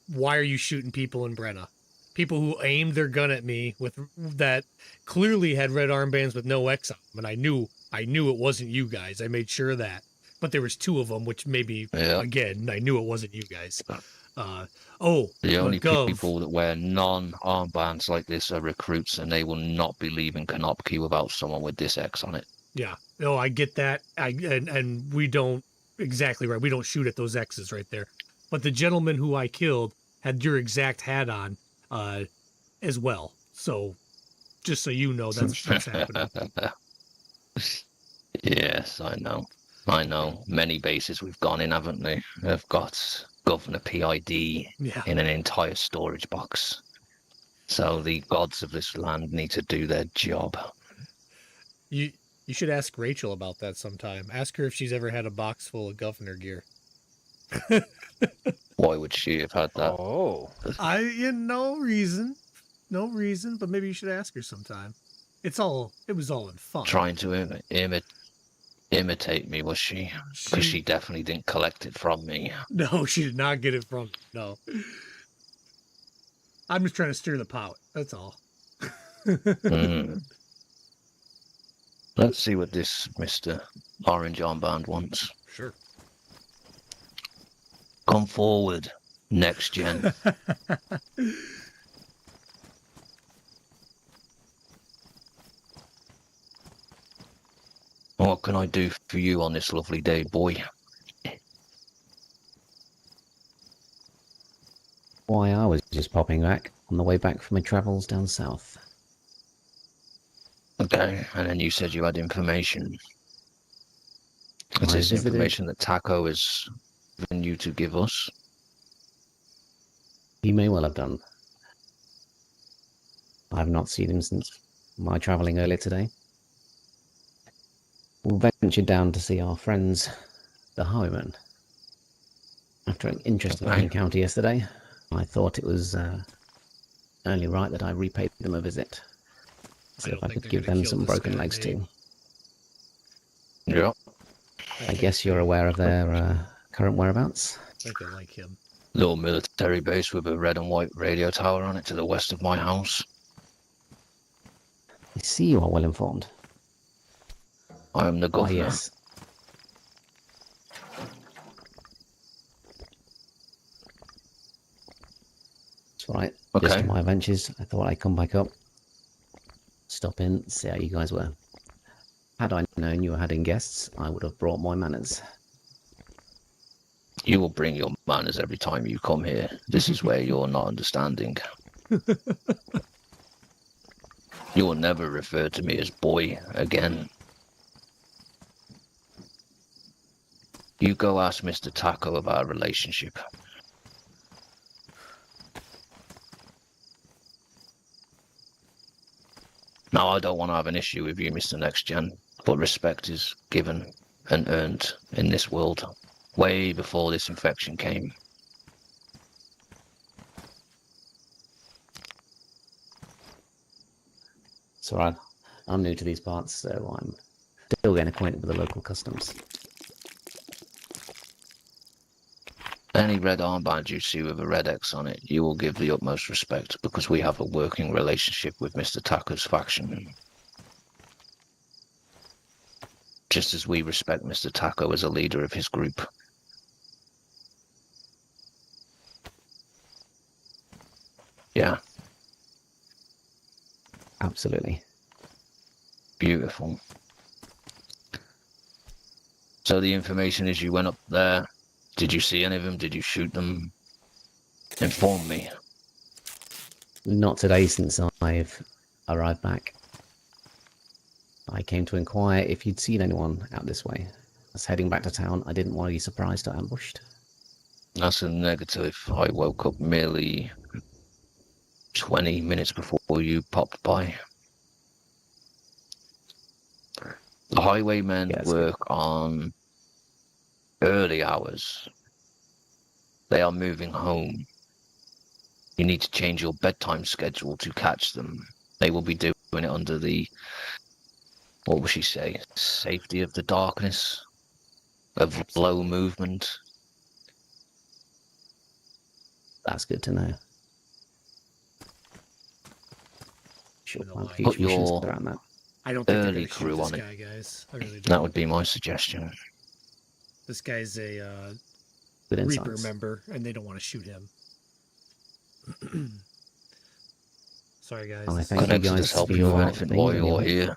"Why are you shooting people in Brenna?" People who aimed their gun at me with that clearly had red armbands with no X on them, and I knew it wasn't you guys. I made sure of that. But there was two of them, which maybe again I knew it wasn't you guys. The only Gov, people that wear non-armbands like this are recruits, and they will not be leaving Konopki without someone with this X on it. Yeah. No, I get that. And we don't exactly right. We don't shoot at those X's right there. But the gentleman who I killed had your exact hat on, as well. So, just so you know, that's happening. Yes, I know. Many bases we've gone in, haven't they? They've got Governor PID in an entire storage box. So the gods of this land need to do their job. You should ask Rachel about that sometime. Ask her if she's ever had a box full of governor gear. Why would she have had that? Oh. No reason, but maybe you should ask her sometime. It was all in fun. Trying to imitate me, was she? Because she definitely didn't collect it from me. No, she did not get it from me. No. I'm just trying to stir the pot. That's all. Let's see what this Mr. Orange Armband wants. Sure. Come forward, next gen. What can I do for you on this lovely day, boy? Why, I was just Just popping back on the way back from my travels down south. Okay, and then you said you had information. Is I this visited- information that Taco has given you to give us? He may well have done. I have not seen him since my travelling earlier today. We ventured down to see our friends, the highwaymen. After an interesting Okay. encounter yesterday, I thought it was only right that I repaid them a visit. See I if don't I think could they're give gonna them kill some this broken guy, legs mate. too. Yeah. I guess you're aware of their current whereabouts? I think they like him. Little military base with a red and white radio tower on it to the west of my house. I see you are well informed. I am the Why, governor. yes. That's right. Just Okay. on my ventures, I thought I'd come back up, stop in, see how you guys were. Had I known you were having guests, I would have brought my manners. You will bring your manners every time you come here. This is where you're not understanding. You will never refer to me as boy again. You go ask Mr. Taco about our relationship. Now, I don't want to have an issue with you, Mr. Next Gen, but respect is given and earned in this world way before this infection came. It's alright. I'm new to these parts, so I'm still getting acquainted with the local customs. Any red armband you see with a red X on it, you will give the utmost respect because we have a working relationship with Mr. Taco's faction. Just as we respect Mr. Taco as a leader of his group. Yeah, Absolutely. beautiful. So the information is you went up there. Did you see any of them? Did you shoot them? Inform me. Not today since I've arrived back. I came to inquire if you'd seen anyone out this way. I was heading back to town. I didn't want to be surprised or ambushed. That's a negative. I woke up merely 20 minutes before you popped by. The highwaymen Yes. work on early hours. They are moving home. You need to change your bedtime schedule to catch them. They will be doing it under the, what would she say, safety of the darkness, of low movement. That's good to know. Sure, Gonna plan lie. future Put missions your around that. I don't think they're early gonna crew shoot this on it. guy, guys. I really That don't. would be my suggestion. This guy's a Good Reaper insights. member, and they don't want to shoot him. Sorry, guys. I This thank is- you Exodus guys help for you with your anything things while you're anyway. here.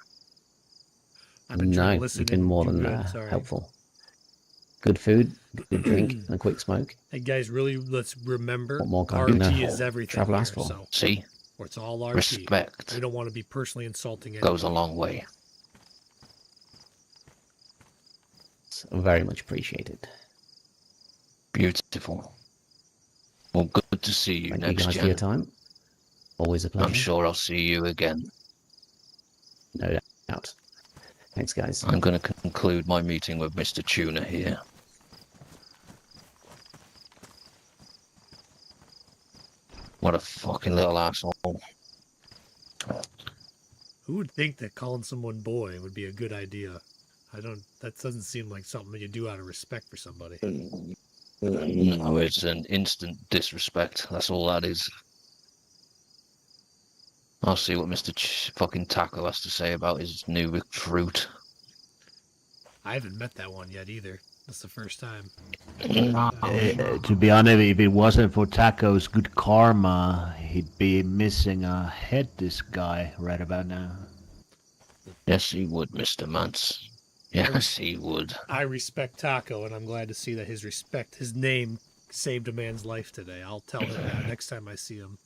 I've been No, trying to listen you've been and more do than good, sorry. helpful. Good food, good drink, and a quick smoke. Hey guys, really, let's remember What more can I do RT now? is everything Travel here, asked for. so See? or it's all RT. Respect We don't want to be personally insulting anyone. goes a long way. It's very much appreciated. Beautiful. Well, good to see you Thank you next guys for your gen. time. Always a pleasure. I'm sure I'll see you again. No doubt. Thanks, guys. I'm going to conclude my meeting with Mr. Tuna here. What a fucking little asshole. Who would think that calling someone boy would be a good idea? That doesn't seem like something you do out of respect for somebody. No, it's an instant disrespect. That's all that is. I'll see what Mr. fucking Taco has to say about his new recruit. I haven't met that one yet either. That's the first time. To be honest, if it wasn't for Taco's good karma, he'd be missing a head, this guy, right about now. Yes, he would, Mr. Mance. Yes, he would. I respect Taco, and I'm glad to see that his name saved a man's life today. I'll tell him that next time I see him.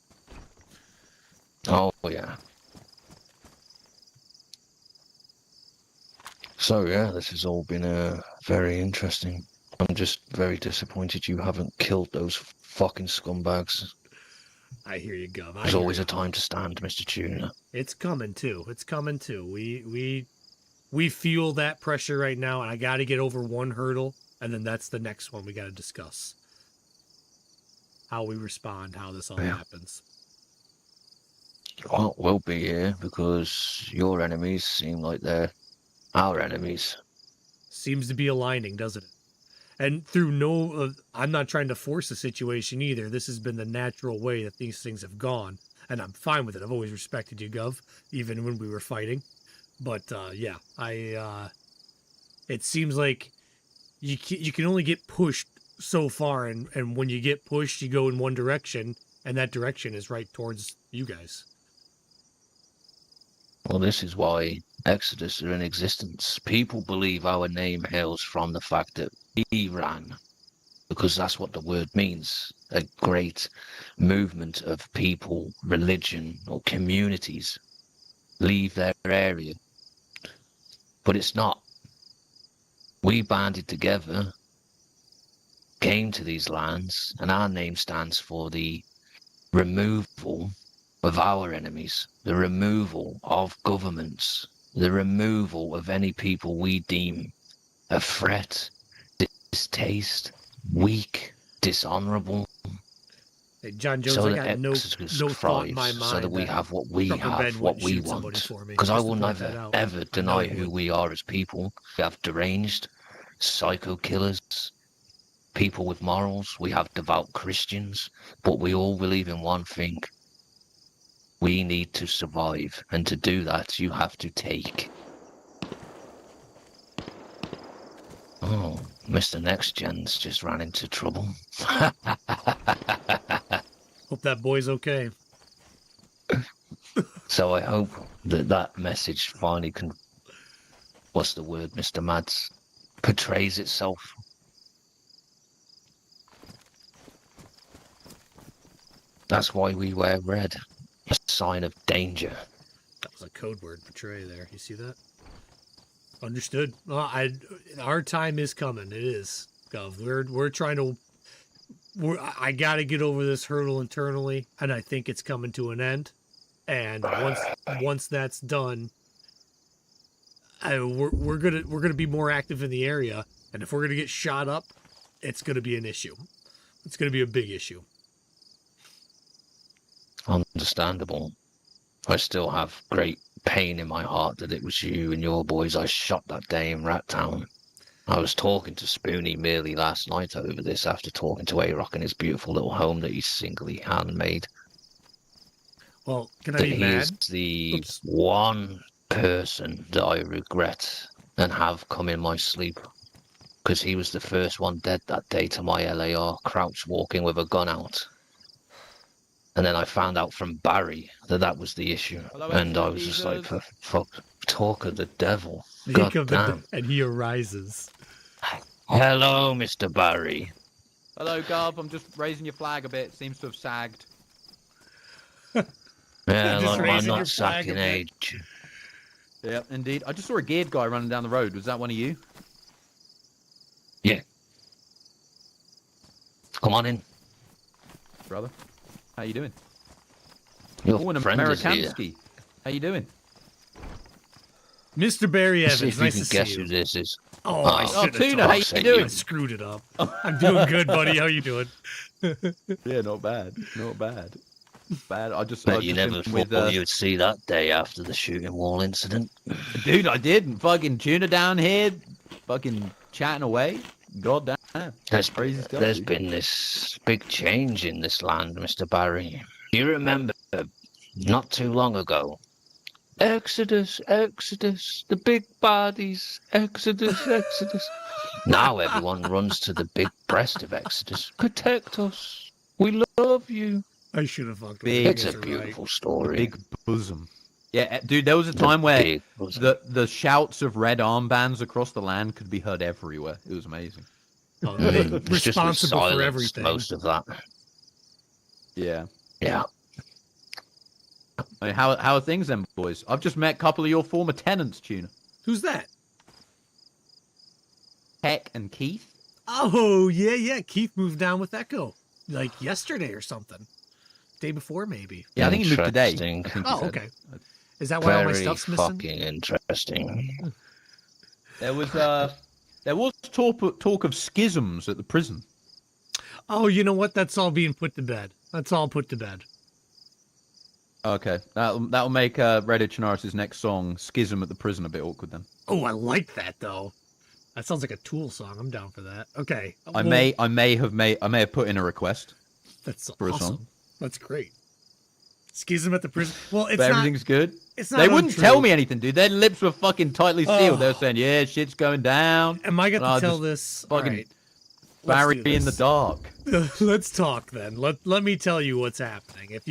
Oh, yeah. So, yeah, this has all been very interesting. I'm just very disappointed you haven't killed those fucking scumbags. I hear you, Gov. There's always a time to stand, Mr. Tuna. It's coming too. It's coming too. We feel that pressure right now, and I got to get over one hurdle, and then that's the next one we got to discuss. How we respond, how this all happens. Well, we'll be here because your enemies seem like they're our enemies. Seems to be aligning, doesn't it? And through I'm not trying to force the situation either. This has been the natural way that these things have gone, and I'm fine with it. I've always respected you, Gov, even when we were fighting. But yeah, it seems like you can only get pushed so far, and when you get pushed, you go in one direction, and that direction is right towards you guys. Well, this is why Exodus are in existence. People believe our name hails from the fact that we ran, because that's what the word means. A great movement of people, religion, or communities leave their area. But it's not. We banded together, came to these lands, and our name stands for the removal of our enemies, the removal of governments, the removal of any people we deem a threat, distaste, weak, dishonorable. Hey, John Jones, so I got no thought in my mind. So that we have what we have, what we want. Because I will never, ever deny who we are as people. We have deranged, psycho killers, people with morals. We have devout Christians. But we all believe in one thing. We need to survive. And to do that, you have to take. Oh, Mr. Next Gen's just ran into trouble. Hope that boy's okay. So I hope that that message finally can, what's the word, Mr. Mads, portrays itself. That's why we wear red, a sign of danger. That was a code word, portray there. You see that? Understood. Well, our time is coming. It is, Gov. We're trying to. I got to get over this hurdle internally, and I think it's coming to an end. And once that's done, we're gonna be more active in the area. And if we're gonna get shot up, it's gonna be an issue. It's gonna be a big issue. Understandable. I still have great pain in my heart that it was you and your boys I shot that day in Rat Town. I was talking to Spoonie merely last night over this after talking to A-Rock in his beautiful little home that he's singly handmade. Well, can I be mad? He is the one person that I regret and have come in my sleep. Because he was the first one dead that day to my LAR, crouch walking with a gun out. And then I found out from Barry that that was the issue. Hello, and I was just like, for fuck, talk of the devil. God damn. And he arises. Hello, Mr. Barry. Hello, Gov. I'm just raising your flag a bit. Seems to have sagged. Yeah, like my nut-sacking age. Yep, indeed. I just saw a geared guy running down the road. Was that one of you? Yeah. Come on in. Brother. How you doing? Your an friend is here. Amerikanski. How you doing? Mr. Barry Evans, see if nice you to can guess see you. who this is. Oh, I should have Tuna, how you doing? I screwed it up. I'm doing good, buddy. How you doing? Yeah, not bad. Not bad. Bad. Bet you never thought you'd see that day after the shooting wall incident. Dude, I did. Fucking Tuna down here, fucking chatting away. God damn. There's been this big change in this land, Mr. Barry. You remember, not too long ago, Exodus, Exodus, the big baddies, Exodus, Exodus. Now everyone runs to the big breast of Exodus. Protect us. We love you. I should have fucked with Big, it. It's a beautiful story. Big bosom. Yeah, dude, there was a time where the shouts of red armbands across the land could be heard everywhere. It was amazing. Oh, It's just with responsible for silence, everything. most of that. Yeah. Yeah. I mean, how are things then, boys? I've just met a couple of your former tenants, Tuna. Who's that? Heck and Keith. Oh, yeah. Keith moved down with Echo, like yesterday or something. Day before, maybe. Yeah, I think he moved today. Interesting. I think he Oh, said. okay. Is that why all my Very stuff's missing? fucking interesting. There was talk of schisms at the prison. Oh, you know what? That's all being put to bed. That's all put to bed. Okay, that'll make Reddit Chinaris' next song, "Schism at the Prison," a bit awkward then. Oh, I like that though. That sounds like a Tool song. I'm down for that. Okay. I may have put in a request. That's for a awesome. song. That's great. Schism at the prison. Well, it's But not. everything's good. It's not. They wouldn't untrue. tell me anything, dude. Their lips were fucking tightly sealed. Oh. They were saying, "Yeah, shit's going down." Am I going And to tell just this? fucking All right. Barry Let's do in the this. dark. Let's talk then. Let me tell you what's happening. If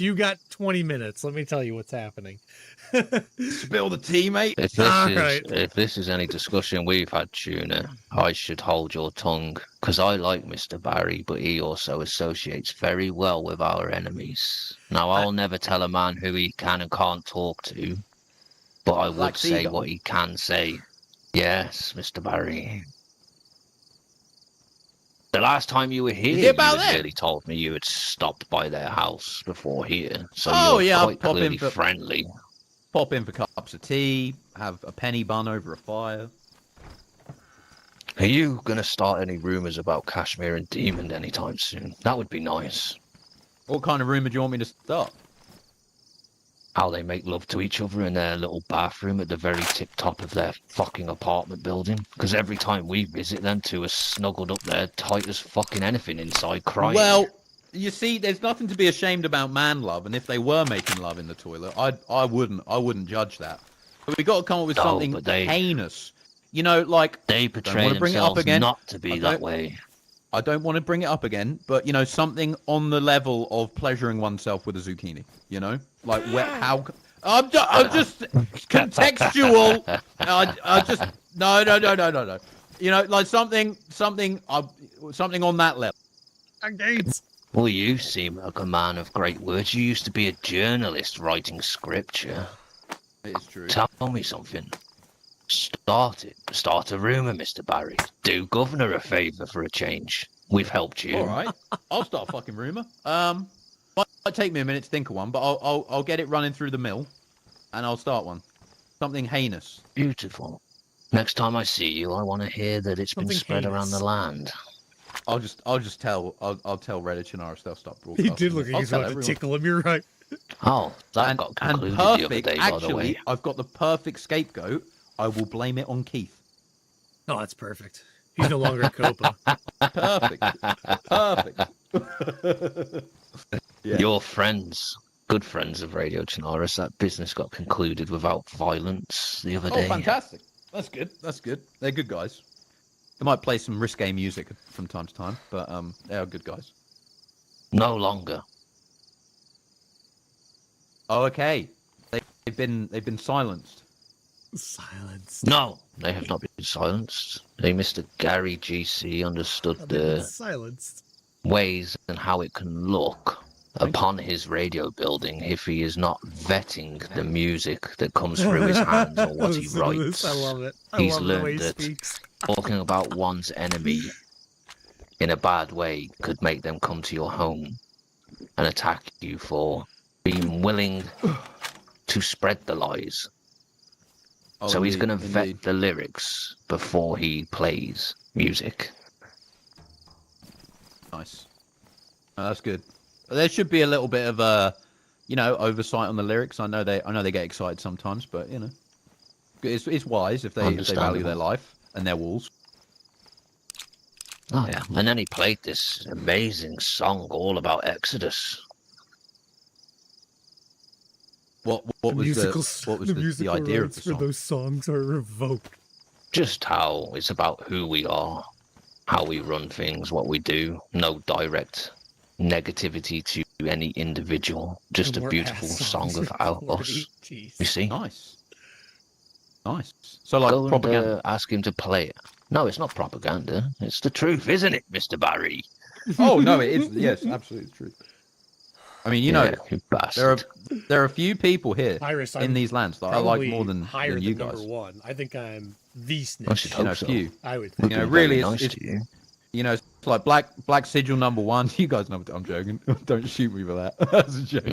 you got 20 minutes, let me tell you what's happening. Spill the tea, mate. If this is any discussion we've had, Tuna, I should hold your tongue, because I like Mr. Barry, but he also associates very well with our enemies. Now, I'll never tell a man who he can and can't talk to, but I would Like say Seagull. what he can say. Yes, Mr. Barry. The last time you were here, Is it you about had that? really told me you had stopped by their house before here, so Oh, you're yeah, I'll quite pop in clearly for- friendly. Pop in for cups of tea, have a penny bun over a fire. Are you going to start any rumours about Kashmir and Demon anytime soon? That would be nice. What kind of rumor do you want me to start? How they make love to each other in their little bathroom at the very tip top of their fucking apartment building. Because every time we visit, them two are snuggled up there tight as fucking anything inside, crying. Well, you see, there's nothing to be ashamed about man love, and if they were making love in the toilet, I wouldn't judge that. But we got to come up with No, something but they- heinous. You know, like they don't portray wanna bring it up themselves again. not to be I that don't- way. I don't want to bring it up again, but you know, something on the level of pleasuring oneself with a zucchini. You know, like how. I'm just contextual. I just no. You know, like something on that level. Gates. Well, you seem like a man of great words. You used to be a journalist writing scripture. It's true. Tell me something. Start it. Start a rumour, Mr. Barry. Do Governor a favour for a change. We've helped you. All right, I'll start a fucking rumor. Might take me a minute to think of one, but I'll get it running through the mill, and I'll start one. Something heinous. Beautiful. Next time I see you, I want to hear that it's been Something spread around heinous. the land. I'll tell Reddit Chinaris they'll stop He broadcasting. did look like I'll he's tell about to everyone. tickle him. You're right. Oh, that And got concluded the perfect. other day, by the Actually, way. I've got the perfect scapegoat. I will blame it on Keith. Oh, that's perfect. He's no longer a Copa. Perfect. Yeah. Your friends, good friends of Radio Chinaris, that business got concluded without violence the other Oh, day. fantastic. That's good. They're good guys. They might play some risque music from time to time, but they are good guys. No longer. Oh, okay. They've been silenced. Silence. No, they have not been silenced. Mr. Gary GC understood the Silenced. ways and how it can look upon his radio building if he is not vetting the music that comes through his hands or what he Listen to this. writes. I love it. I He's love the way learned he that speaks. talking about one's enemy in a bad way could make them come to your home and attack you for being willing to spread the lies. Oh, So he's indeed, going to vet indeed. the lyrics before he plays music. Nice. Oh, that's good. There should be a little bit of oversight on the lyrics. I know they get excited sometimes, but you know, it's wise if they value Understandable. their life and their walls. Oh yeah, and then he played this amazing song all about Exodus. What The was musical, the idea of the rights song? for those songs are revoked. Just how it's about who we are, how we run things, what we do. No direct negativity to any individual. Just And a we're beautiful ass song songs about recorded. us. Jeez. You see? Nice. So like Go and propaganda. ask him to play it. No, it's not propaganda. It's the truth, isn't it, Mr. Barry? Oh no, it is. Yes, absolutely true. I mean, you know, You bastard. there are a few people here Iris, in I'm these lands that I like probably more than higher you than guys. number one. I think I'm the I snitch. should You know, hope so. I would We've think. You know, been really, very it's, nice to you. you know, it's like black sigil number one. You guys know what I'm joking. Don't shoot me for that. That's a joke.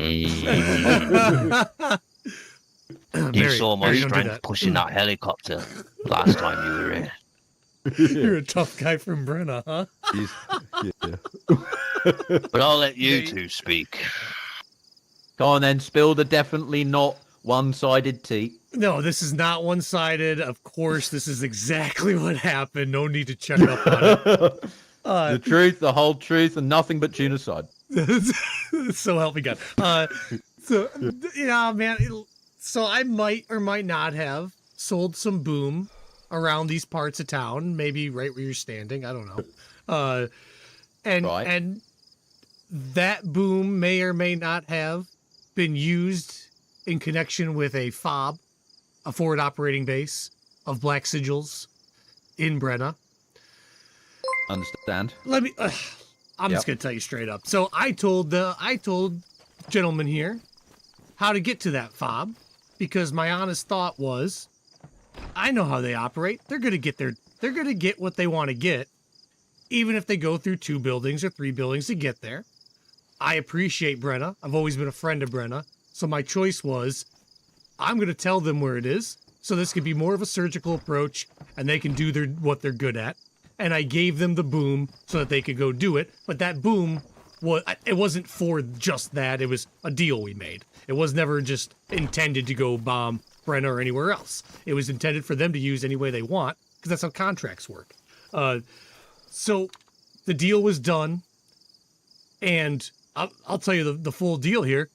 You saw my strength pushing that helicopter last time you were here. You're a tough guy from Brenna, huh? Yeah. But I'll let you two speak. Go on then, spill the definitely not one-sided tea. No, this is not one-sided. Of course, this is exactly what happened. No need to check up on it. The truth, the whole truth, and nothing but tuna side. So help me God. So yeah, man. So I might or might not have sold some boom around these parts of town, maybe right where you're standing. I don't know. And that boom may or may not have been used in connection with a FOB, a forward operating base of Black Sigils in Brenna. Understand? Let me. I'm just gonna tell you straight up. So I told gentleman here how to get to that FOB because my honest thought was, I know how they operate. They're gonna get what they want to get, even if they go through 2 buildings or 3 buildings to get there. I appreciate Brenna. I've always been a friend of Brenna. So my choice was, I'm going to tell them where it is. So this could be more of a surgical approach and they can do what they're good at. And I gave them the boom so that they could go do it. But that boom, it wasn't for just that. It was a deal we made. It was never just intended to go bomb Brenna or anywhere else. It was intended for them to use any way they want because that's how contracts work. So the deal was done. And I'll tell you the full deal here.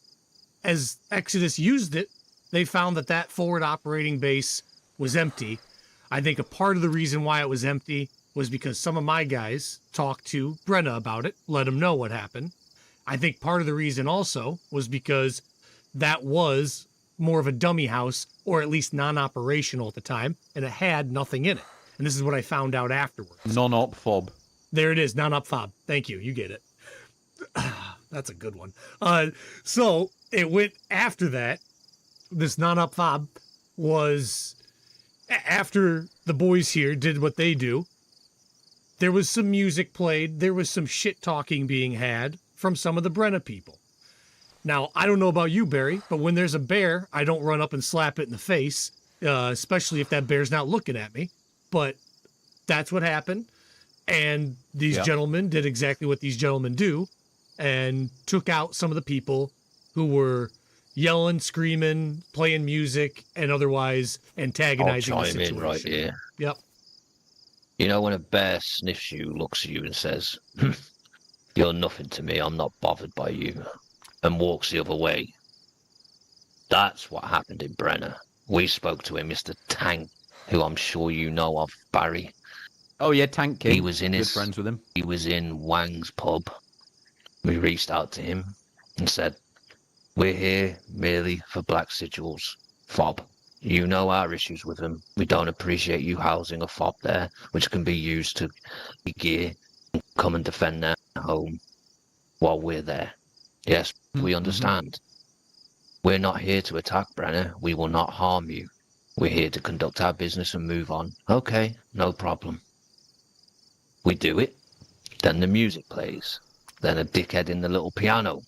As Exodus used it, they found that forward operating base was empty. I think a part of the reason why it was empty was because some of my guys talked to Brenna about it, let them know what happened. I think part of the reason also was because that was more of a dummy house, or at least non-operational at the time, and it had nothing in it. And this is what I found out afterwards. Non-op fob. There it is, non-op fob. Thank you, you get it. That's a good one. So it went after that. This non-op fob was after the boys here did what they do. There was some music played. There was some shit talking being had from some of the Brenna people. Now, I don't know about you, Barry, but when there's a bear, I don't run up and slap it in the face, especially if that bear's not looking at me. But that's what happened. And these gentlemen did exactly what these gentlemen do and took out some of the people who were yelling, screaming, playing music, and otherwise antagonizing the I'll situation. chime in right here. Yep. You know when a bear sniffs you, looks at you and says, "You're nothing to me, I'm not bothered by you," and walks the other way? That's what happened in Brenna. We spoke to him, Mr. Tank, who I'm sure you know of, Barry. Oh yeah, Tank King. He was in Good friends with him. He was in Wang's pub. We reached out to him and said, "We're here merely for Black Sigils. FOB. You know our issues with them. We don't appreciate you housing a FOB there, which can be used to gear and come and defend their home while we're there. Yes, we understand. We're not here to attack Brenner. We will not harm you. We're here to conduct our business and move on. Okay, no problem." We do it. Then the music plays. Then a dickhead in the little piano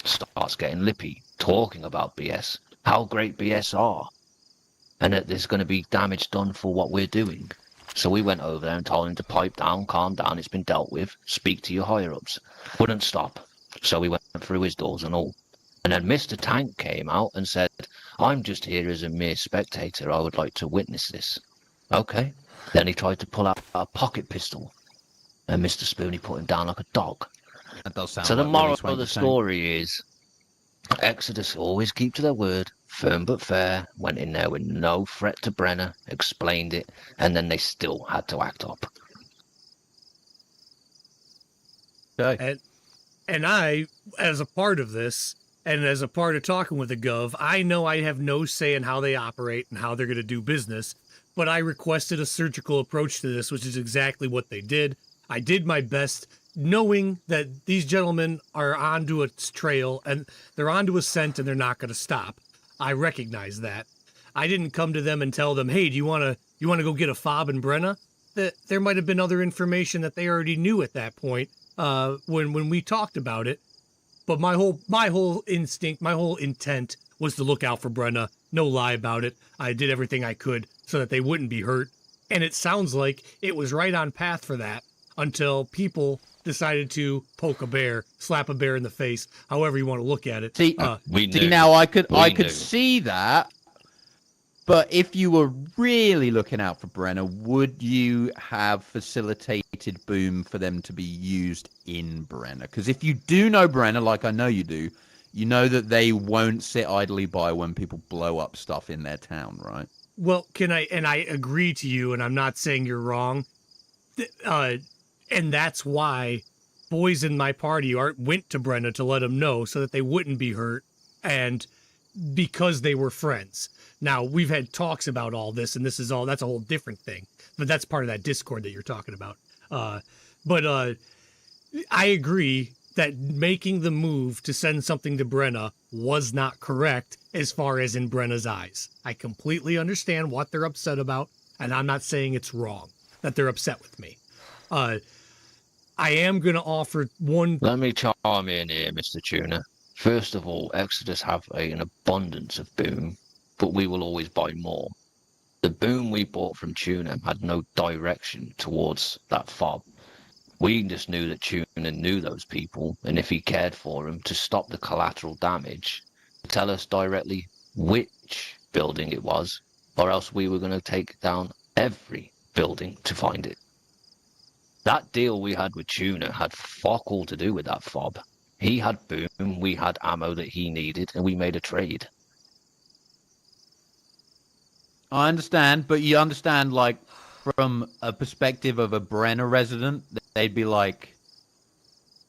starts getting lippy, talking about BS, how great BS are, and that there's going to be damage done for what we're doing. So we went over there and told him to pipe down, calm down, it's been dealt with, speak to your higher-ups. Wouldn't stop. So we went through his doors and all. And then Mr. Tank came out and said, "I'm just here as a mere spectator. I would like to witness this." Okay. Then he tried to pull out a pocket pistol, and Mr. Spoony put him down like a dog. That does sound So the like moral Willie of Swank the the same. story is, Exodus always keep to their word, firm but fair, went in there with no threat to Brenner, explained it, and then they still had to act up. Okay. And I, as a part of this, and as a part of talking with the Gov, I know I have no say in how they operate and how they're going to do business, but I requested a surgical approach to this, which is exactly what they did. I did my best, knowing that these gentlemen are onto a trail and they're onto a scent and they're not going to stop. I recognize that. I didn't come to them and tell them, hey, do you want to go get a fob in Brenna? That there might have been other information that they already knew at that point when we talked about it. But my whole instinct, my whole intent was to look out for Brenna. No lie about it. I did everything I could so that they wouldn't be hurt. And it sounds like it was right on path for that until people decided to poke a bear, slap a bear in the face, however you want to look at it. See, We knew. see now I could knew. see that. But if you were really looking out for Brenna, would you have facilitated Boom for them to be used in Brenna? Because if you do know Brenna, like I know you do, you know that they won't sit idly by when people blow up stuff in their town, right? Well, I agree to you, and I'm not saying you're wrong. And that's why boys in my party went to Brenna to let them know so that they wouldn't be hurt, and because they were friends. Now, we've had talks about all this, and that's a whole different thing. But that's part of that Discord that you're talking about. But I agree that making the move to send something to Brenna was not correct as far as in Brenna's eyes. I completely understand what they're upset about, and I'm not saying it's wrong that they're upset with me. I am going to offer one... Let me chime in here, Mr. Tuna. First of all, Exodus have an abundance of Boom, but we will always buy more. The Boom we bought from Tuna had no direction towards that fob. We just knew that Tuna knew those people, and if he cared for them, to stop the collateral damage, tell us directly which building it was, or else we were going to take down every building to find it. That deal we had with Tuna had fuck all to do with that fob. He had Boom, we had ammo that he needed, and we made a trade. I understand, but you understand, like, from a perspective of a Brenna resident, they'd be like,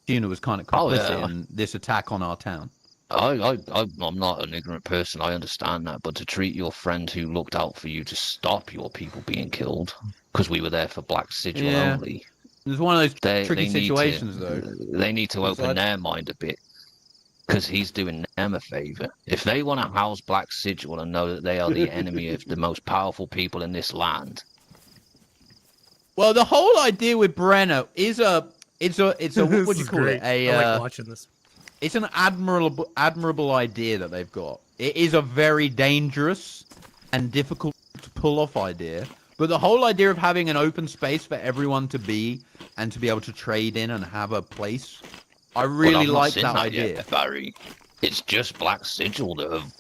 Tuna was kind of complicit in this attack on our town. I'm not an ignorant person, I understand that, but to treat your friend who looked out for you to stop your people being killed, because we were there for Black Sigil only. It's one of those tricky situations, though. They need to open their mind a bit, because he's doing them a favour. If they want to house Black Sigil and know that they are the enemy of the most powerful people in this land. Well, the whole idea with Brenna is what would you call it? I like watching this. It's an admirable idea that they've got. It is a very dangerous and difficult to pull off idea. But the whole idea of having an open space for everyone to be and to be able to trade in and have a place, I really like that idea. Yet, Barry. It's just Black Sigil that have,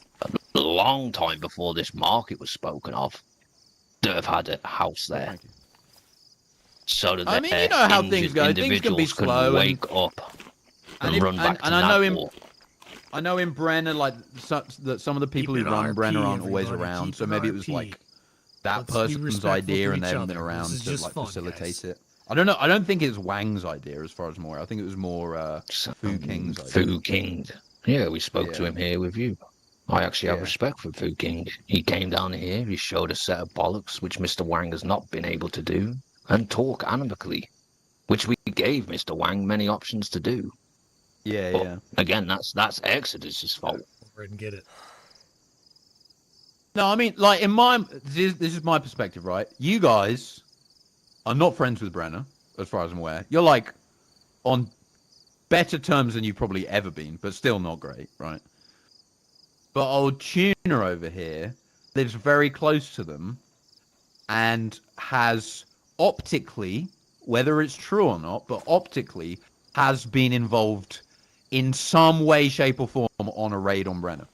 a long time before this market was spoken of, that have had a house there. So that you know how things go. Things can be slow. Can wake up and run back to Nagwar. I know in Brenna, like, that some of the people who run Brenna aren't always around, so maybe it was like that person's idea and they haven't been around to like facilitate it. I don't know. I don't think it's Wang's idea as far as more. I think it was more Fu King's idea. Fu King. Yeah, we spoke to him here with you. I actually have respect for Fu King. He came down here, he showed a set of bollocks, which Mr. Wang has not been able to do, and talk amicably, which we gave Mr. Wang many options to do. But again, that's Exodus's fault. Over and get it. No, I mean, like, this is my perspective, right? You guys are not friends with Brenna, as far as I'm aware. You're, like, on better terms than you've probably ever been, but still not great, right? But old Tuna over here lives very close to them and has optically, whether it's true or not, but optically has been involved in some way, shape, or form on a raid on Brenna.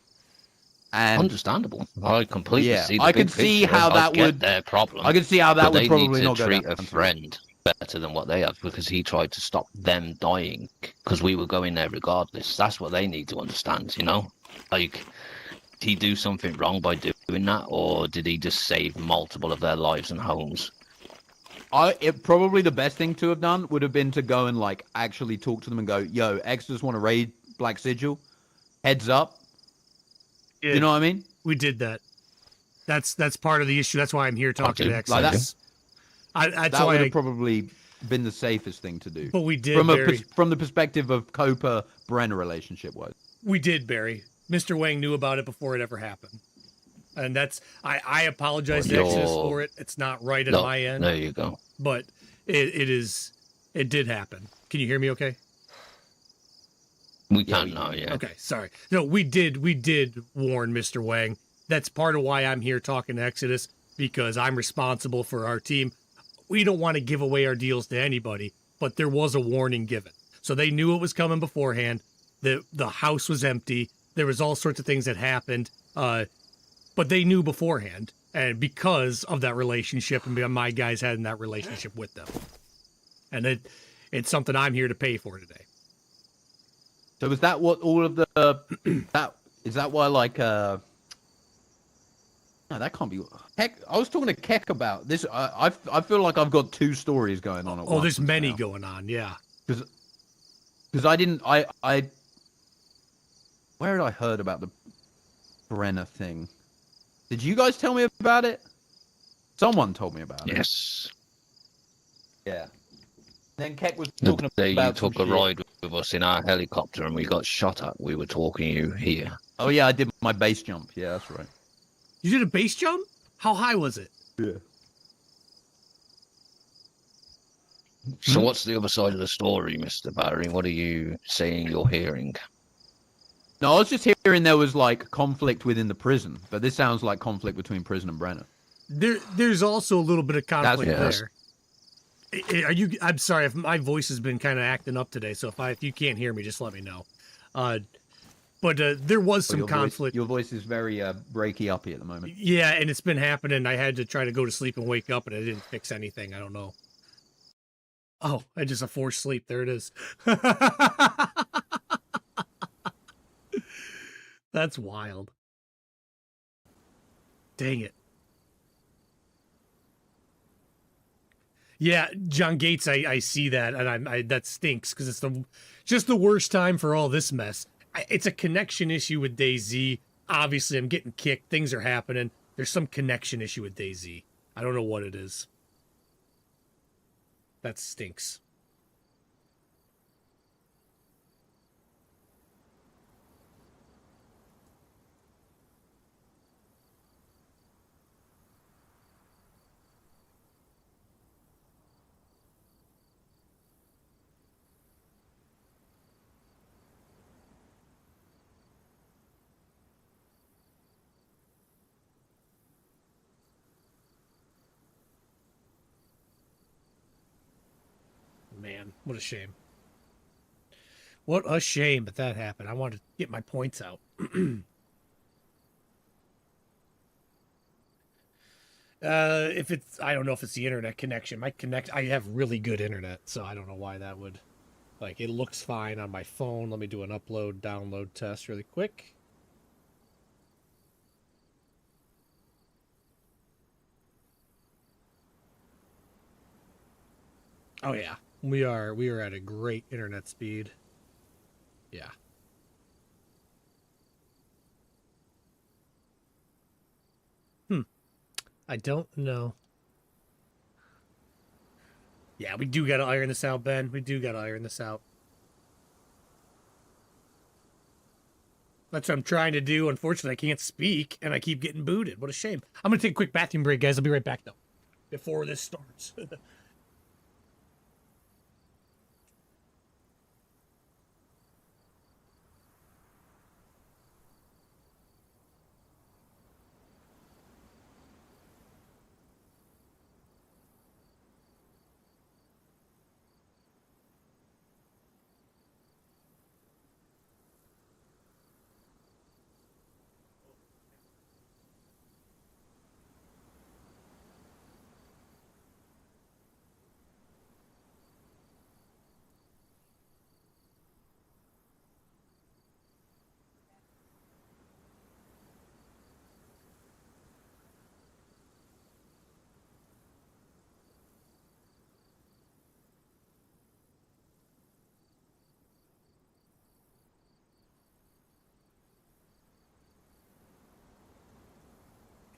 And understandable. I completely see the I big can see picture. how that would their problem. I can see how that would probably not go down. They need to treat a friend better than what they have, because he tried to stop them dying because we were going there regardless. That's what they need to understand, you know? Like, did he do something wrong by doing that, or did he just save multiple of their lives and homes? Probably the best thing to have done would have been to go and, like, actually talk to them and go, yo, Exodus want to raid Black Sigil? Heads up. Yeah, you know what I mean? We did that. That's part of the issue. That's why I'm here talking to Like Exodus. That's that why would have probably been the safest thing to do. But we did, from Barry. from the perspective of Copa Brenner relationship wise. We did, Barry. Mr. Wang knew about it before it ever happened. And that's I apologize to Exodus for it. It's not right at my end. There you go. But it did happen. Can you hear me okay? We can now, yeah. Okay, sorry. No, we did warn Mr. Wang. That's part of why I'm here talking to Exodus, because I'm responsible for our team. We don't want to give away our deals to anybody, but there was a warning given. So they knew it was coming beforehand. The house was empty. There was all sorts of things that happened. But they knew beforehand, and because of that relationship and my guys having that relationship with them. And it's something I'm here to pay for today. So is that what all of the is that why like no, that can't be. Heck, I was talking to Keck about this. I feel like I've got two stories going on at once. Oh, there's many now. going on, yeah. Because I didn't where had I heard about the Brenner thing? Did you guys tell me about it? Someone told me about it. Yes. Yeah. Then Keck was The talking day about you took some a shit. ride with us in our helicopter and we got shot at, we were talking you here. Oh yeah, I did my base jump. Yeah, that's right. You did a base jump? How high was it? Yeah. So what's the other side of the story, Mr. Barry? What are you saying you're hearing? No, I was just hearing there was like conflict within the prison, but this sounds like conflict between prison and Brenner. There's also a little bit of conflict Yes. there. Are you? I'm sorry if my voice has been kind of acting up today. So if you can't hear me, just let me know. But there was some conflict. Your voice is very breaky uppy at the moment. Yeah, and it's been happening. I had to try to go to sleep and wake up, and it didn't fix anything. I don't know. Oh, I just a forced sleep. There it is. That's wild. Dang it. Yeah, John Gates, I see that, and that stinks because it's just the worst time for all this mess. It's a connection issue with DayZ. Obviously, I'm getting kicked. Things are happening. There's some connection issue with DayZ. I don't know what it is. That stinks. Man, what a shame. What a shame that that happened. I wanted to get my points out. If it's, I don't know if it's the internet connection. I have really good internet, so I don't know why that would, like, it looks fine on my phone. Let me do an upload, download test really quick. Oh yeah, we are at a great internet speed. Yeah. I don't know. Yeah, we do gotta iron this out, Ben. We do gotta iron this out. That's what I'm trying to do. Unfortunately, I can't speak, and I keep getting booted. What a shame. I'm gonna take a quick bathroom break, guys. I'll be right back, though, before this starts.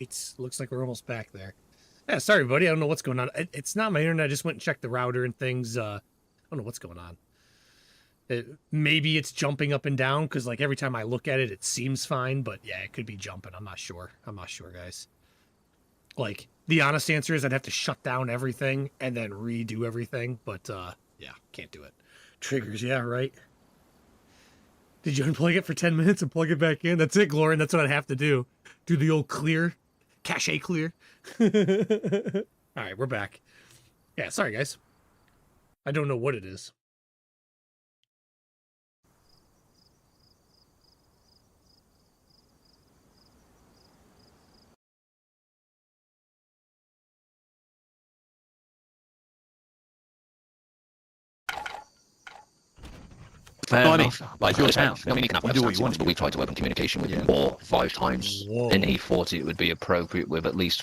It looks like we're almost back there. Yeah, sorry, buddy. I don't know what's going on. It's not my internet. I just went and checked the router and things. I don't know what's going on. Maybe it's jumping up and down because, like, every time I look at it, it seems fine. But yeah, it could be jumping. I'm not sure. I'm not sure, guys. Like, the honest answer is I'd have to shut down everything and then redo everything. But yeah, can't do it. Triggers, yeah, right. Did you unplug it for 10 minutes and plug it back in? That's it, Glorin. That's what I'd have to do. Do the old clear. Cache clear. All right, we're back. Yeah, sorry, guys. I don't know what it is. Fair No, I mean, enough. like, your town. I mean, you can have You do what websites you want. but we tried to open communication with him 4 or 5 times, Whoa. and he thought it would be appropriate with at least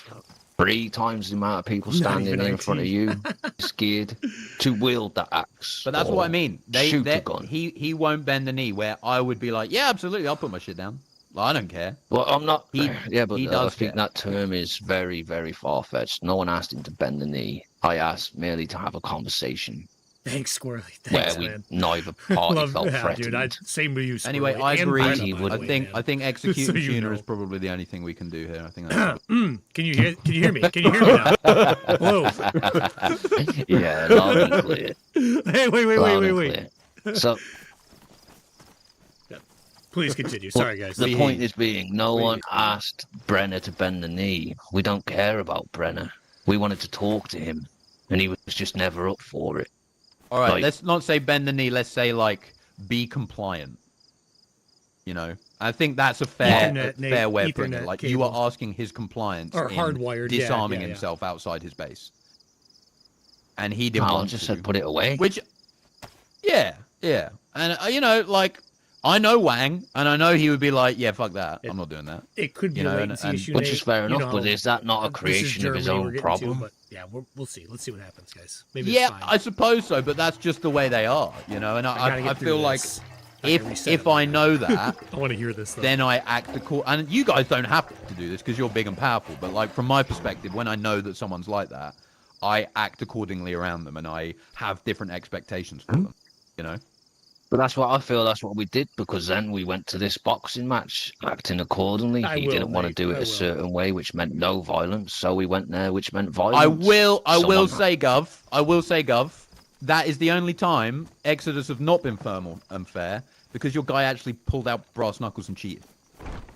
3 times the amount of people standing even in front of you, scared, to wield that axe. But that's or what I mean. shoot a gun. He won't bend the knee. Where I would be like, yeah, absolutely, I'll put my shit down. Like, I don't care. Well, I'm not. Yeah, but he I does think care. that term is very, very far-fetched. No one asked him to bend the knee. I asked merely to have a conversation Thanks, Squirrely. where Thanks, we man. neither party Love felt that, threatened. dude. Same with you, Squirrely. Anyway, I And agree. Brenna, by the I way, think man. executing So you tuna know. is probably the only thing we can do here. I think that's Can you hear me? Can you hear me now? Hello. Yeah, loud and clear. Hey, Loud and wait. clear. So Please continue. Sorry, guys. the point is being, no one asked Brenner to bend the knee. We don't care about Brenner. We wanted to talk to him, and he was just never up for it. all right. Like- Let's not say bend the knee. Let's say like be compliant. You know, I think that's a fair Ethernet, Nate, fair way of putting it. Ethernet Like you are cable. asking his compliance Or in hardwired, yeah, disarming yeah. himself outside his base, and he didn't I want just to. said put it away. Which, yeah, and you know, like I know Wang, and I know he would be like, yeah, fuck that, I'm not doing that. It could be You know, a and- latency and- issue, Which Nate. is fair You enough, but know, is that not a this is creation of his Germany own we're getting problem? To, but yeah, we'll see. Let's see what happens, guys. Maybe Yeah, it's fine. I suppose so, but that's just the way they are, you know. And gotta I get through feel like this. I gotta reset if it. I know that, I want to hear this, though. then I act and you guys don't have to do this because you're big and powerful. But like from my perspective, when I know that someone's like that, I act accordingly around them, and I have different expectations for them. You know. But that's what I feel. That's what we did, because then we went to this boxing match acting accordingly. I He will, didn't want to mate, do it I a will. certain way, which meant no violence. So we went there, which meant violence. I will Someone- say, Gov, that is the only time Exodus have not been firm or unfair because your guy actually pulled out brass knuckles and cheated.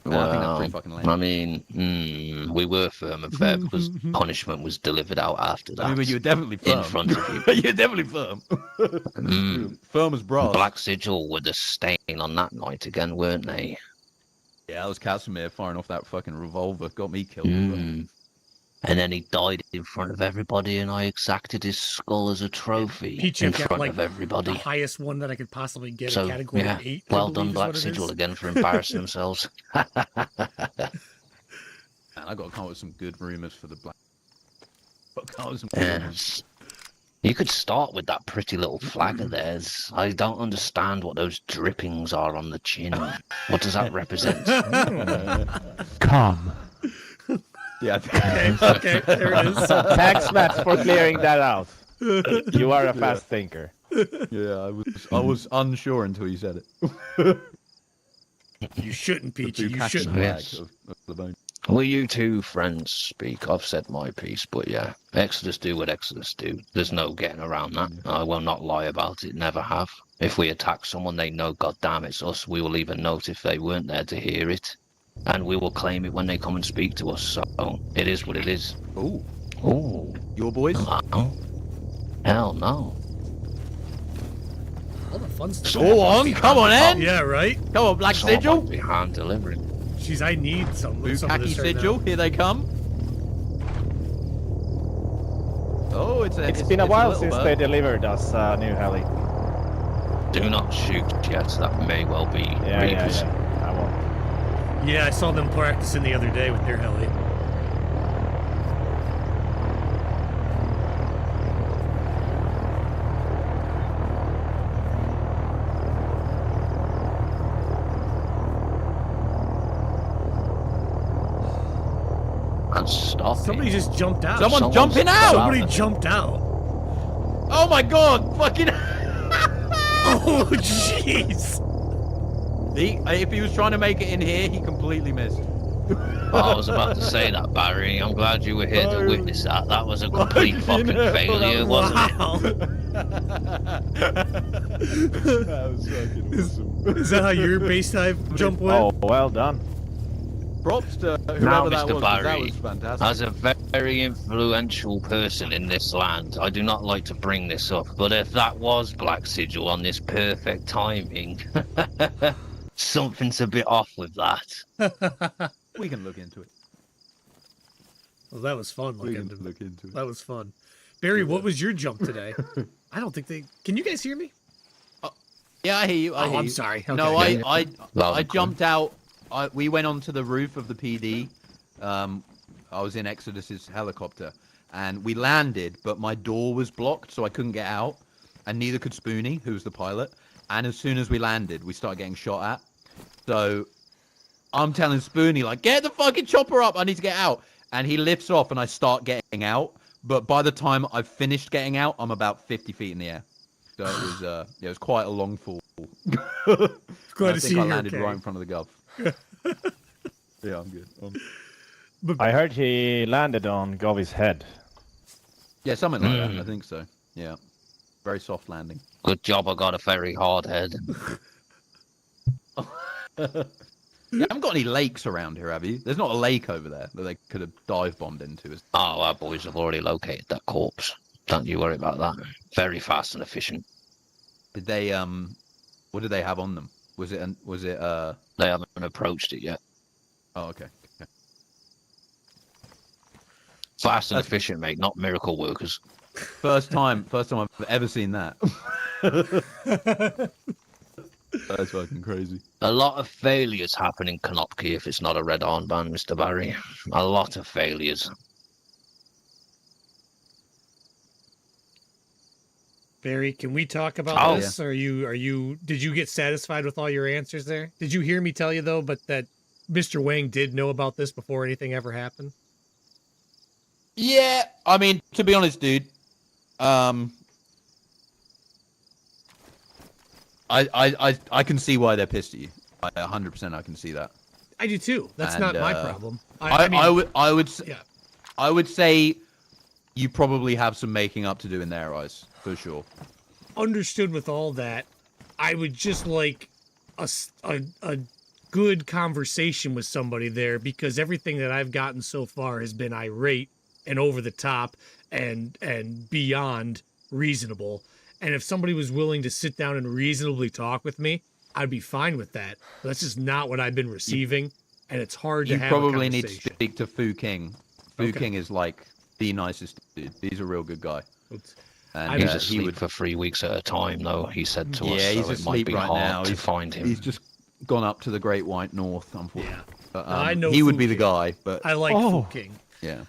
And I think that's pretty fucking lame. I mean, we were firm and fair because punishment was delivered out after that. I mean, but you were definitely firm. in front of you. You're definitely firm. Firm as brass. Black Sigil were the stain on that night again, weren't they? Yeah, that was Casimir firing off that fucking revolver. Got me killed. And then he died in front of everybody, and I exacted his skull as a trophy Peach, in I've got, front like, of everybody. the highest one that I could possibly get, So, a category yeah, 8. well I done, believe is Black what it Sigil, is. again for embarrassing themselves. Man, I got to come up with some good rumors for the black. Got to come up with some good rumors. Yes. You could start with that pretty little flag of theirs. I don't understand what those drippings are on the chin. What does that represent? Calm. Yeah. Okay, there it is. Thanks, Matt, for clearing that out. You are a fast thinker. Yeah, I was unsure until you said it. You shouldn't, Peachy. You Bukaki shouldn't. flag Yes. of the bone. Well, you two friends speak. I've said my piece, but yeah, Exodus do what Exodus do. There's no getting around that. I will not lie about it, never have. If we attack someone, they know, goddamn, it's us. We will leave a note if they weren't there to hear it. And we will claim it when they come and speak to us, so it is what it is. Ooh. Ooh. Your boys? No. Hell no. All the fun stuff. Go on, come on, Ed. Yeah, right? Come on, Black Someone Sigil. might be hand delivering. Jeez, I need some of Bukaki this right Sigil, now. here they come. Oh, it's Been a while little since bird. they delivered us new heli. Do not shoot yet. That may well be Reapers. I won't. Yeah, I saw them practicing the other day with their heli. And stop. Somebody just jumped out. Someone Someone's jumping out! Somebody jumped out. Oh my god! Fucking. Oh, jeez. If he was trying to make it in here, he completely missed. I was about to say that, Barry. I'm glad you were here to witness that. That was a complete fucking failure, wasn't it? Wow. That was fucking awesome. Is that how your base dive jump went? Oh, well done. Props to Now, whoever that Mr. was. 'Cause that Barry, was fantastic. as a very influential person in this land, I do not like to bring this up, but if that was Black Sigil on this perfect timing, something's a bit off with that. We can look into it. Well, that was fun. We can look into it. That was fun. Barry, what was your jump today? I don't think they... Can you guys hear me? Yeah, I hear you. I hear I'm you. sorry. No, Okay. I jumped out. We went onto the roof of the PD. I was in Exodus's helicopter, and we landed, but my door was blocked, so I couldn't get out, and neither could Spoonie, who was the pilot. And as soon as we landed, we started getting shot at. So I'm telling Spoonie, like, get the fucking chopper up. I need to get out. And he lifts off, and I start getting out. But by the time I've finished getting out, I'm about 50 feet in the air. So it was quite a long fall. Glad to I see think I you landed okay. right in front of the gov. Yeah, I'm good. I heard he landed on Govi's head. Yeah, something like that. I think so. Yeah. Very soft landing. Good job I got a very hard head. You haven't got any lakes around here, have you? There's not a lake over there that they could have dive bombed into. Oh, our boys have already located that corpse. Don't you worry about that. Very fast and efficient. Did they what did they have on them? Was it They haven't approached it yet. Oh, okay. Fast and efficient, mate, not miracle workers. First time I've ever seen that. That's fucking crazy. A lot of failures happen in Konopki if it's not a red armband, Mr. Barry. A lot of failures. Barry, can we talk about this? Yeah. Did you get satisfied with all your answers there? Did you hear me tell you though, but that Mr. Wang did know about this before anything ever happened? Yeah, I mean, to be honest, dude, I can see why they're pissed at you. 100% I can see that. I do too. That's not my problem. I would yeah. say you probably have some making up to do in their eyes, for sure. Understood with all that, I would just like a good conversation with somebody there, because everything that I've gotten so far has been irate and over the top and beyond reasonable. And if somebody was willing to sit down and reasonably talk with me, I'd be fine with that. But that's just not what I've been receiving, and it's hard to have a probably need to conversation. speak to Fu King. Fu King is like the nicest dude. He's a real good guy. And He's asleep for 3 weeks at a time, though, he said to us. Yeah, he's so it might asleep be right hard now. to find him. He's just gone up to the Great White North, unfortunately. Yeah. But, I know he would Fu be the King. guy, but I like Fu King. yeah.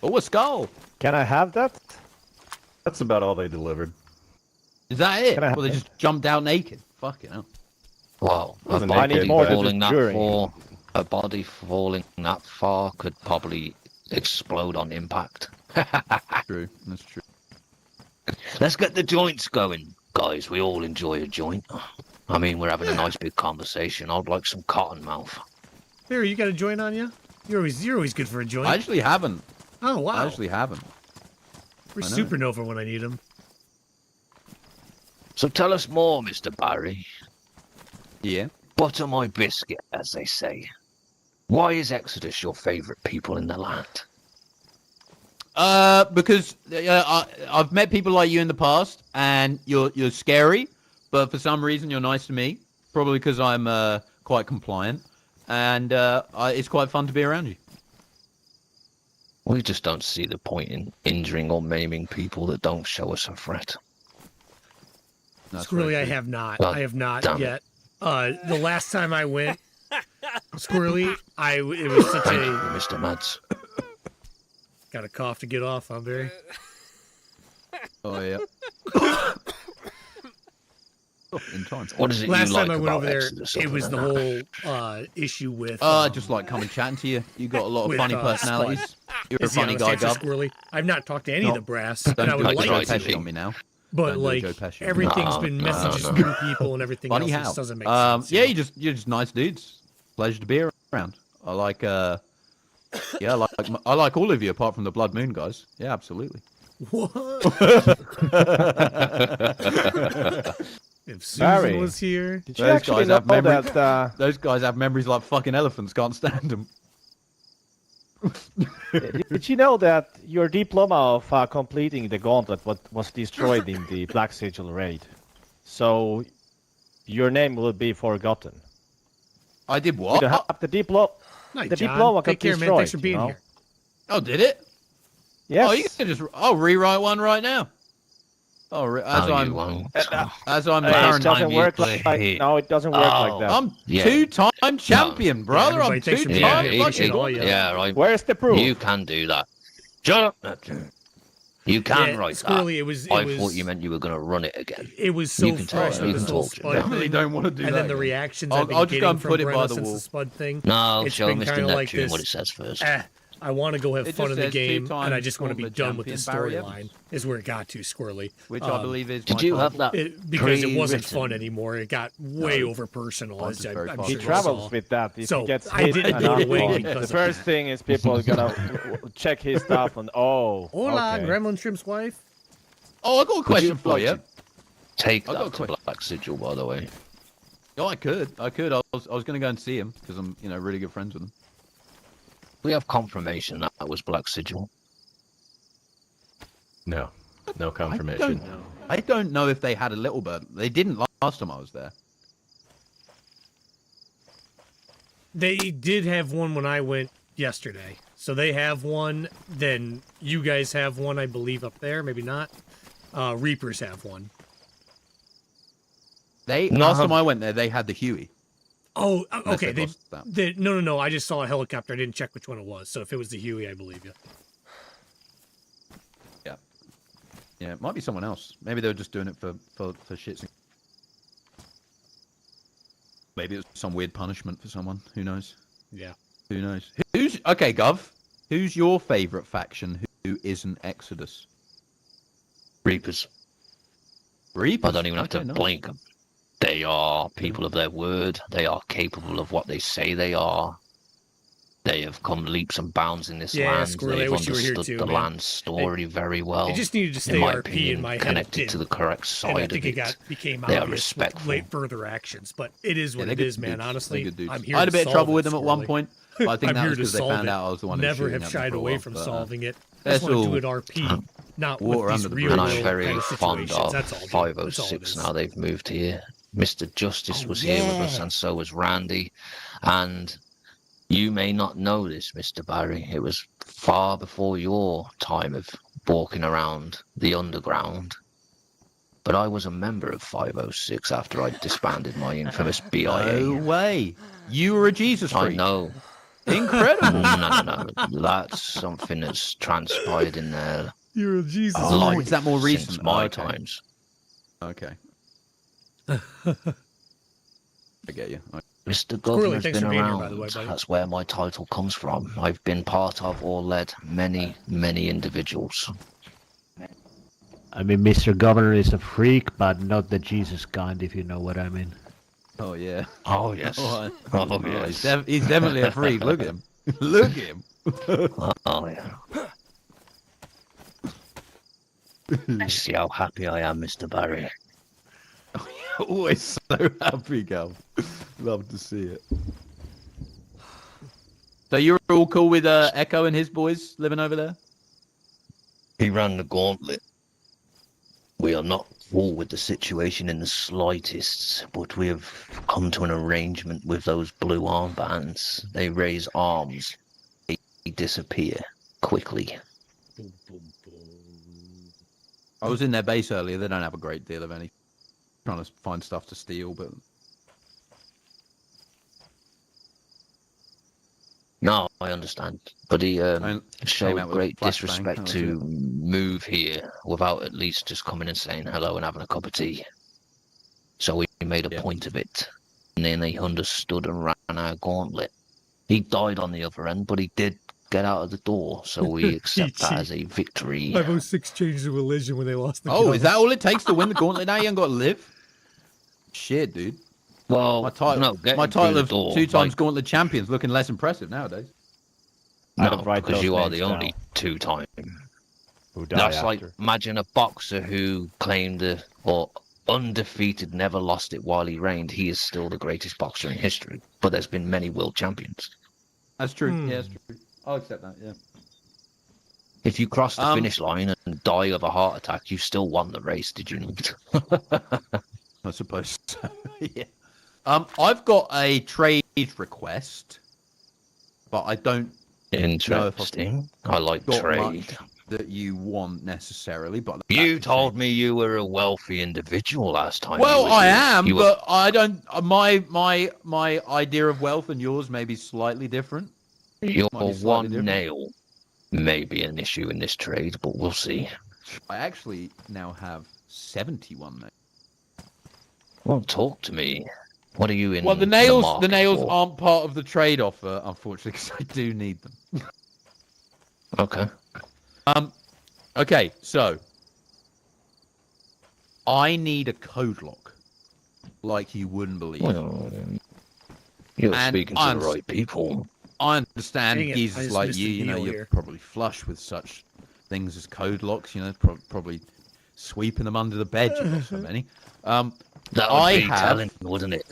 Oh, a skull. Can I have that? That's about all they delivered. Is that it? Can I have Well, they it? just jumped out naked. Fucking hell. Well, a Listen, I need body more to falling the that jury. far, a body falling that far could probably explode on impact. True. That's true. Let's get the joints going, guys. We all enjoy a joint. I mean, we're having a nice big conversation. I'd like some cottonmouth. Barry, you got a joint on you? You're always good for a joint. I actually haven't. Oh wow. I actually haven't. We're I know. supernova when I need them. So tell us more, Mr. Barry. Yeah. Butter my biscuit, as they say. Why is Exodus your favourite people in the land? Because I've met people like you in the past, and you're scary, but for some reason you're nice to me. Probably because I'm quite compliant, and it's quite fun to be around you. We just don't see the point in injuring or maiming people that don't show us a threat. Squirrely, I have not. Well, I have not damn yet. The last time I went, Squirrely, it was such Thank you, a... Mr. Mads. Got a cough to get off, huh, Barry? Oh yeah. in time. What is it Last you time like I went about over there, Exodus it other was than the that? whole issue with. Just like coming chatting to you. You got a lot of with, funny Spud. personalities. You're a Is the funny honest guy, answer, Gov. Squirrely. I've not talked to any of the brass, and I Don't do would a like Joe to. Pesci on me now. But Don't do a like Joe Pesci on me. everything's been No, messages no. through people and everything Funny else. how? Just doesn't make sense. Yeah, you know? you're just nice dudes. Pleasure to be around. I like yeah, I like all of you apart from the Blood Moon guys. Yeah, absolutely. What? If Susan Barry, was here, Did you Those actually guys know have memory- that? Those guys have memories like fucking elephants. Can't stand them. Did you know that your diploma of completing the gauntlet was destroyed in the Black Sigil raid? So your name will be forgotten. I did You what? don't have the diploma. Night, The John. diploma got Take care, man. destroyed. Thanks for being you know? here. Oh, did it? Yes. Oh, you can just. I'll rewrite one right now. Oh, as No, I'm you won't. as I'm the It current. doesn't you work play like here. no, it doesn't work like Oh. that. I'm Yeah. two-time champion, brother. everybody I'm takes a two-time. Yeah, Time, he- fucking he- all, yeah. yeah, right. Where's the proof? You can do that. Shut up. You can Yeah, write Squirrely, that. it was. I thought you meant you were going to run it again. It was so You can fresh talk, with you this can whole talk, Jim. Spud Definitely thing, don't want to do and that. then the again. reactions I'll I've been just go getting and from put it by Brenna the since wall. the Spud thing. No, It's show been Mr. kinda like Neptune this, what it says first. I want to go have It fun just in the says game, and I two-time just want to be tournament done with the champion Barry storyline. Evans. Is where it got to, Squirrely. Which I believe is. Did my you have title. that Because it wasn't pre-written? fun anymore. It got way No. over personal. Mine As is I'm very sure fun. He you travels saw. with that. If So, he gets I hit didn't and go away unlocked, because the of first that. thing is people are gonna check his stuff and Hola, okay. Gremlin Shrimp's wife. Oh, I got a question for you. Take I got a that to question. Black Sigil, by the way. Oh, I could. I was going to go and see him because I'm, really good friends with him. We have confirmation that was Black Sigil. No, no confirmation. I don't know if they had a little bird. They didn't last time I was there. They did have one when I went yesterday. So they have one. Then you guys have one, I believe, up there. Maybe not. Reapers have one. Last time I went there, they had the Huey. Oh, Unless okay. they lost that. No. I just saw a helicopter. I didn't check which one it was. So if it was the Huey, I believe you. Yeah, it might be someone else. Maybe they were just doing it for shits. And... Maybe it was some weird punishment for someone. Who knows? Yeah. Who knows? Okay, Gov? Who's your favourite faction who isn't Exodus? Reapers. Reapers? I don't even have to nice. blink. They are people of their word. They are capable of what they say they are. They have come leaps and bounds in this Yeah, land. Squirrely, I They've wish you were here understood too, the man. land's story very well. It just needed to stay in my RP opinion, in my head. connected to the correct And I side think of it became They are obvious with respectful. late further actions. But it is what they're it good is, man. dudes. Honestly, They're good dudes. I'm here I had to a bit of solve trouble it, with them at one Squirrely. point, but I think I'm that here was to because they solve found it. out I was the one who was Never shooting have at them shied for a away while, from but, solving it. I that's just want to do it all RP, not water with these under the real bridge. And world I'm very kind of fond situations. of That's all. That's all it 506 is. now they've moved here. Mr. Justice was here with us, and so was Randy. And you may not know this, Mr. Barry. It was far before your time of walking around the underground. But I was a member of 506 after I disbanded my infamous BIA. No way. You were a Jesus I freak. know. Incredible. No. That's something that's transpired in their You're a Jesus. Oh, life is that more since recent? my Okay. times. Okay. I get you. Mr. Squirrely, Governor's thanks been for being here, around. by the way, buddy. That's where my title comes from. I've been part of or led many, many individuals. I mean, Mr. Governor is a freak, but not the Jesus kind, if you know what I mean. Oh, yeah. Oh, yes. Oh, Oh, he's, yes. he's definitely a freak. Look at him. Look at him. Oh, yeah. See how happy I am, Mr. Barry. Always so happy, Gal. Love to see it. So you're all cool with Echo and his boys living over there? He ran the gauntlet. We are not full with the situation in the slightest, but we have come to an arrangement with those blue armbands. They raise arms. They disappear quickly. I was in their base earlier. They don't have a great deal of any. Trying to find stuff to steal, but No, I understand. But he came showed out with great flashbang, disrespect that was to move here without at least just coming and saying hello and having a cup of tea. So we made a point of it. And then he understood and ran our gauntlet. He died on the other end, but he did get out of the door, so we accept that as a victory. 506 changed the religion when they lost the Oh, gun. is that all it takes to win the gauntlet now? You ain't got to live? Shit, dude. Well, my title of 2 times gauntlet champions looking less impressive nowadays. No, because you are the only 2-time. That's like, imagine a boxer who claimed or undefeated, never lost it while he reigned. He is still the greatest boxer in history, but there's been many world champions. That's true. Yeah, that's true. I'll accept that, yeah. If you cross the finish line and die of a heart attack, you still won the race, did you not? I suppose so, yeah. I've got a trade request, but I don't Interesting. I like trade. That you want necessarily, but you told me you were a wealthy individual last time. Well, I am, but I don't. My idea of wealth and yours may be slightly different. Your one nail may be an issue in this trade, but we'll see. I actually now have 71 nails. Well, talk to me. What are you in? Well, the nails aren't part of the trade offer, unfortunately, because I do need them. Okay. Okay, so I need a code lock, like you wouldn't believe. Well, you're speaking to the right people. I understand geezers like you know, you're probably flush with such things as code locks, you know, probably sweeping them under the bed, you've got so many. That would be telling, wouldn't it?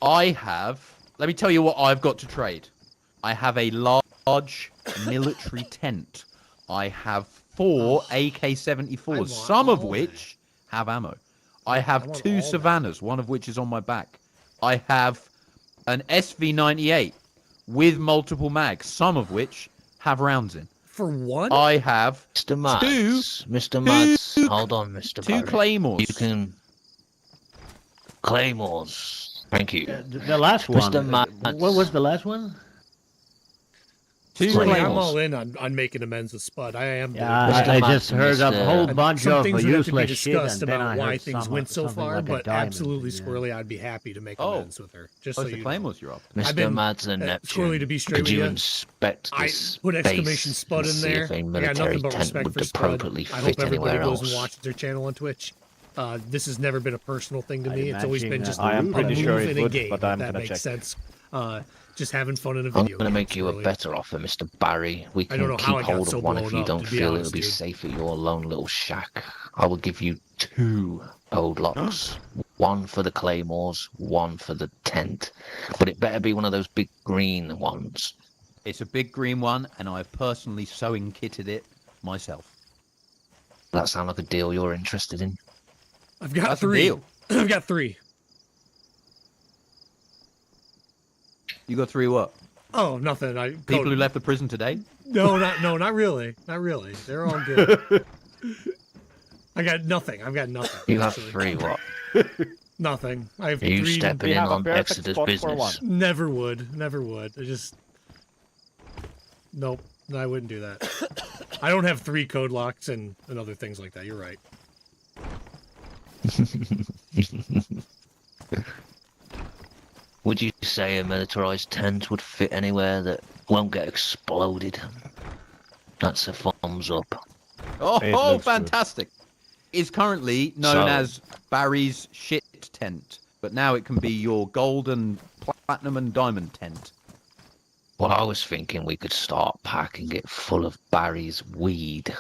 Let me tell you what I've got to trade. I have a large military tent. I have 4 AK-74s, some of which have ammo. I have 2 Savannahs, one of which is on my back. I have an SV-98 with multiple mags, some of which have rounds in. For one? I have Mr. Mads, hold on, Mr. 2 Barry. Claymores. You can... Claymores. Thank you. The last one. Mr. Mads. What was the last one? 2 I'm Claymores. all in on making amends with Spud. I am. I just heard a whole bunch some of things would have to be useless shit, discussed and then about I why heard things went so far, like but absolutely, Squirrely, I'd be happy to make amends with her. Just so the you Claymores you're up. Mr. Mads and Neptune, Squirrely, to be straight could with you you, inspect this I put exclamation base Spud and in see there. if a I got military nothing but tent respect would for Spud. appropriately I hope fit everybody anywhere goes else? and watches their channel on Twitch. This has never been a personal thing to me. It's always been just I am pretty sure in it a would, game, but I'm if that gonna makes check. sense. Just having fun in a I'm video going to game, make you a Squirrely. better offer, Mr. Barry. We I don't can know keep how I got hold so of one blown if you up, don't to be feel honest, it'll be dude. safe at your lone little shack. I will give you 2 code locks. 1 for the claymores, 1 for the tent. But it better be one of those big green ones. It's a big green one, and I've personally sewing kitted it myself. That sound like a deal you're interested in? I've got That's a 3. deal. I've got 3. You got 3 what? Oh, nothing. People who left the prison today? No, not really. Not really. They're all good. I got nothing. I've got nothing. You have actually. 3 what? Nothing. I have Are you 3. stepping in on Exodus business? Never would. Never would. I just. Nope. No, I wouldn't do that. I don't have 3 code locks and other things like that. You're right. Would you say a militarized tent would fit anywhere that won't get exploded? That's a thumbs up. Oh, fantastic. It's currently known So- as Barry's shit tent, but now it can be your golden, platinum, and diamond tent. Well, I was thinking we could start packing it full of Barry's weed.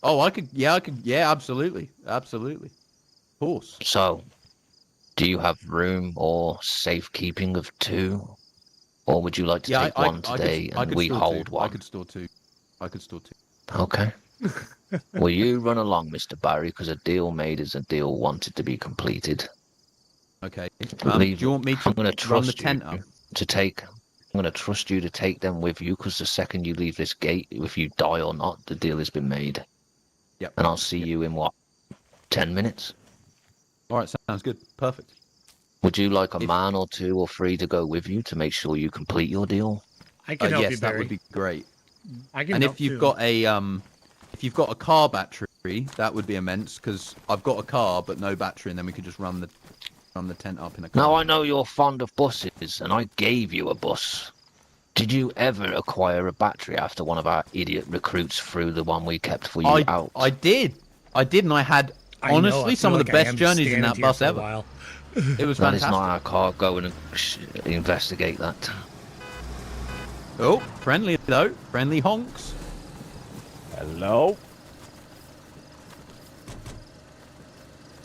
Oh, I could, yeah, absolutely. Absolutely. Of course. So, do you have room or safekeeping of 2? Or would you like to take one today and we hold 1? I could store 2. Okay. Will you run along, Mr. Barry, because a deal made is a deal wanted to be completed. Okay. Do you want me to I'm going to run the trust tent you up? to take. I'm going to trust you to take them with you, because the second you leave this gate, if you die or not, the deal has been made. Yep. And I'll see you in what, 10 minutes? All right, sounds good. Perfect. Would you like a man or 2 or 3 to go with you to make sure you complete your deal? I can help yes, you, that Barry. would be great. I can And help if you've too. got a if you've got a car battery, that would be immense, because I've got a car but no battery, and then we could just run the tent up in a car. Now I know you're fond of buses, and I gave you a bus. Did you ever acquire a battery after one of our idiot recruits threw the one we kept for you out? I did, and I had honestly some of the best journeys in that bus ever. It was That is fantastic. not our car. Go and investigate that. Oh, friendly though, friendly honks. Hello?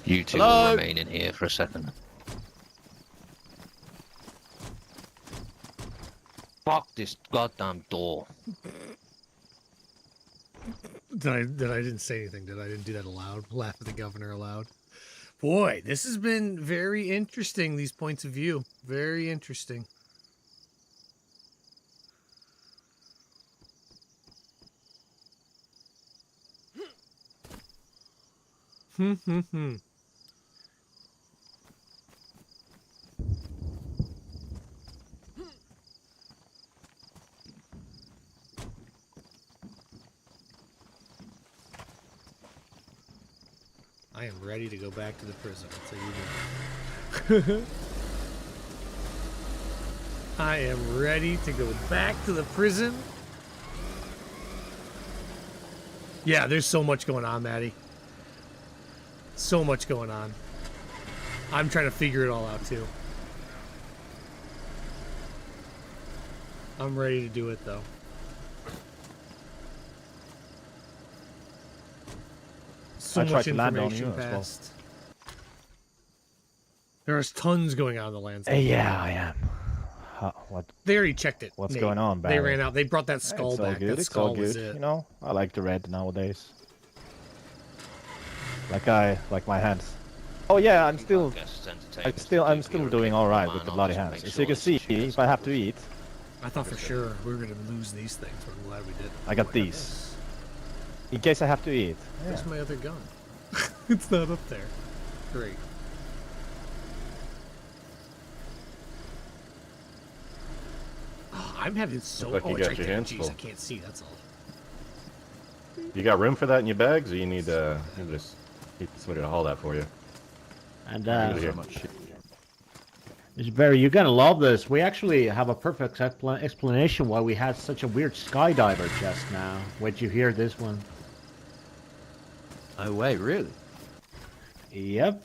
You two Hello? will remain in here for a second. Fuck this goddamn door. I didn't say anything, did I? I didn't do that aloud. Laugh at the governor aloud. Boy, this has been very interesting, these points of view. Very interesting. Hmm. I am ready to go back to the prison. I'll tell you what. I am ready to go back to the prison. Yeah, there's so much going on, Maddie. So much going on. I'm trying to figure it all out, too. I'm ready to do it, though. So I much tried to land on information you as well. passed. There's tons going on in the landscape. Yeah, I am. What? They already checked it. What's Nate. going on, They Barry? ran out. They brought that skull It's all back. good. That It's skull all was good. it. You know, I like the red nowadays. Like my hands. Oh yeah, I'm still doing all right with the bloody hands. As you can see, if I have to eat, I thought for sure we were gonna lose these things, but I'm glad we didn't. I got these. In case I have to eat. Where's my other gun? It's not up there. Great. Oh, I'm having so. Look like you it's got right your there. hands Jeez, full. I can't see. That's all. You got room for that in your bags, or you need just need somebody to haul that for you? And Here. Mr. Barry, you're gonna love this. We actually have a perfect explanation why we had such a weird skydiver just now. Wait, you hear this one? Oh wait, really? Yep.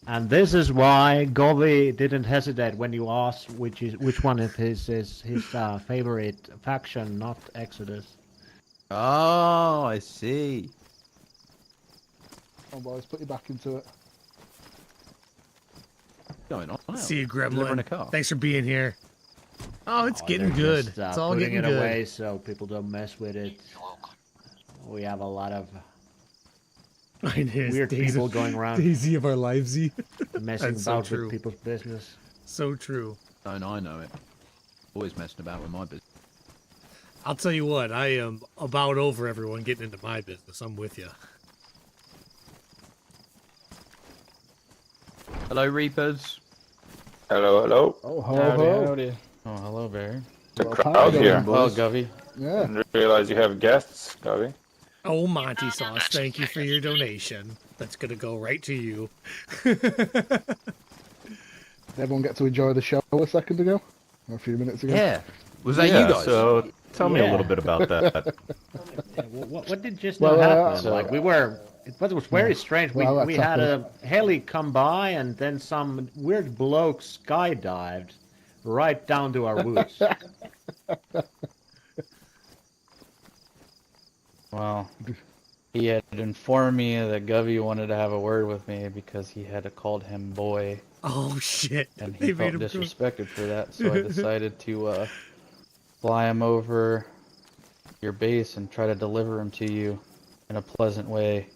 And this is why Govey didn't hesitate when you asked which one of his favorite faction, not Exodus. Oh, I see. Oh boys, put you back into it. Going on now? See you, Delivering a Gremlin. car. Thanks for being here. Oh, it's getting They're good. just, It's all putting getting it good. away so people don't mess with it. We have a lot of weird people going around DayZ of our livesy. messing That's so about true. with people's business. So true. Don't I know it? Always messing about with my business. I'll tell you what, I am about over everyone getting into my business. I'm with you. Hello, Reapers. Hello, hello. Oh, ho, Howdy. Oh, hello, Barry. The Well, crowd hi, here. Well, Govey. Yeah. Didn't realize you have guests, Gabby. Oh, Monty Sauce, thank you for your donation. That's gonna go right to you. Did everyone get to enjoy the show a second ago? Or a few minutes ago? Yeah. Was that Yeah, you guys? so tell me a little bit about that. What did just Well, now happen? so- Like it was very strange. We, Well, we that's had okay. a heli come by and then some weird bloke skydived right down to our woods. Well, he had informed me that Govey wanted to have a word with me because he had called him boy, Oh shit! and They he made felt him go- disrespected for that. So I decided to fly him over your base and try to deliver him to you in a pleasant way.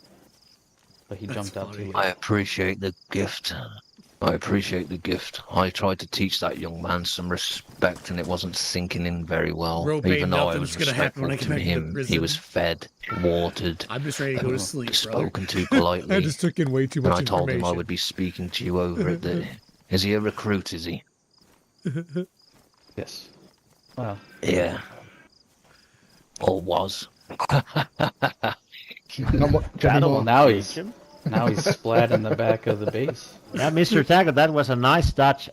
But he That's jumped out too funny. late. I appreciate the gift. I appreciate the gift. I tried to teach that young man some respect, and it wasn't sinking in very well. Rope Even ain't though I nothing's was gonna happen when I respectful get to back to the him, prison. he was fed, watered, I'm just ready to go to sleep, brother. spoken to politely. I just took in way too and much I told him I information. would be speaking to you over it. Is he a recruit, is he? Yes. Well, Yeah. Or was. Not much Well, anymore. now he's splat in the back of the base. Yeah, Mr. Tackle, that was a nice touch.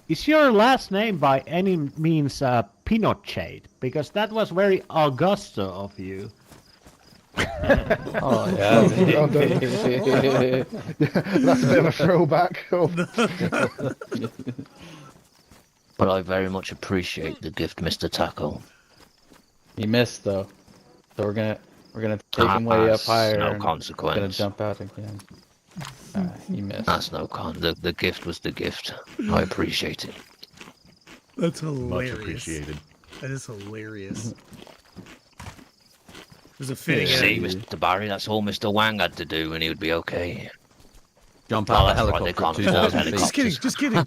Is your last name by any means Pinochet? Because that was very Augusta of you. Oh yeah. That's a bit of a throwback. Oh. But I very much appreciate the gift, Mr. Taco. He missed though, so we're gonna take him way up higher. No and consequence. Gonna jump out again. He missed. That's no con. The gift was the gift. I appreciate it. That's hilarious. Much appreciated. That is hilarious. There's a fitting See, end. Mr. Barry, that's all Mr. Wang had to do, and he would be okay. Jump out the that's right, they helicopter can't at afford 2,000 feet. Just kidding, just kidding.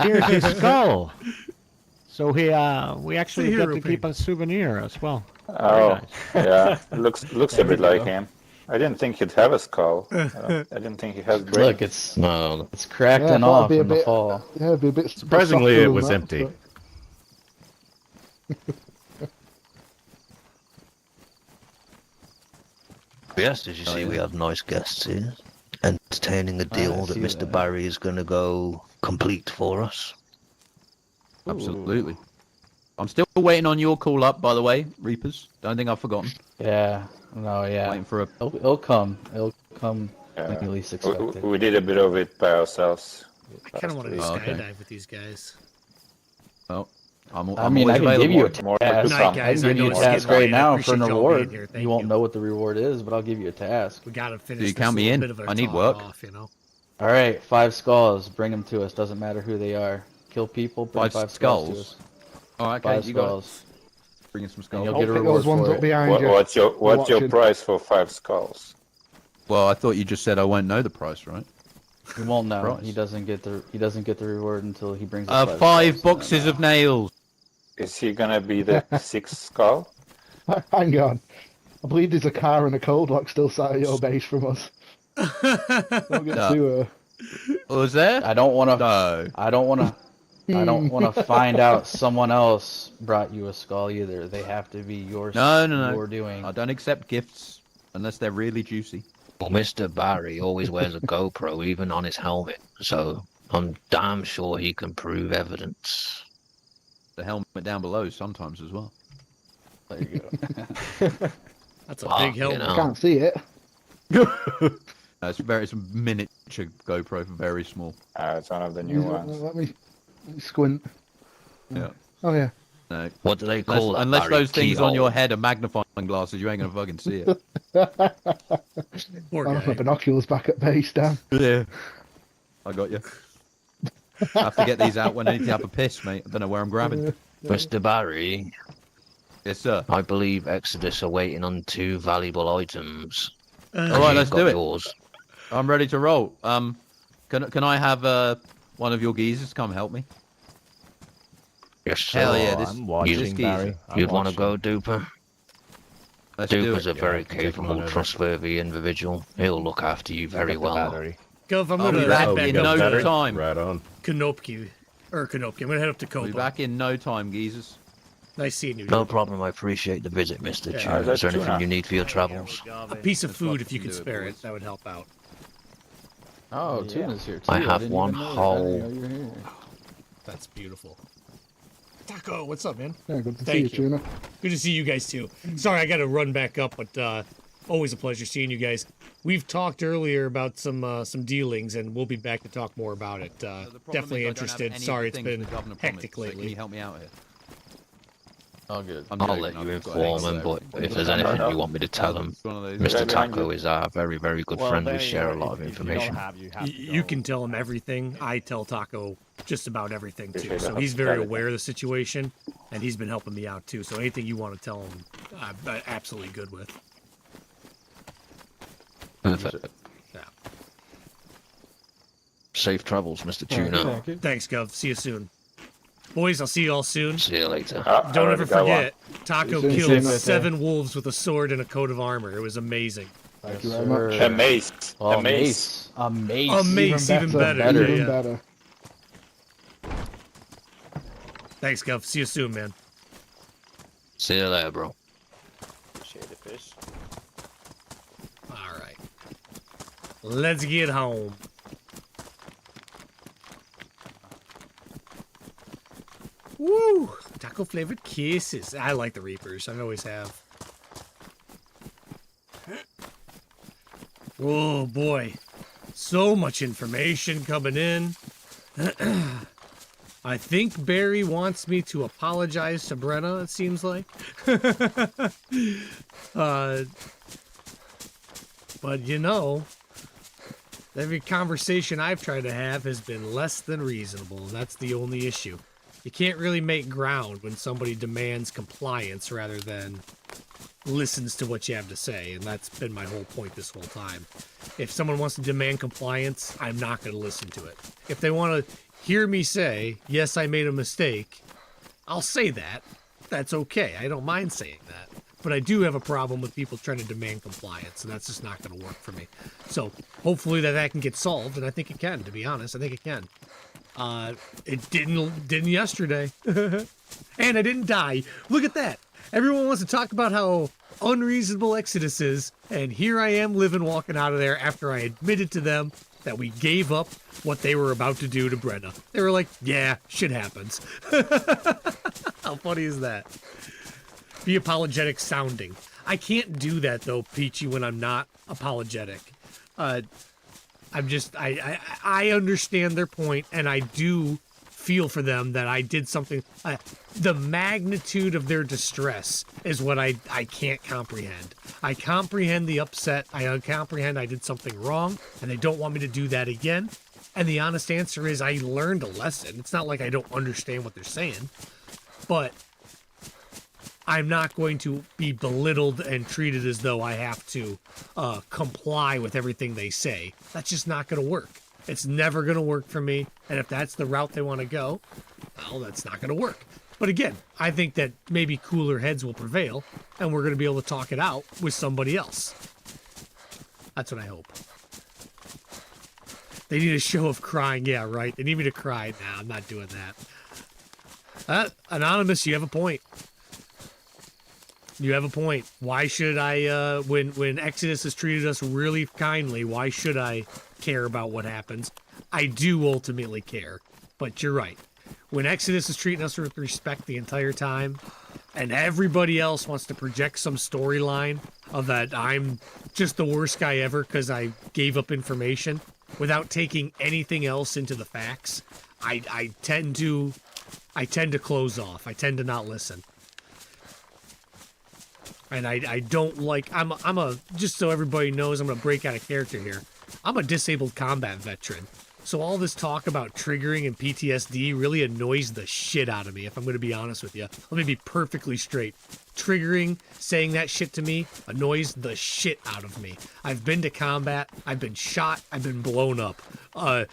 Here's his skull. So we actually It's a get hero to keep a souvenir as well. Oh, Very yeah. Looks a bit like him. I didn't think he'd have a skull. I didn't think he has brains. Look, it's No, cracked Yeah, and that'd off be a in the bit- fall. Yeah, it'd be a bit. Surprisingly, softer it than was that, empty. but- yes, as you see, we have nice guests here. Entertaining a deal that see Mr. that. Barry is going to go complete for us. Absolutely. I'm still waiting on your call up, by the way, Reapers. Don't think I've forgotten. Yeah. No. Yeah. Waiting for a. It'll come. It'll come. Yeah. When you least expect it. We did a bit of it by ourselves. I kind of want to Oh, okay. skydive with these guys. Oh, I'm I mean, I always can give you a available. More to task. Night, come. guys. I I can give know you a it's task getting right late. I now for appreciate an y'all reward. being here. Thank You won't you. know what the reward is, but I'll give you a task. We gotta finish. you this count me little in? Bit of a I need talk work. Off, you know? All right, 5 skulls. Bring them to us. Doesn't matter who they are. Kill people. Bring 5 5 skulls to us. skulls. Oh, okay, 5 you got it. skulls. Bringing some And skulls. you'll I'll get a pick reward those ones for up it. behind you. What's your watching. price for 5 skulls? Well, I thought you just said I won't know the price, right? He won't know. Price. He doesn't get the reward until he brings. 5 skulls. boxes of nails. Is he gonna be the 6th skull? Hang on. I believe there's a car and a cold lock still sat at your base from us. Don't get too. Was there? I don't want to. No. I don't want to. I don't want to find out someone else brought you a skull either. They have to be yours. No. You're doing. I don't accept gifts unless they're really juicy. Well, Mr. Barry always wears a GoPro, even on his helmet, so I'm damn sure he can prove evidence. The helmet down below sometimes as well. There you go. That's a Well, big you helmet. know. Can't see it. It's a miniature GoPro, very small. It's one of the new ones. Let me squint. Yeah. Oh yeah. No. What do they call that, Unless Barry? those things on your Keyhole? head are magnifying glasses, you ain't gonna fucking see it. Poor I have guy. my binoculars back at base, Dan. Yeah. I got you. I have to get these out when I need to have a piss, mate. I don't know where I'm grabbing. Mr. Barry, Yes, sir. I believe Exodus are waiting on 2 valuable items. All right, You've let's got do it. yours. I'm ready to roll. Can I have one of your geezers come help me? Yes, sir. Hell yeah, this I'm watching, this Barry. geezer. I'm You'd want to watching. go, Duper? Let's do Duper's it. a very I can take him capable, over. trustworthy individual. He'll look after you very Got the well. battery. Gov, I'm I'll gonna be back head back in up no to time. Right on. Konopki. I'm gonna head up to I'll be Kopa. back in no time, geezers. Nice seeing you. No dude. problem. I appreciate the visit, Mr. Yeah. Tuna. Is there anything Tuna. you need for your travels? A piece of Let's food, fucking if you could do it, spare boys. it, that would help out. Oh, Tuna's here too. I have didn't one even know that. whole- I didn't know you were here. That's beautiful. Taco, what's up, man? Yeah, good to Thank see you, Tuna. Good to see you guys too. Sorry, I got to run back up, but always a pleasure seeing you guys. We've talked earlier about some dealings, and we'll be back to talk more about it. The problem Definitely is I don't have interested. any Sorry, of it's the things been the governor hectic promised, so Can you lately. help me out here? Oh, good. I'm I'll joking, let you I've got inform extra him, but everything. if there's anything you want me to tell him, It's one of those- Mr. Right behind Taco you. is a very, very good friend. We share a lot of information. You can tell him everything. I tell Taco just about everything too. Appreciate So the he's very hospitality. aware of the situation, and he's been helping me out too. So anything you want to tell him, I'm absolutely good with. Perfect. Yeah. Safe travels, Mr. Tuna. Thanks, Gov. See you soon. Boys, I'll see you all soon. See you later. Don't I ever already got one. forget, Taco See you killed soon. 7 wolves with a sword and a coat of armor. It was amazing. Thank you very much. A mace. Oh, A mace. A mace. A mace, even better. Even Yeah. better. Thanks, Gov. See you soon, man. See you later, bro. boys. All right. Let's get home. Woo! Taco flavored kisses. I like the Reapers. I always have. Oh boy. So much information coming in. I think Barry wants me to apologize to Brenna, it seems like. But you know, every conversation I've tried to have has been less than reasonable, and that's the only issue. You can't really make ground when somebody demands compliance rather than listens to what you have to say, and that's been my whole point this whole time. If someone wants to demand compliance, I'm not going to listen to it. If they want to hear me say, yes, I made a mistake, I'll say that. That's okay. I don't mind saying that. But I do have a problem with people trying to demand compliance, and that's just not going to work for me. So hopefully that can get solved, and I think it can, to be honest. I think it can. It didn't yesterday. And I didn't die. Look at that. Everyone wants to talk about how unreasonable Exodus is, and here I am walking out of there after I admitted to them that we gave up what they were about to do to Brenna. They were like, yeah, shit happens. How funny is that? Be apologetic sounding. I can't do that though, Peachy, when I'm not apologetic. I understand their point, and I do feel for them that I did something. The magnitude of their distress is what I can't comprehend. I comprehend the upset. I comprehend I did something wrong, and they don't want me to do that again. And the honest answer is I learned a lesson. It's not like I don't understand what they're saying, but I'm not going to be belittled and treated as though I have to comply with everything they say. That's just not going to work. It's never going to work for me. And if that's the route they want to go, well, that's not going to work. But again, I think that maybe cooler heads will prevail, and we're going to be able to talk it out with somebody else. That's what I hope. They need a show of crying. Yeah, right. They need me to cry. Nah, I'm not doing that. Anonymous, you have a point. You have a point. Why should I, when Exodus has treated us really kindly, why should I care about what happens? I do ultimately care, but you're right. When Exodus is treating us with respect the entire time, and everybody else wants to project some storyline of that I'm just the worst guy ever because I gave up information without taking anything else into the facts, I tend to close off. I tend to not listen. And I don't like, just so everybody knows, I'm going to break out of character here. I'm a disabled combat veteran. So all this talk about triggering and PTSD really annoys the shit out of me, if I'm going to be honest with you. Let me be perfectly straight. Triggering, saying that shit to me, annoys the shit out of me. I've been to combat, I've been shot, I've been blown up.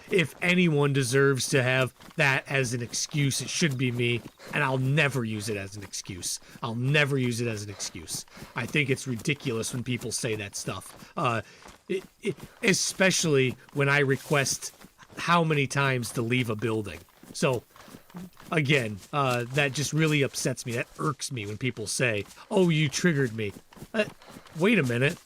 If anyone deserves to have that as an excuse, it should be me, and I'll never use it as an excuse. I'll never use it as an excuse. I think it's ridiculous when people say that stuff. Especially when I request how many times to leave a building. So again, that just really upsets me. That irks me when people say, oh, you triggered me. Wait a minute.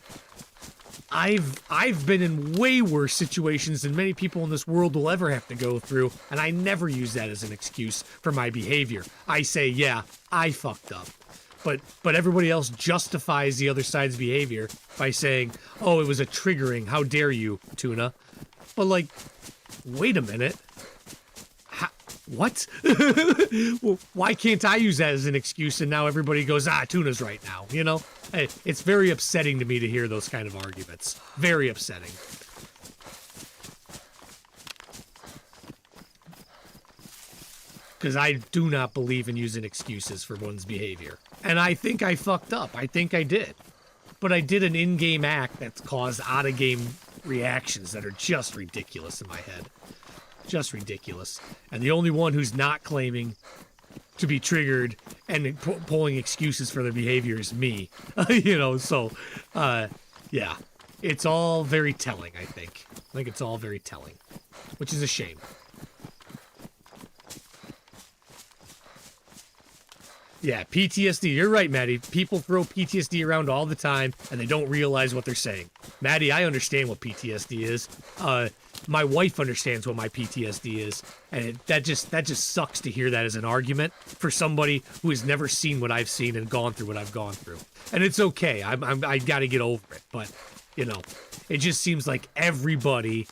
I've been in way worse situations than many people in this world will ever have to go through, and I never use that as an excuse for my behavior. I say, yeah, I fucked up. But everybody else justifies the other side's behavior by saying, oh, it was a triggering. How dare you, Tuna? But like, wait a minute. What? Well, why can't I use that as an excuse and now everybody goes, Tuna's right now, you know? It's very upsetting to me to hear those kind of arguments. Very upsetting. Because I do not believe in using excuses for one's behavior. And I think I fucked up. I think I did. But I did an in-game act that's caused out-of-game reactions that are just ridiculous in my head. Just ridiculous. And the only one who's not claiming to be triggered and pulling excuses for their behavior is me. You know, so, yeah. It's all very telling, I think. I think it's all very telling. Which is a shame. Yeah, PTSD. You're right, Maddie. People throw PTSD around all the time, and they don't realize what they're saying. Maddie, I understand what PTSD is. My wife understands what my PTSD is, and that just sucks to hear that as an argument for somebody who has never seen what I've seen and gone through what I've gone through. And it's okay. I got to get over it, but you know, it just seems like everybody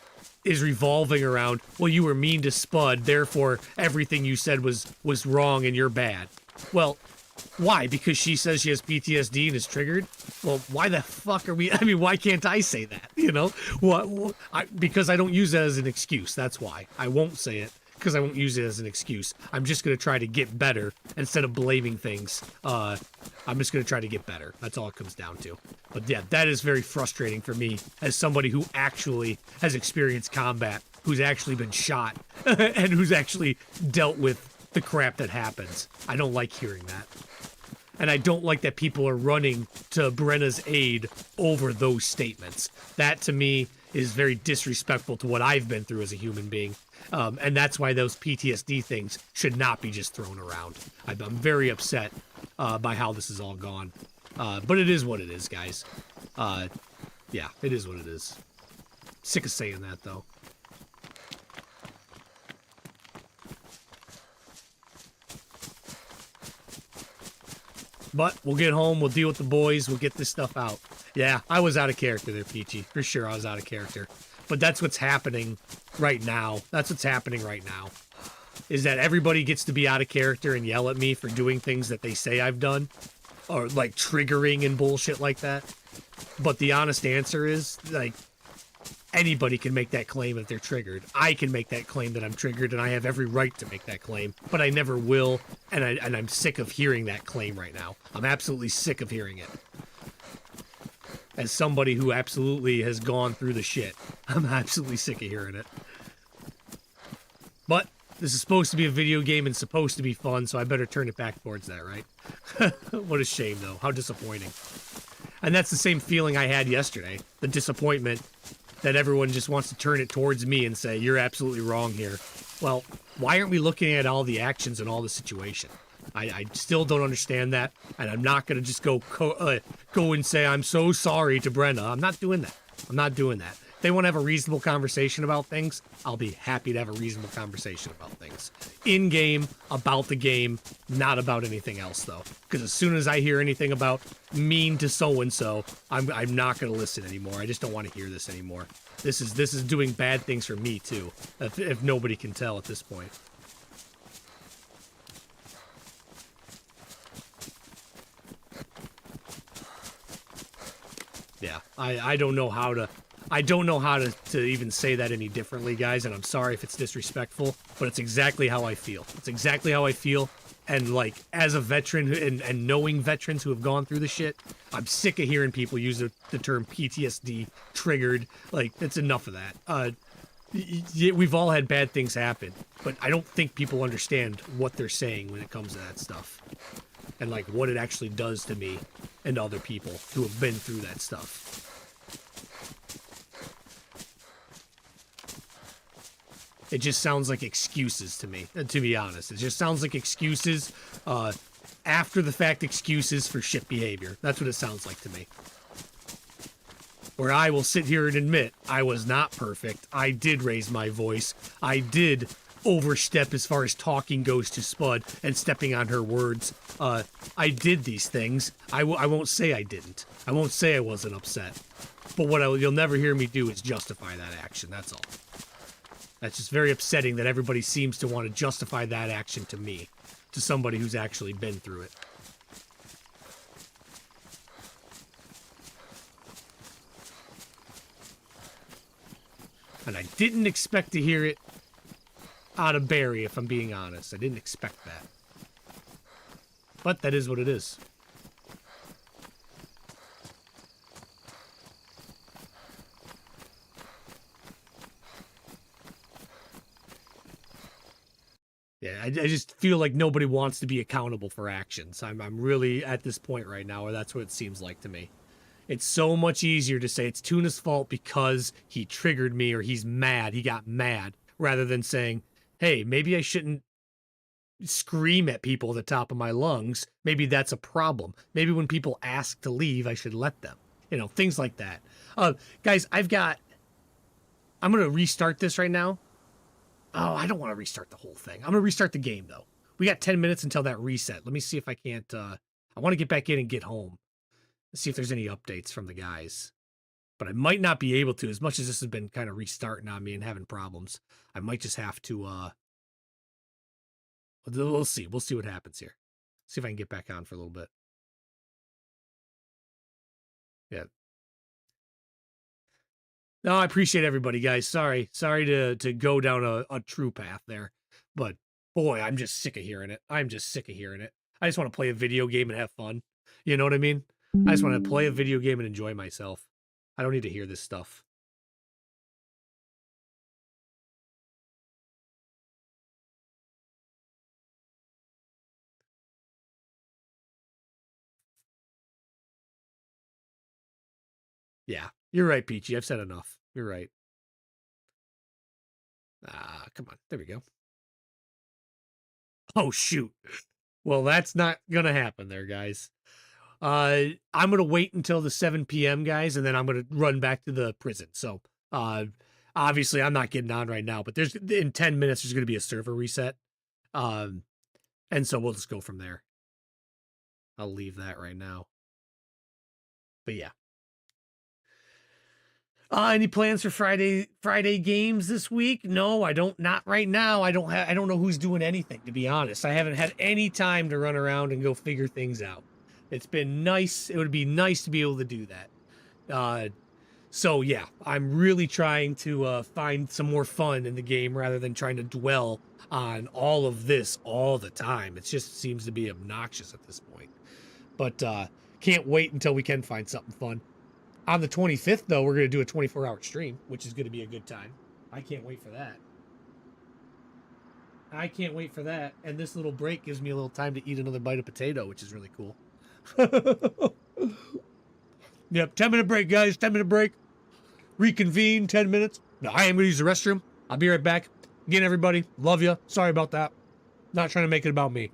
is revolving around. Well, you were mean to Spud, therefore everything you said was wrong and you're bad. Well, why? Because she says she has PTSD and is triggered? Well, why the fuck are we... I mean, why can't I say that, you know? Because I don't use that as an excuse. That's why. I won't say it, because I won't use it as an excuse. I'm just going to try to get better instead of blaming things. I'm just going to try to get better. That's all it comes down to. But yeah, that is very frustrating for me as somebody who actually has experienced combat, who's actually been shot, and who's actually dealt with the crap that happens. I don't like hearing that. And I don't like that people are running to Brenna's aid over those statements. That, to me, is very disrespectful to what I've been through as a human being. And that's why those PTSD things should not be just thrown around. I'm very upset by how this has all gone. But it is what it is, guys. Yeah, it is what it is. Sick of saying that, though. But we'll get home, we'll deal with the boys, we'll get this stuff out. Yeah, I was out of character there, Peachy. For sure I was out of character. But that's what's happening right now. That's what's happening right now. Is that everybody gets to be out of character and yell at me for doing things that they say I've done. Or, like, triggering and bullshit like that. But the honest answer is, like, anybody can make that claim if they're triggered. I can make that claim that I'm triggered, and I have every right to make that claim, but I never will, and I'm sick of hearing that claim right now. I'm absolutely sick of hearing it. As somebody who absolutely has gone through the shit, I'm absolutely sick of hearing it. But this is supposed to be a video game and supposed to be fun, so I better turn it back towards that, right? What a shame, though. How disappointing. And that's the same feeling I had yesterday. The disappointment that everyone just wants to turn it towards me and say, you're absolutely wrong here. Well, why aren't we looking at all the actions and all the situation? I still don't understand that, and I'm not going to just go and say, I'm so sorry to Brenna. I'm not doing that. I'm not doing that. If they want to have a reasonable conversation about things, I'll be happy to have a reasonable conversation about things. In-game, about the game, not about anything else, though. Because as soon as I hear anything about mean to so-and-so, I'm not going to listen anymore. I just don't want to hear this anymore. This is doing bad things for me, too, if nobody can tell at this point. Yeah, I don't know how to even say that any differently, guys, and I'm sorry if it's disrespectful, but it's exactly how I feel. It's exactly how I feel, and, like, as a veteran and knowing veterans who have gone through the shit, I'm sick of hearing people use the term PTSD, triggered. Like, that's enough of that. We've all had bad things happen, but I don't think people understand what they're saying when it comes to that stuff. And, like, what it actually does to me and other people who have been through that stuff. It just sounds like excuses to me, to be honest. It just sounds like excuses, after the fact excuses for shit behavior. That's what it sounds like to me. Where I will sit here and admit I was not perfect. I did raise my voice. I did overstep as far as talking goes to Spud and stepping on her words. I did these things. I won't say I didn't. I won't say I wasn't upset. But what you'll never hear me do is justify that action. That's all. That's just very upsetting that everybody seems to want to justify that action to me, to somebody who's actually been through it. And I didn't expect to hear it out of Barry, if I'm being honest. I didn't expect that. But that is what it is. Yeah, I just feel like nobody wants to be accountable for actions. I'm really at this point right now where that's what it seems like to me. It's so much easier to say it's Tuna's fault because he triggered me or he's mad, he got mad, rather than saying, hey, maybe I shouldn't scream at people at the top of my lungs, maybe that's a problem. Maybe when people ask to leave, I should let them. You know, things like that. Guys, I'm going to restart this right now. Oh, I don't want to restart the whole thing. I'm going to restart the game, though. We got 10 minutes until that reset. Let me see if I can't... I want to get back in and get home. Let's see if there's any updates from the guys. But I might not be able to, as much as this has been kind of restarting on me and having problems. I might just have to... We'll see. We'll see what happens here. See if I can get back on for a little bit. Yeah. No, I appreciate everybody, guys. Sorry to go down a true path there. But boy, I'm just sick of hearing it. I'm just sick of hearing it. I just want to play a video game and have fun. You know what I mean? I just want to play a video game and enjoy myself. I don't need to hear this stuff. Yeah, you're right, Peachy. I've said enough. You're right. Come on. There we go. Oh, shoot. Well, that's not going to happen there, guys. I'm going to wait until the 7 p.m., guys, and then I'm going to run back to the prison. So, obviously, I'm not getting on right now, but in 10 minutes, there's going to be a server reset. And so we'll just go from there. I'll leave that right now. But yeah. Any plans for Friday games this week? No, I don't. Not right now. I don't know who's doing anything, to be honest. I haven't had any time to run around and go figure things out. It's been nice. It would be nice to be able to do that. So yeah, I'm really trying to find some more fun in the game rather than trying to dwell on all of this all the time. It just seems to be obnoxious at this point. But can't wait until we can find something fun. On the 25th, though, we're going to do a 24-hour stream, which is going to be a good time. I can't wait for that. I can't wait for that. And this little break gives me a little time to eat another bite of potato, which is really cool. Yep, 10-minute break, guys. 10-minute break. Reconvene, 10 minutes. No, I am going to use the restroom. I'll be right back. Again, everybody, love you. Sorry about that. Not trying to make it about me.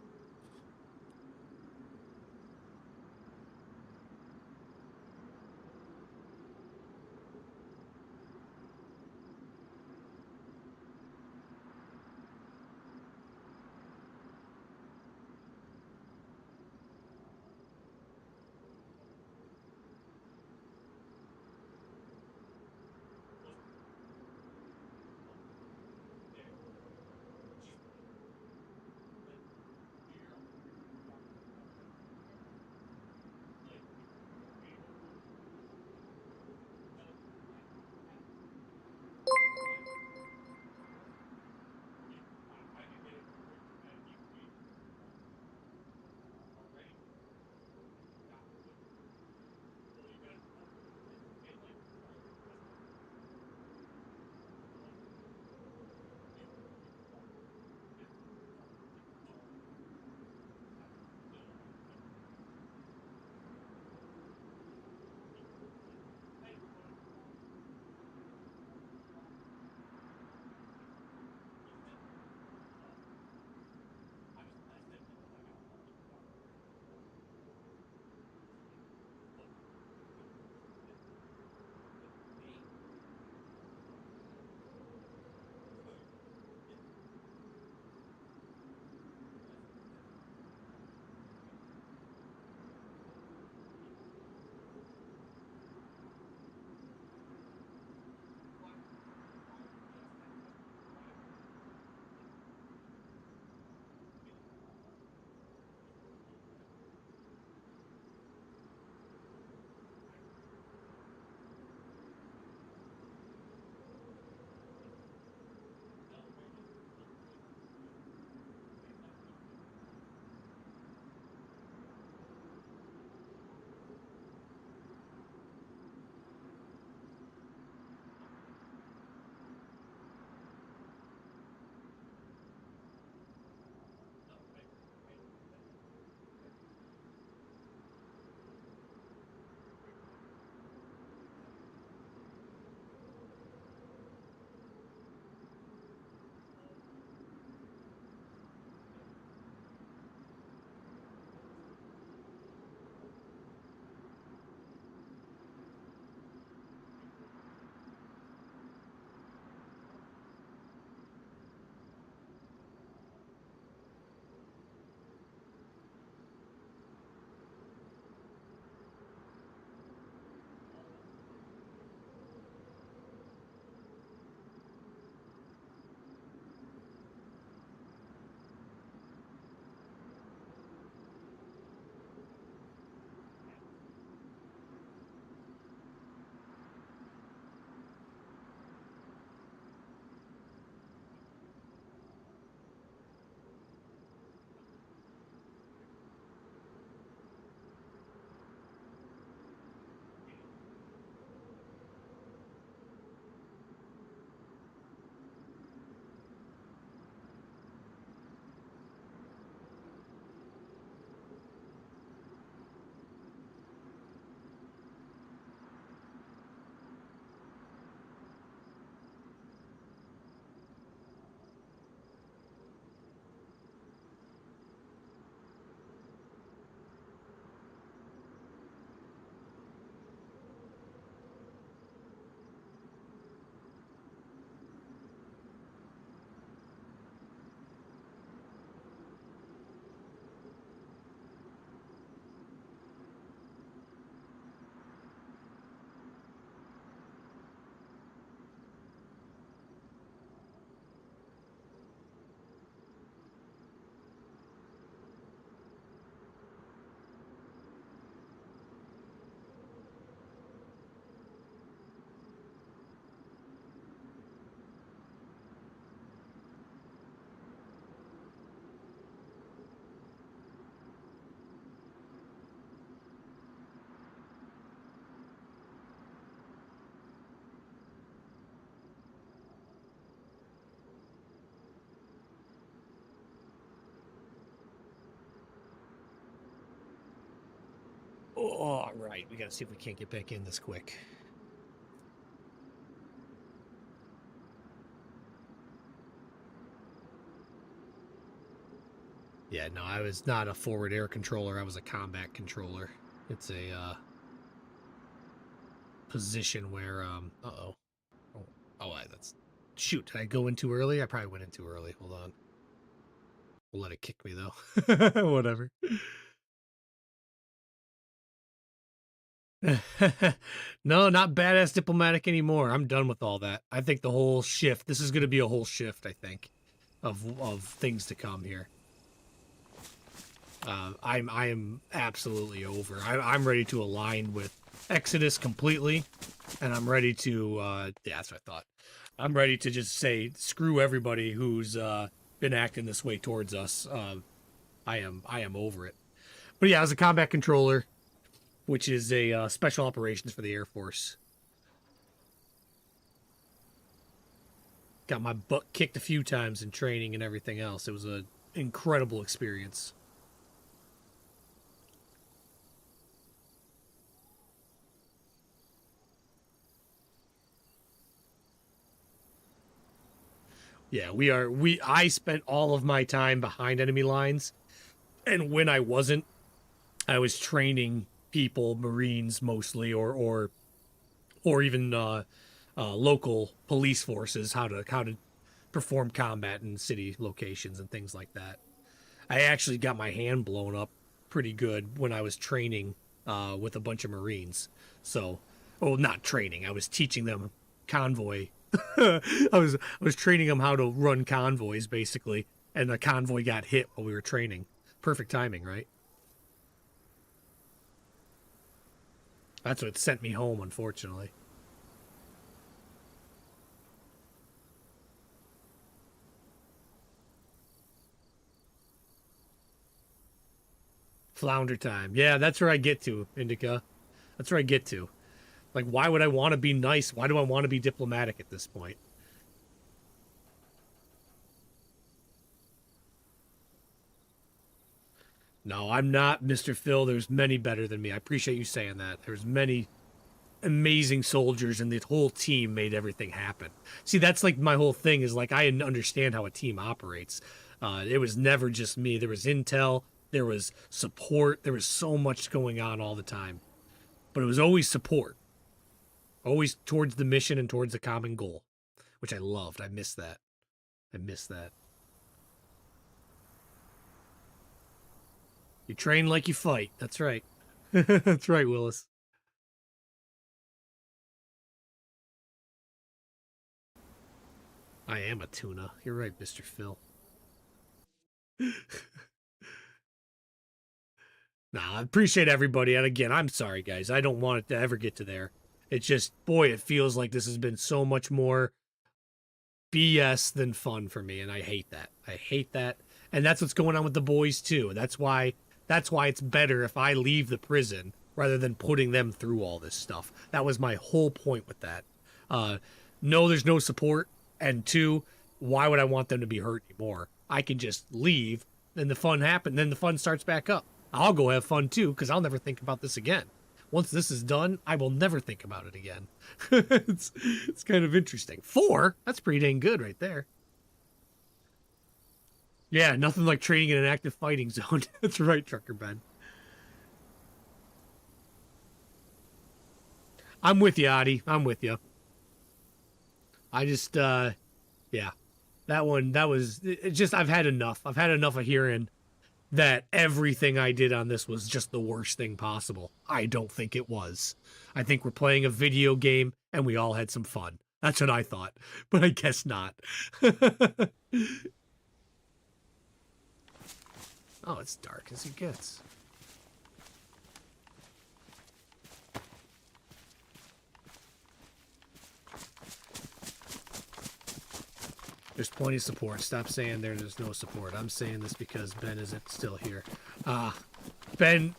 all right. We gotta see if we can't get back in this quick. Yeah, no, I was not a forward air controller. I was a combat controller. It's a position where uh-oh. Oh, that's shoot. Did I go in too early? I probably went in too early. Hold on. We'll let it kick me though. Whatever. No, not badass diplomatic anymore. I'm done with all that. I think the whole shift. This is going to be a whole shift. I think of things to come here. I am absolutely over. I'm ready to align with Exodus completely, and I'm ready to. Yeah, that's what I thought. I'm ready to just say screw everybody who's been acting this way towards us. I am over it. But yeah, as a combat controller, which is a special operations for the Air Force. Got my butt kicked a few times in training and everything else. It was an incredible experience. Yeah, I spent all of my time behind enemy lines, and when I wasn't, I was training people, Marines mostly, or even local police forces how to perform combat in city locations and things like that. I actually got my hand blown up pretty good when I was training with a bunch of Marines. So, not training. I was teaching them convoy. I was training them how to run convoys basically, and the convoy got hit while we were training. Perfect timing, right? That's what sent me home, unfortunately. Flounder time. Yeah, that's where I get to, Indica. That's where I get to. Like, why would I want to be nice? Why do I want to be diplomatic at this point? No, I'm not, Mr. Phil. There's many better than me. I appreciate you saying that. There's many amazing soldiers, and the whole team made everything happen. See, that's like my whole thing is like I understand how a team operates. It was never just me. There was intel. There was support. There was so much going on all the time. But it was always support. Always towards the mission and towards the common goal, which I loved. I miss that. I miss that. You train like you fight. That's right. That's right, Willis. I am a tuna. You're right, Mr. Phil. Nah, I appreciate everybody. And again, I'm sorry, guys. I don't want it to ever get to there. It's just, boy, it feels like this has been so much more BS than fun for me, and I hate that. I hate that. And that's what's going on with the boys, too. That's why it's better if I leave the prison rather than putting them through all this stuff. That was my whole point with that. No, there's no support. And two, why would I want them to be hurt anymore? I can just leave, then the fun happens, then the fun starts back up. I'll go have fun, too, because I'll never think about this again. Once this is done, I will never think about it again. It's kind of interesting. 4? That's pretty dang good right there. Yeah, nothing like training in an active fighting zone. That's right, Trucker Ben. I'm with you, Adi. I'm with you. I just, yeah. That was, it's just, I've had enough. I've had enough of hearing that everything I did on this was just the worst thing possible. I don't think it was. I think we're playing a video game and we all had some fun. That's what I thought, but I guess not. Oh, it's dark as it gets. There's plenty of support. Stop saying there's no support. I'm saying this because Ben isn't still here. Ben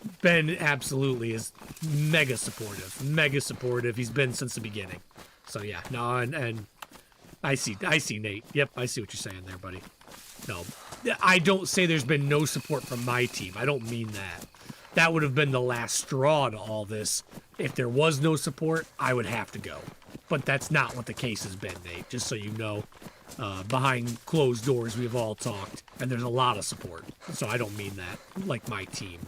absolutely is mega supportive. Mega supportive. He's been since the beginning. So yeah, no, and I see Nate. Yep, I see what you're saying there, buddy. No, I don't say there's been no support from my team. I don't mean that. that would have been the last straw to all this. If there was no support, I would have to go. But that's not what the case has been, Nate, just so you know. Behind closed doors, we've all talked, and there's a lot of support. So I don't mean that like my team.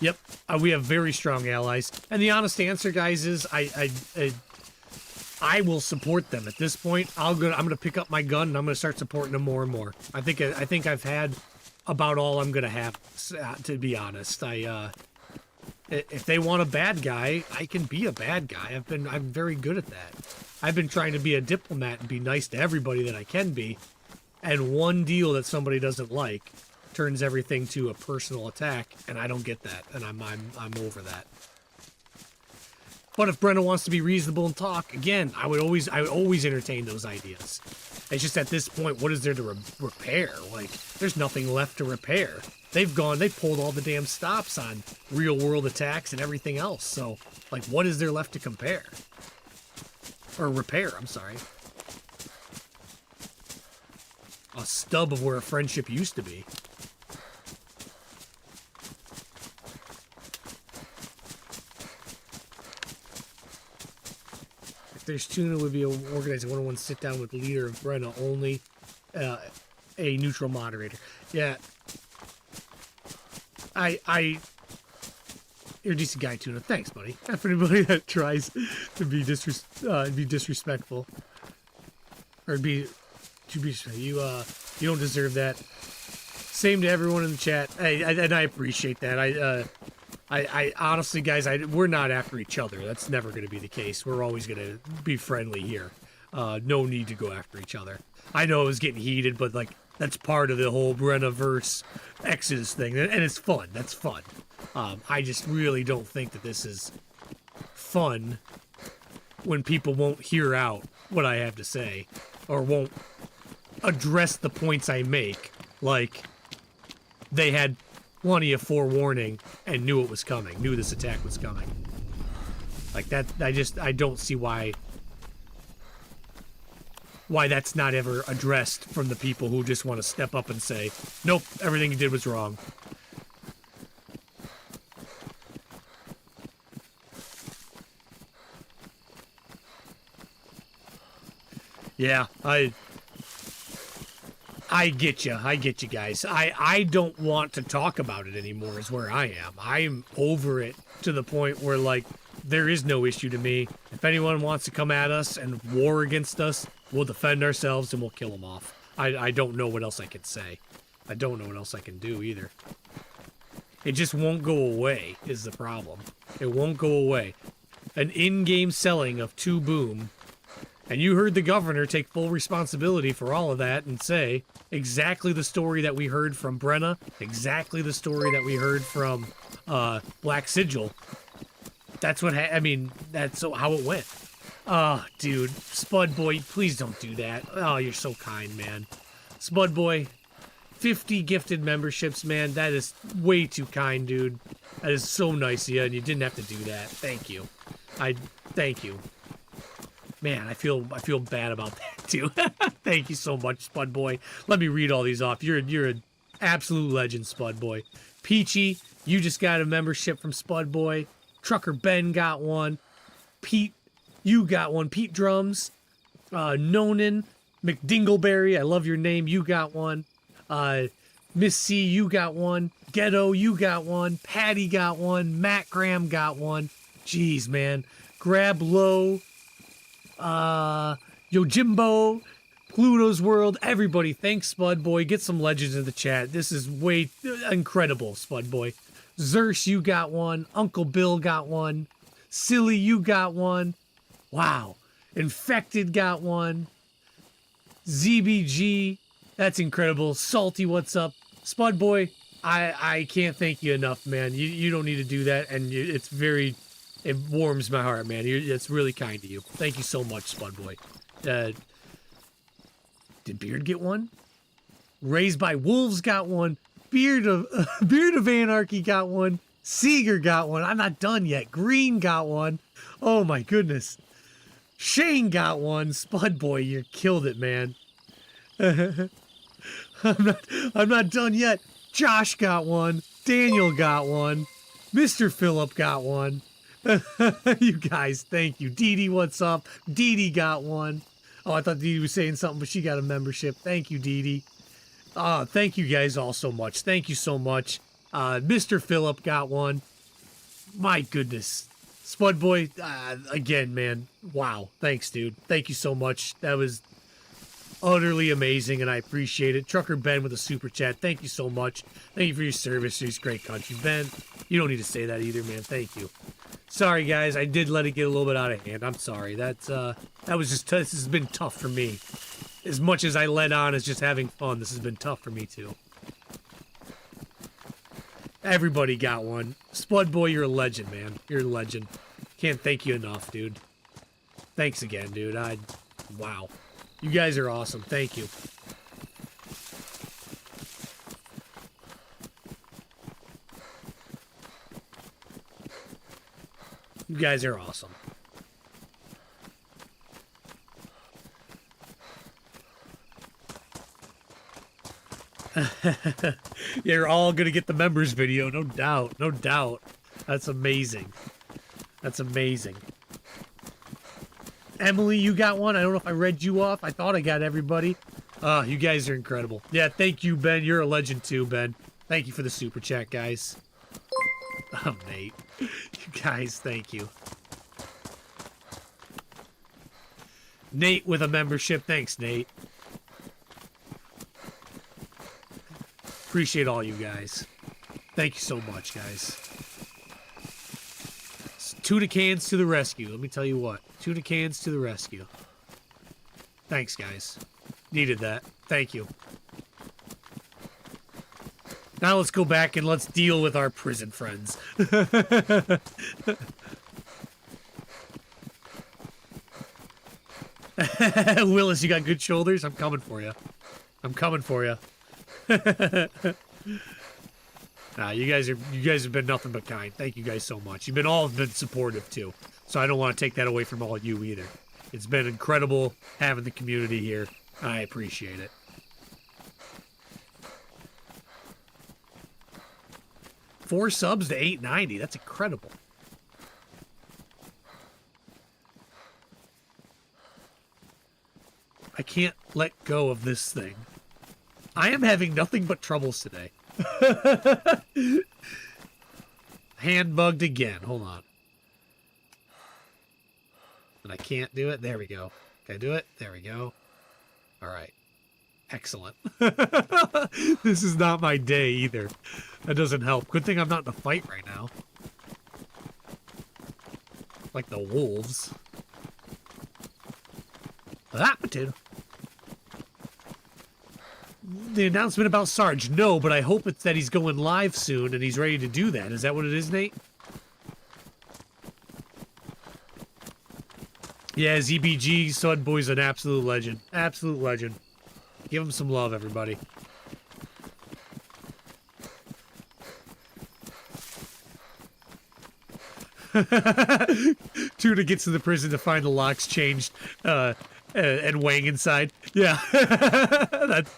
Yep, we have very strong allies, and the honest answer, guys, is I will support them at this point. I'm gonna pick up my gun and I'm gonna start supporting them more and more. I think I've had about all I'm gonna have, to be honest. If they want a bad guy, I can be a bad guy. I'm very good at that. I've been trying to be a diplomat and be nice to everybody that I can be, and one deal that somebody doesn't like turns everything to a personal attack, and I don't get that, and I'm over that. But if Brenna wants to be reasonable and talk, again, I would always entertain those ideas. It's just at this point, what is there to repair? Like, there's nothing left to repair. They pulled all the damn stops on real world attacks and everything else. So, like, what is there left to compare? Or repair, I'm sorry. A stub of where a friendship used to be. There's Tuna would be organizing one-on-one sit-down with the leader of Brenna, only a neutral moderator. Yeah. You're a decent guy, Tuna. Thanks, buddy. For anybody that tries to be disrespectful. Or you don't deserve that. Same to everyone in the chat. And I appreciate that. I honestly, guys, we're not after each other. That's never going to be the case. We're always going to be friendly here. No need to go after each other. I know it was getting heated, but, like, that's part of the whole Brenna-verse Exodus thing, and it's fun. That's fun. I just really don't think that this is fun when people won't hear out what I have to say, or won't address the points I make, like they had plenty of forewarning and knew it was coming, knew this attack was coming. Like that, I don't see why that's not ever addressed from the people who just want to step up and say, nope, everything you did was wrong. Yeah, I get you. I get you guys. I don't want to talk about it anymore is where I am. I'm over it to the point where, like, there is no issue to me. If anyone wants to come at us and war against us, we'll defend ourselves and we'll kill them off. I don't know what else I can say. I don't know what else I can do either. It just won't go away is the problem. It won't go away. An in-game selling of 2 boom. And you heard the governor take full responsibility for all of that and say exactly the story that we heard from Brenna, exactly the story that we heard from Black Sigil. That's what that's how it went. Oh, dude, Spud Boy, please don't do that. Oh, you're so kind, man. Spud Boy, 50 gifted memberships, man. That is way too kind, dude. That is so nice of you, and you didn't have to do that. Thank you. Thank you. Man, I feel bad about that too. Thank you so much, Spud Boy. Let me read all these off. You're an absolute legend, Spud Boy. Peachy, you just got a membership from Spud Boy. Trucker Ben got one. Pete, you got one. Pete Drums. Nonan, McDingleberry, I love your name. You got one. Miss C, you got one. Ghetto, you got one. Patty got one. Matt Graham got one. Jeez, man. Grab Low. Yojimbo, Pluto's World, everybody, thanks, Spud Boy. Get some legends in the chat. This is way incredible, Spud Boy. Zersh, you got one. Uncle Bill got one. Silly, you got one. Wow. Infected got one. ZBG, that's incredible. Salty, what's up? Spud Boy, I can't thank you enough, man. You don't need to do that, and it warms my heart, man. It's really kind of you. Thank you so much, Spud Boy. Did Beard get one? Raised by Wolves got one. Beard of Anarchy got one. Seeger got one. I'm not done yet. Green got one. Oh my goodness. Shane got one. Spud Boy, you killed it, man. I'm not done yet. Josh got one. Daniel got one. Mr. Phillip got one. You guys, thank you. Dee Dee, what's up? Dee Dee got one. Oh, I thought Dee Dee was saying something, but she got a membership. Thank you, Dee Dee. Thank you guys all so much. Thank you so much. Mr. Phillip got one. My goodness. Spud Boy, again, man. Wow. Thanks, dude. Thank you so much. That was utterly amazing, and I appreciate it. Trucker Ben with a super chat. Thank you so much. Thank you for your service to this great country. Ben, you don't need to say that either, man. Thank you. Sorry, guys. I did let it get a little bit out of hand. I'm sorry. That was just this has been tough for me. As much as I let on as just having fun, this has been tough for me, too. Everybody got one. Spud Boy, you're a legend, man. You're a legend. Can't thank you enough, dude. Thanks again, dude. Wow. You guys are awesome. Thank you. You guys are awesome. You're all gonna get the members video, no doubt, no doubt. That's amazing. That's amazing. Emily, you got one? I don't know if I read you off. I thought I got everybody. You guys are incredible. Yeah, thank you, Ben. You're a legend too, Ben. Thank you for the super chat, guys. Oh, Nate. You guys, thank you. Nate with a membership. Thanks, Nate. Appreciate all you guys. Thank you so much, guys. Tuna cans to the rescue. Let me tell you what. Tuna cans to the rescue. Thanks, guys. Needed that. Thank you. Now let's go back and let's deal with our prison friends. Willis, you got good shoulders? I'm coming for you. I'm coming for you. Nah, you guys have been nothing but kind. Thank you guys so much. You've all been supportive too. So I don't want to take that away from all of you either. It's been incredible having the community here. I appreciate it. Four subs to 890. That's incredible. I can't let go of this thing. I am having nothing but troubles today. Hand bugged again. Hold on. And I can't do it. There we go. Can I do it? There we go. All right. Excellent. This is not my day either. That doesn't help. Good thing I'm not in a fight right now. Like the wolves. Ah, potato. The announcement about Sarge. No, but I hope it's that he's going live soon and he's ready to do that. Is that what it is, Nate? Yeah, ZBG, Sudboy's an absolute legend. Absolute legend. Give him some love, everybody. Tuna gets to the prison to find the locks changed, and Wang inside. Yeah. That's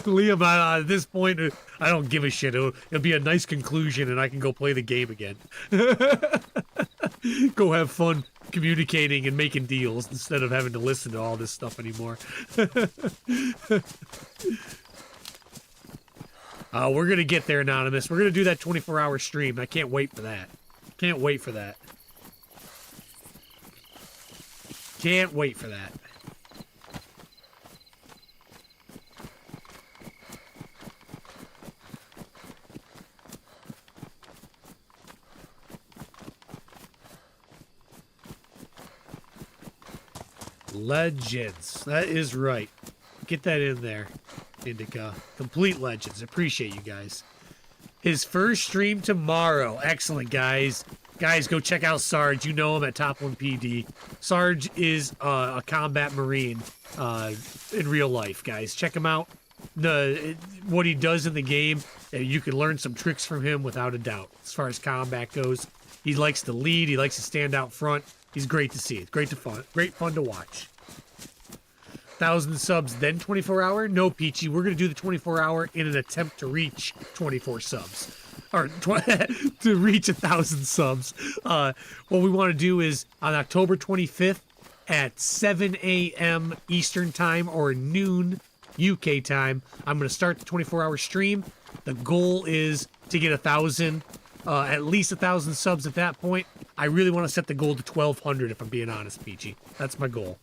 Liam, at this point, I don't give a shit. It'll be a nice conclusion and I can go play the game again. Go have fun communicating and making deals instead of having to listen to all this stuff anymore. We're gonna get there, Anonymous. We're gonna do that 24-hour stream. I can't wait for that. Can't wait for that. Can't wait for that. Legends. That is right. Get that in there, Indica. Complete legends. Appreciate you guys. His first stream tomorrow. Excellent, guys. Guys, go check out Sarge. You know him at Top 1 PD. Sarge is a combat marine in real life, guys. Check him out. what he does in the game, you can learn some tricks from him without a doubt. As far as combat goes, he likes to lead. He likes to stand out front. He's great to see. It's great fun to watch. 1,000 subs, then 24-hour? No, Peachy. We're going to do the 24-hour in an attempt to reach 24 subs. Or to reach 1,000 subs. What we want to do is on October 25th at 7 a.m. Eastern Time or noon UK time, I'm going to start the 24-hour stream. The goal is to get 1,000, at least 1,000 subs at that point. I really want to set the goal to 1,200 if I'm being honest, Peachy. That's my goal.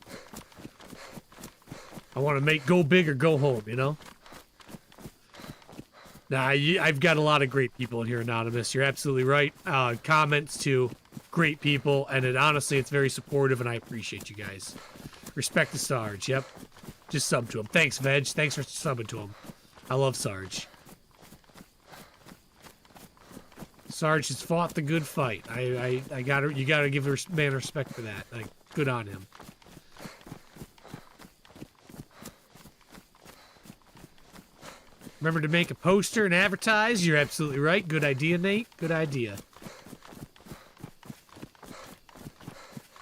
I want to go big or go home, you know? Nah, I've got a lot of great people in here, Anonymous. You're absolutely right. Comments to great people, and honestly, it's very supportive, and I appreciate you guys. Respect to Sarge, yep. Just sub to him. Thanks, Veg. Thanks for subbing to him. I love Sarge. Sarge has fought the good fight. You gotta give a man respect for that. Like, good on him. Remember to make a poster and advertise. You're absolutely right. Good idea, Nate. Good idea.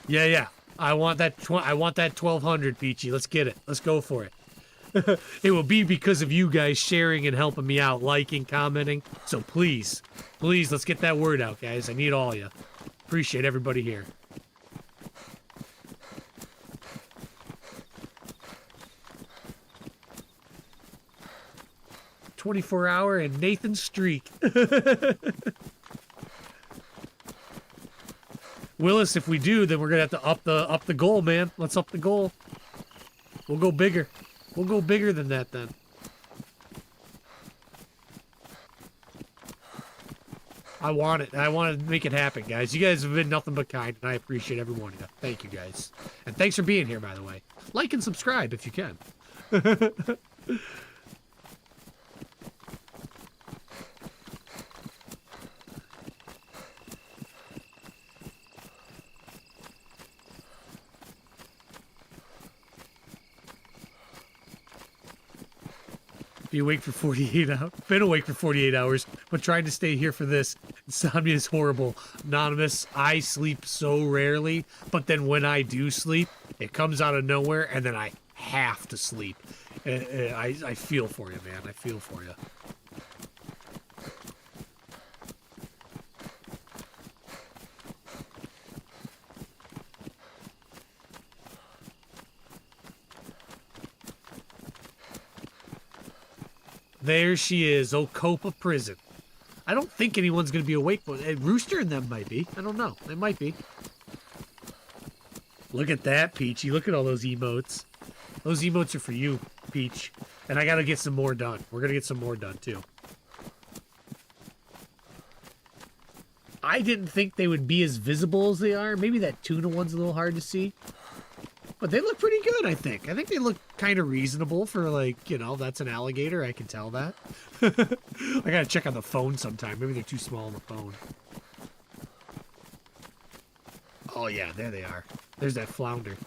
Yeah. I want that 1,200, Peachy. Let's get it. Let's go for it. It will be because of you guys sharing and helping me out, liking, commenting. So please, let's get that word out, guys. I need all of you. Appreciate everybody here. "24-hour and Nathan streak." Willis, if we do, then we're gonna have to up the goal, man. Let's up the goal. We'll go bigger. We'll go bigger than that then. I want it. I want to make it happen, guys. You guys have been nothing but kind, and I appreciate every one of you. Thank you, guys. And thanks for being here, by the way. Like and subscribe if you can. Be awake for 48 hours. Been awake for 48 hours, but trying to stay here for this. Insomnia is horrible. Anonymous, I sleep so rarely, but then when I do sleep, it comes out of nowhere, and then I have to sleep. I feel for you, man. I feel for you. There she is, Ocopa Prison. I don't think anyone's going to be awake, but Rooster and them might be. I don't know. They might be. Look at that, Peachy. Look at all those emotes. Those emotes are for you, Peach. And I got to get some more done. We're going to get some more done, too. I didn't think they would be as visible as they are. Maybe that tuna one's a little hard to see. But they look pretty good, I think. I think they look kind of reasonable for, like, you know, that's an alligator. I can tell that. I gotta check on the phone sometime. Maybe they're too small on the phone. Oh, yeah, there they are. There's that flounder.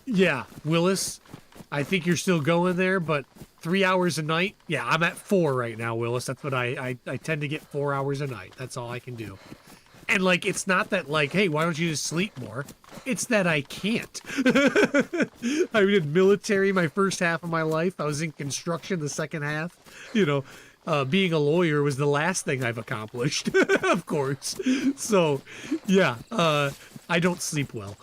Yeah, Willis, I think you're still going there, but 3 hours a night? Yeah, I'm at 4 right now, Willis. That's what I tend to get 4 hours a night. That's all I can do. And, like, it's not that, like, hey, why don't you just sleep more? It's that I can't. I did military my first half of my life. I was in construction the second half. You know, being a lawyer was the last thing I've accomplished, of course. So, yeah, I don't sleep well.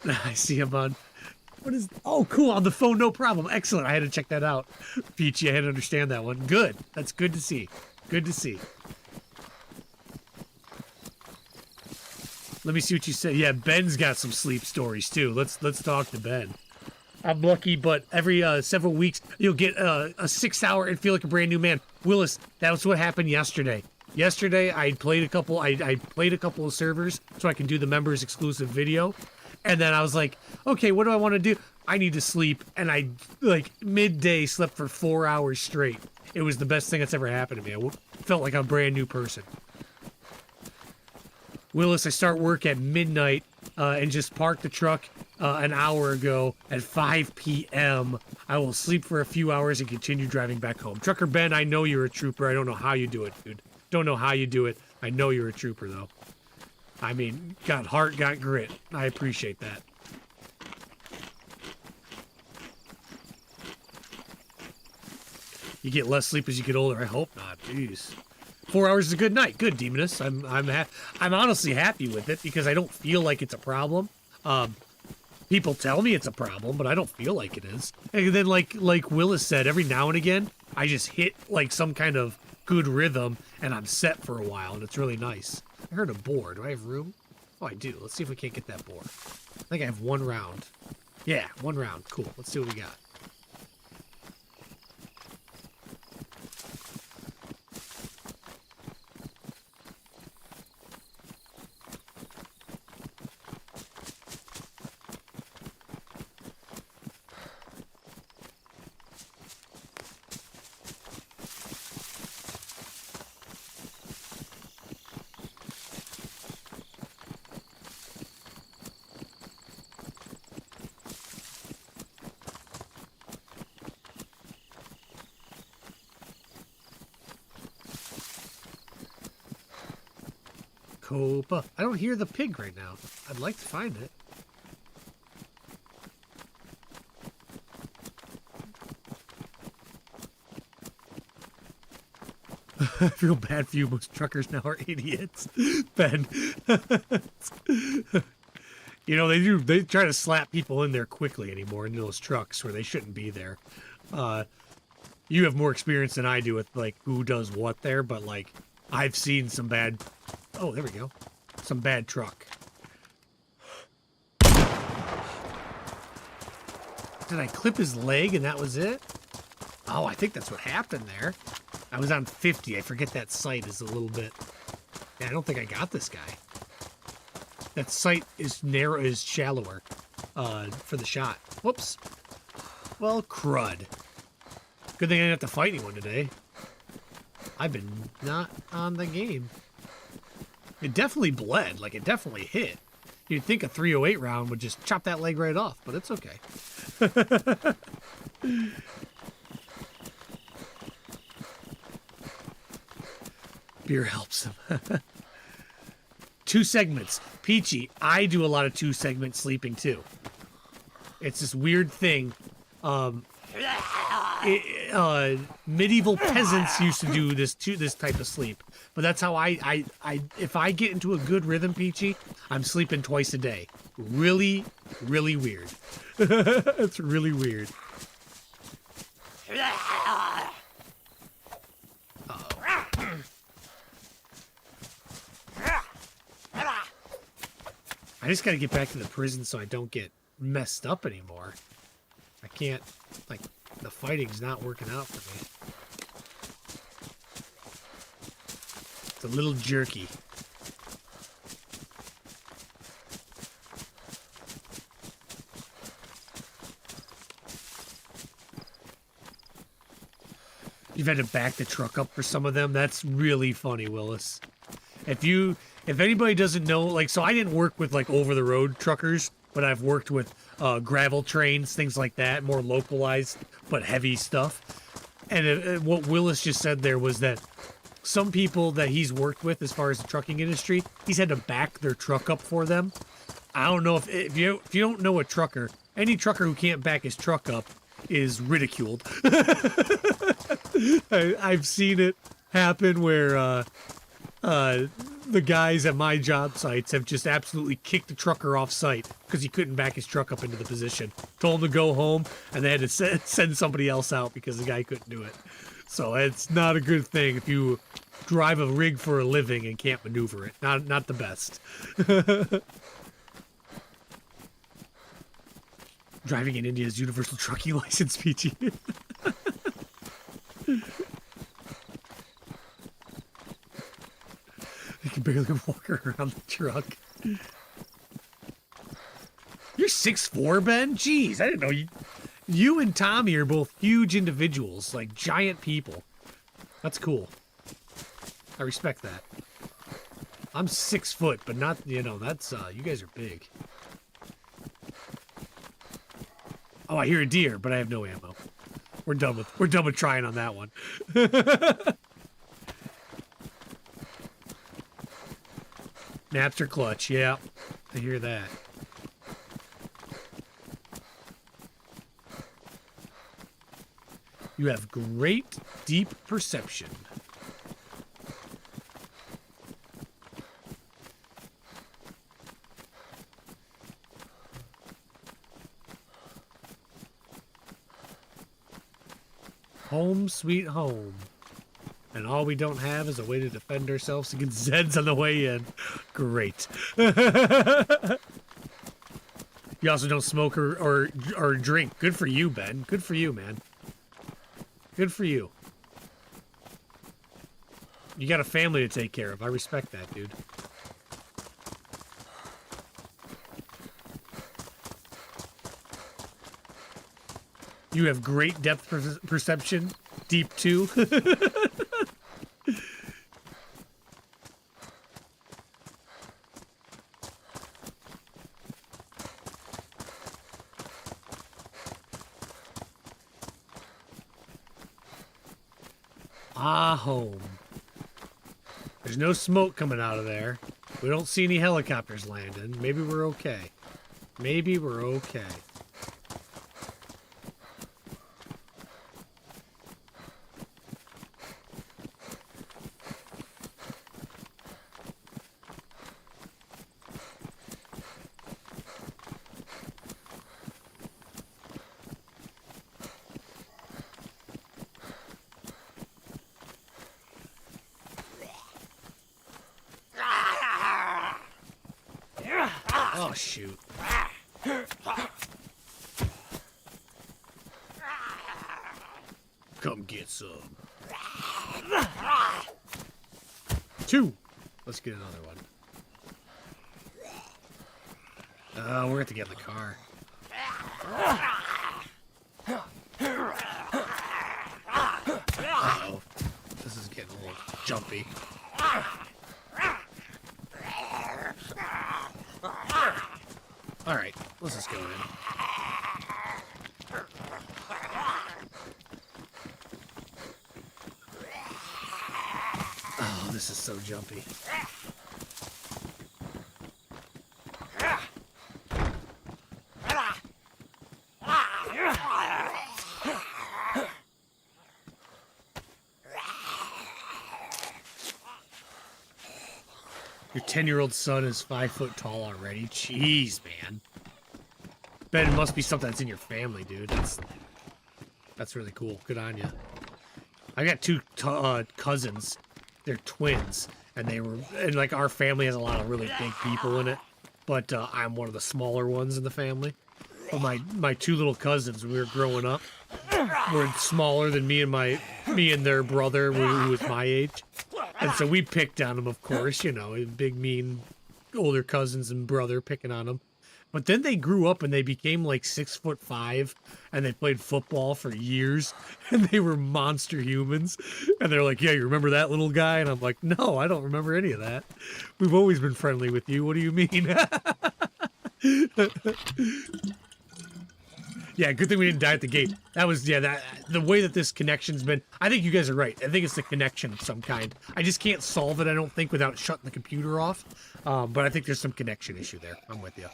I see him on. What is? Oh, cool. On the phone, no problem. Excellent. I had to check that out. Peachy, I had to understand that one. Good. That's good to see. Good to see. Let me see what you said. Yeah, Ben's got some sleep stories too. Let's talk to Ben. I'm lucky, but every several weeks you'll get a 6 hour and feel like a brand new man. Willis, that was what happened yesterday. Yesterday I played a couple. I played a couple of servers so I can do the members exclusive video. And then I was like, okay, what do I want to do? I need to sleep. And I, like, midday slept for 4 hours straight. It was the best thing that's ever happened to me. I felt like a brand new person. Willis, I start work at midnight and just parked the truck an hour ago at 5 p.m. I will sleep for a few hours and continue driving back home. Trucker Ben, I know you're a trooper. I don't know how you do it, dude. Don't know how you do it. I know you're a trooper, though. I mean, got heart, got grit. I appreciate that. You get less sleep as you get older. I hope not. Jeez. 4 hours is a good night. Good, Demoness. I'm honestly happy with it because I don't feel like it's a problem. People tell me it's a problem, but I don't feel like it is. And then, like Willis said, every now and again, I just hit like some kind of good rhythm, and I'm set for a while, and it's really nice. I heard a boar. Do I have room? Oh, I do. Let's see if we can't get that boar. I think I have 1 round. Yeah, 1 round. Cool. Let's see what we got. Copa. I don't hear the pig right now. I'd like to find it. I feel bad for you. Most truckers now are idiots. Ben. You know, they try to slap people in there quickly anymore in those trucks where they shouldn't be there. You have more experience than I do with, like, who does what there, but, like, I've seen some bad... Oh, there we go. Some bad truck. Did I clip his leg and that was it? Oh, I think that's what happened there. I was on 50. I forget that sight is a little bit... Yeah, I don't think I got this guy. That sight is narrow, is shallower for the shot. Whoops. Well, crud. Good thing I didn't have to fight anyone today. I've been not on the game. It definitely bled, like it definitely hit. You'd think a 308 round would just chop that leg right off, but it's okay. Beer helps him. 2 segments. Peachy, I do a lot of 2-segment sleeping too. It's this weird thing. Medieval peasants used to do this type of sleep, but that's how I if I get into a good rhythm, Peachy, I'm sleeping twice a day. Really, really weird. It's really weird. I just gotta get back to the prison so I don't get messed up anymore. I can't, like, the fighting's not working out for me. It's a little jerky. You've had to back the truck up for some of them? That's really funny, Willis. If anybody doesn't know, like, so I didn't work with, like, over-the-road truckers, but I've worked with gravel trains, things like that, more localized but heavy stuff. And what Willis just said there was that some people that he's worked with as far as the trucking industry, he's had to back their truck up for them. I don't know if you don't know a trucker, any trucker who can't back his truck up is ridiculed. I've seen it happen where the guys at my job sites have just absolutely kicked the trucker off site because he couldn't back his truck up into the position. Told him to go home, and they had to send somebody else out because the guy couldn't do it. So it's not a good thing if you drive a rig for a living and can't maneuver it. Not the best. Driving in India's universal trucking license, PG. You can barely walk around the truck. You're 6'4", Ben? Jeez, I didn't know you. You and Tommy are both huge individuals, like giant people. That's cool. I respect that. I'm 6 foot, but not, you know, that's, you guys are big. Oh, I hear a deer, but I have no ammo. We're done with trying on that one. Napster clutch, yeah. I hear that. You have great deep perception. Home sweet home. And all we don't have is a way to defend ourselves against Zeds on the way in. Great. You also don't smoke or drink. Good for you, Ben. Good for you, man. Good for you. You got a family to take care of. I respect that, dude. You have great depth perception. Deep, too. Home. There's no smoke coming out of there. We don't see any helicopters landing. Maybe we're okay. Maybe we're okay. Oh, shoot. Come get some. 2. Let's get another one. We're going to have to get in the car. Uh-oh. This is getting a little jumpy. Alright, let's just go in. Oh, this is so jumpy. Your 10-year-old son is 5 foot tall already? Jeez, man. Bet it must be something that's in your family, dude. That's really cool. Good on you. I got 2 cousins. They're twins, and like our family has a lot of really big people in it. But I'm one of the smaller ones in the family. But my 2 little cousins, when we were growing up, were smaller than me and their brother, who was my age. And so we picked on them, of course, you know, big, mean, older cousins and brother picking on them. But then they grew up and they became like 6'5", and they played football for years, and they were monster humans. And they're like, yeah, you remember that little guy? And I'm like, no, I don't remember any of that. We've always been friendly with you. What do you mean? Yeah, good thing we didn't die at the gate. That was, yeah, the way that this connection's been, I think you guys are right. I think it's a connection of some kind. I just can't solve it, I don't think, without shutting the computer off. But I think there's some connection issue there. I'm with you.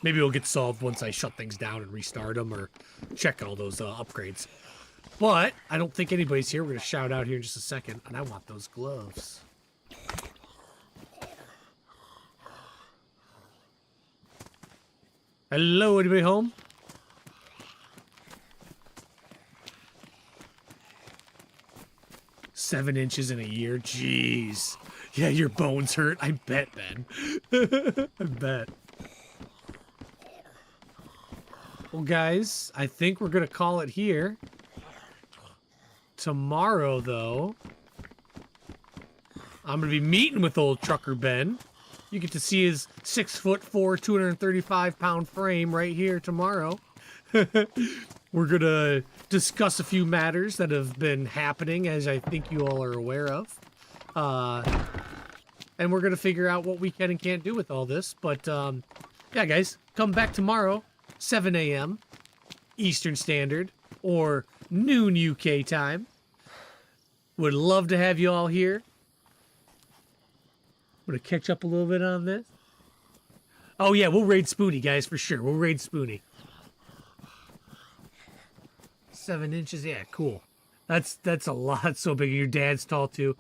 Maybe it'll get solved once I shut things down and restart them or check all those upgrades. But I don't think anybody's here. We're going to shout out here in just a second, and I want those gloves. Hello, anybody home? $7 inches in a year? Jeez. Yeah, your bones hurt. I bet, Ben. I bet. Well, guys, I think we're going to call it here. Tomorrow, though, I'm going to be meeting with old Trucker Ben. You get to see his 6'4", 235-pound frame right here tomorrow. We're gonna discuss a few matters that have been happening, as I think you all are aware of. And we're gonna figure out what we can and can't do with all this. But yeah, guys, come back tomorrow, 7 a.m. Eastern Standard or noon UK time. Would love to have you all here. I'm gonna catch up a little bit on this. Oh yeah, we'll raid Spoonie, guys, for sure. We'll raid Spoonie. 7 inches, yeah, cool. That's a lot. So big. Your dad's tall too.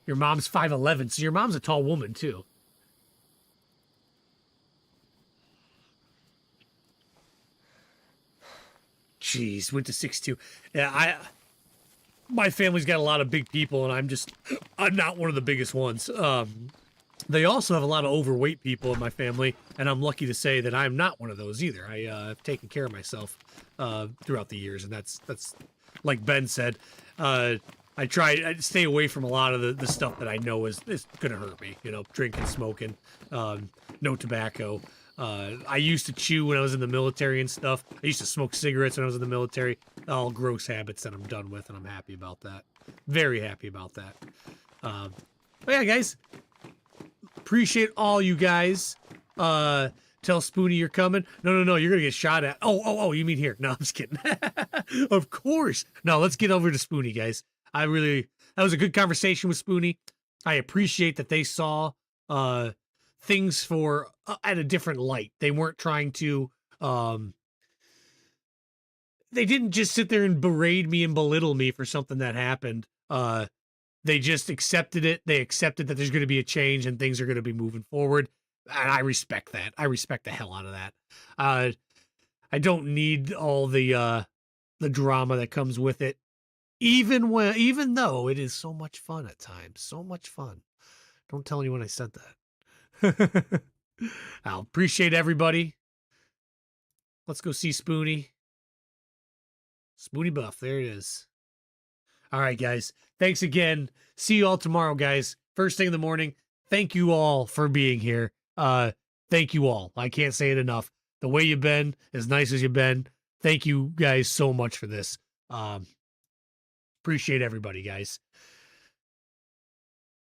Your mom's 5'11", so your mom's a tall woman too. Jeez, went to 6'2". Yeah, my family's got a lot of big people, and I'm not one of the biggest ones. They also have a lot of overweight people in my family, and I'm lucky to say that I'm not one of those either. I've taken care of myself throughout the years, and that's like Ben said. I stay away from a lot of the stuff that I know is gonna hurt me. You know, drinking, smoking, no tobacco. I used to chew when I was in the military and stuff. I used to smoke cigarettes when I was in the military. All gross habits that I'm done with, and I'm happy about that. Very happy about that. But yeah, guys, appreciate all you guys. Tell Spoonie you're coming. No, you're gonna get shot at. Oh, you mean here? No, I'm just kidding. Of course. No, let's get over to Spoonie, guys. That was a good conversation with Spoonie. I appreciate that they saw things for at a different light. They weren't trying to they didn't just sit there and berate me and belittle me for something that happened. They just accepted it. They accepted that there's going to be a change and things are going to be moving forward. And I respect that. I respect the hell out of that. I don't need all the drama that comes with it. Even though it is so much fun at times. So much fun. Don't tell anyone I said that. I'll appreciate everybody. Let's go see Spoonie. Spoonie Buff, there it is. All right, guys. Thanks again. See you all tomorrow, guys. First thing in the morning. Thank you all for being here. Thank you all. I can't say it enough. The way you've been, as nice as you've been. Thank you guys so much for this. Appreciate everybody, guys.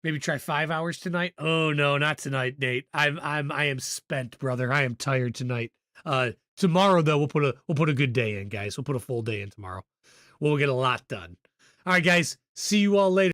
Maybe try 5 hours tonight. Oh no, not tonight, Nate. I am spent, brother. I am tired tonight. Tomorrow though, we'll put a good day in, guys. We'll put a full day in tomorrow. We'll get a lot done. All right, guys. See you all later.